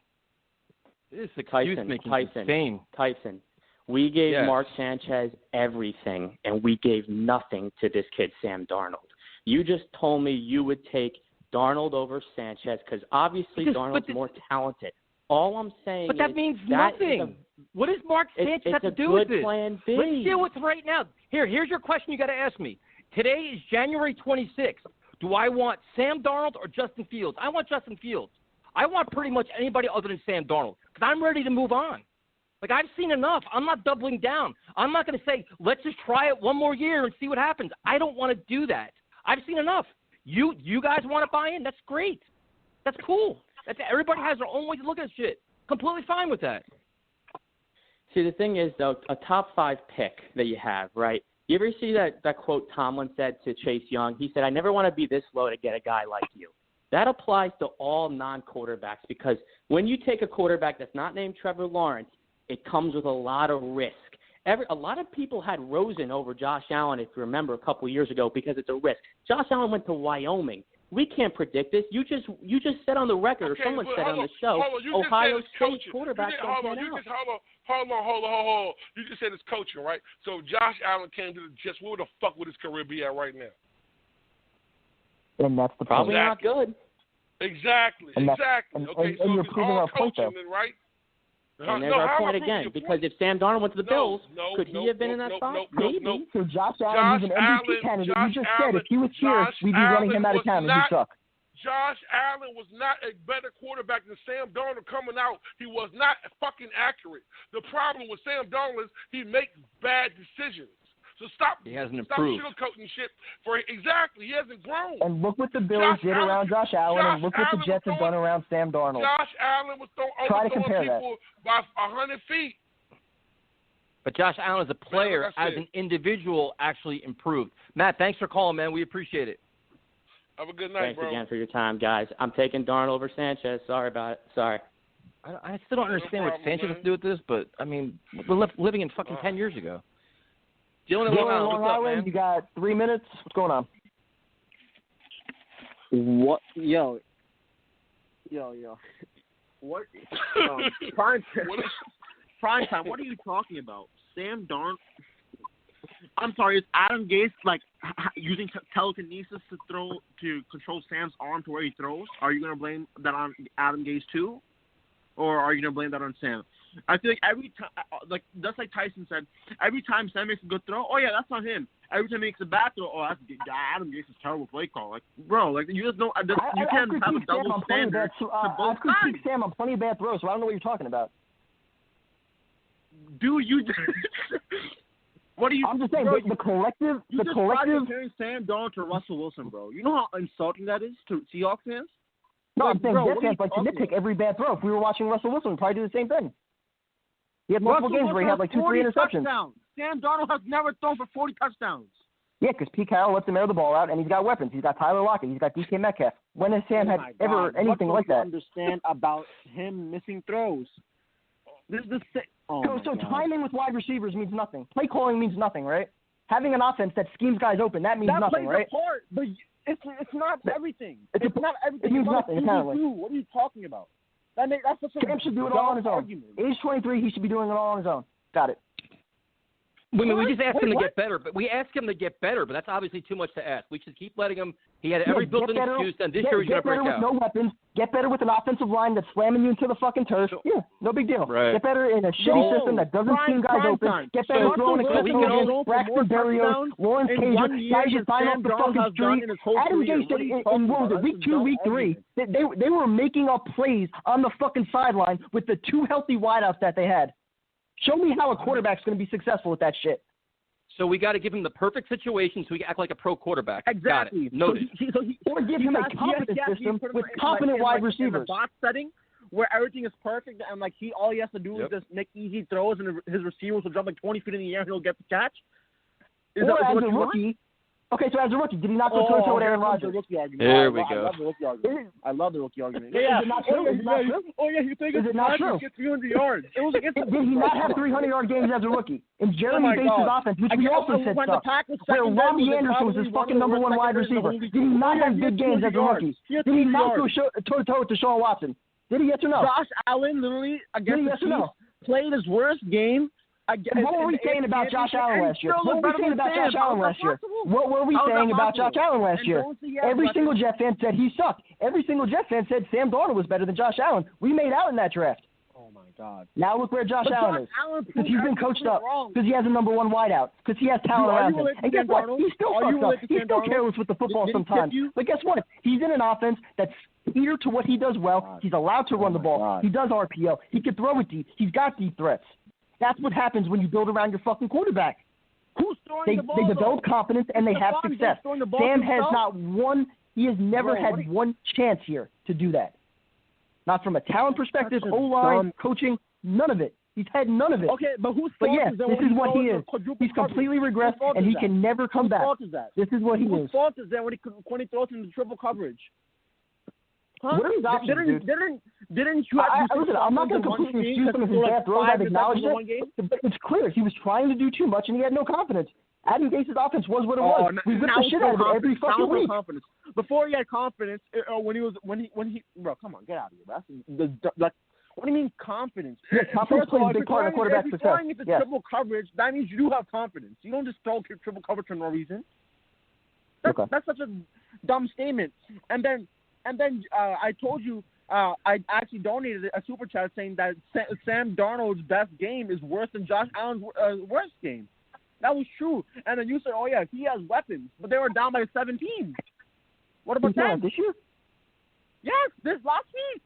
This excuse making insane. Tyson, we gave Mark Sanchez everything, and we gave nothing to this kid, Sam Darnold. You just told me you would take Darnold over Sanchez because obviously Darnold's more talented. All I'm saying is that means nothing. What does Mark Sanchez have to do with this? Plan B. Let's deal with it right now. Here's your question you got to ask me. Today is January 26th. Do I want Sam Darnold or Justin Fields? I want Justin Fields. I want pretty much anybody other than Sam Darnold because I'm ready to move on. Like, I've seen enough. I'm not doubling down. I'm not going to say, let's just try it one more year and see what happens. I don't want to do that. I've seen enough. You guys want to buy in? That's great. That's cool. Everybody has their own way to look at shit. Completely fine with that. See, the thing is, though, a top 5 pick that you have, right? You ever see that quote Tomlin said to Chase Young? He said, I never want to be this low to get a guy like you. That applies to all non-quarterbacks because when you take a quarterback that's not named Trevor Lawrence, it comes with a lot of risk. A lot of people had Rosen over Josh Allen, if you remember, a couple of years ago because it's a risk. Josh Allen went to Wyoming. We can't predict this. You just said on the record, or someone said on the show, Ohio State quarterbacks don't pan out. Hold on. You just said it's coaching, right? So Josh Allen came to the Jets. Where the fuck would his career be at right now? And that's the probably not good. Exactly. And Okay, so you're it's proving all our point, coaching, though. then, right? And there's our point again, because if Sam Darnold went to the Bills, could he have been in that spot? Maybe. So Josh Allen, who's an MVP candidate, you just said if he was here, we'd be running him out of town, and he'd suck. Josh Allen was not a better quarterback than Sam Darnold coming out. He was not fucking accurate. The problem with Sam Darnold is he makes bad decisions. So he hasn't improved. Stop sugarcoating shit exactly. He hasn't grown. And look what the Bills did around Josh Allen, and look what the Jets have done around Sam Darnold. Josh Allen was overthrowing people by 100 feet. But Josh Allen as a player, as an individual, actually improved. Matt, thanks for calling, man. We appreciate it. Have a good night, Thanks again for your time, guys. I'm taking Darnold over Sanchez. Sorry about it. Sorry. I still don't understand what Sanchez has to do with this, but, I mean, we're living in fucking 10 years ago. Dylan in Long Island, you got 3 minutes. What's going on? What? Yo. What? Prime time. What are you talking about? Sam Darnold. I'm sorry. Is Adam Gase using telekinesis to control Sam's arm to where he throws? Are you gonna blame that on Adam Gase too, or are you gonna blame that on Sam? I feel like every time, just like Tyson said, every time Sam makes a good throw, oh yeah, that's on him. Every time he makes a bad throw, oh, that's Adam Gase's terrible play call. Like, bro, you just don't. You can't have a double standard to both sides. I've critiqued Sam on plenty of bad throws, so I don't know what you're talking about. Dude, you. What are you? I'm just saying, the collective. You just tried comparing Sam Darnold to Russell Wilson, bro. You know how insulting that is to Seahawks fans? No, I'm saying Jets fans like to nitpick every bad throw. If we were watching Russell Wilson, we'd probably do the same thing. He had multiple games where he had 2-3 interceptions. Touchdowns. Sam Darnold has never thrown for 40 touchdowns. Yeah, because Pete Carroll lets him air the ball out, and he's got weapons. He's got Tyler Lockett. He's got DK Metcalf. When has Sam had ever anything like that? What do you understand about him missing throws? This is the So timing with wide receivers means nothing. Play calling means nothing, right? Having an offense that schemes guys open, that means nothing, right? That plays a part, but it's not everything. It's not everything. It means nothing, apparently. What are you talking about? That's Sam should do it all on his own. Age 23, he should be doing it all on his own. Got it. We just asked him to get better, but that's obviously too much to ask. We should keep letting him. He had every built-in excuse, and this year he's going to break out. Get better with no weapons. Get better with an offensive line that's slamming you into the fucking turf. Yeah, no big deal. Right. Get better in a shitty system that doesn't scheme guys open. Get better throwing a Chris Hogan, Braxton Berrios, Lawrence Cager, guys you sign off the fucking street. Adam Gase said in what was it, week 2, week 3, they were making up plays on the fucking sideline with the 2 healthy wideouts that they had. Show me how a quarterback's going to be successful with that shit. So we got to give him the perfect situation so he can act like a pro quarterback. Exactly. Got it. Noted. Or give him a competent system with competent wide receivers. In a box setting where everything is perfect and all he has to do is just make easy throws and his receivers will jump 20 feet in the air and he'll get the catch. Is that as a rookie? Okay, so as a rookie, did he not go toe-to-toe with Aaron Rodgers? There we go. I love the rookie argument. Yeah. Is it not true? You think it's not true? Get 300 yards. Did he not have 300-yard games as a rookie? In Jeremy Bates' offense, which we also said stuff, where Robbie Anderson was his fucking number 1 wide receiver. Did he not have big games as a rookie? Did he not go toe-to-toe with Deshaun Watson? Did he, yes or no? Josh Allen literally against the Chiefs played his worst game. What were we saying about Josh Allen last year? What were we saying about Josh Allen last year? What were we saying about Josh Allen last year? Every single Jet fan said he sucked. Every single Jet fan said Sam Darnold was better than Josh Allen. We made out in that draft. Oh, my God. Now look where Josh Allen is. Because he's been coached up. Because he has a number 1 wideout. Because he has talent around him. And guess what? He's still fucked up. He's still careless with the football sometimes. But guess what? He's in an offense that's here to what he does well. He's allowed to run the ball. He does RPO. He can throw it deep. He's got deep threats. That's what happens when you build around your fucking quarterback. Who's throwing the ball? They develop confidence and they have success. Sam has not one. He has never had one chance here to do that. Not from a talent perspective, O-line, coaching, none of it. He's had none of it. Okay, but whose fault But yeah, is that? this is what he is. He's completely regressed and he can never come back. Whose fault is that? This is what he is. Whose fault is that when he throws into triple coverage? Huh? What are his options, dude? Didn't you listen, I'm not going to completely excuse him if his bad throws. I've acknowledged it. But it's clear he was trying to do too much and he had no confidence. Adam Gase's offense was what it was. We whipped the shit out of it every fucking week. Confidence. Before he had confidence, when he bro, come on, get out of here. That's what do you mean confidence? Yeah, confidence plays a big part in quarterback success. If you're throwing into triple coverage, that means you do have confidence. You don't just throw triple coverage for no reason. That's such a dumb statement. And then I told you I actually donated a super chat saying that Sam Darnold's best game is worse than Josh Allen's worst game. That was true. And then you said, oh yeah, he has weapons, but they were down by 17. What about that? This year? Yes, this last week.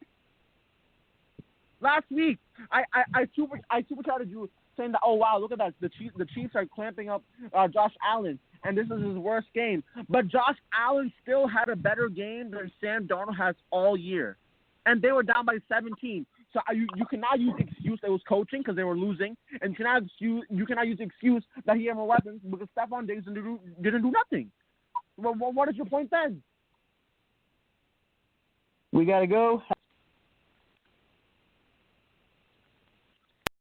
Last week, I super chatted you saying that, oh wow, look at that, the Chiefs are clamping up Josh Allen, and this is his worst game. But Josh Allen still had a better game than Sam Darnold has all year, and they were down by 17. So you cannot use the excuse that it was coaching because they were losing, and you cannot use the excuse that he had more weapons because Stephon Diggs didn't do nothing. Well, what is your point then? We got to go.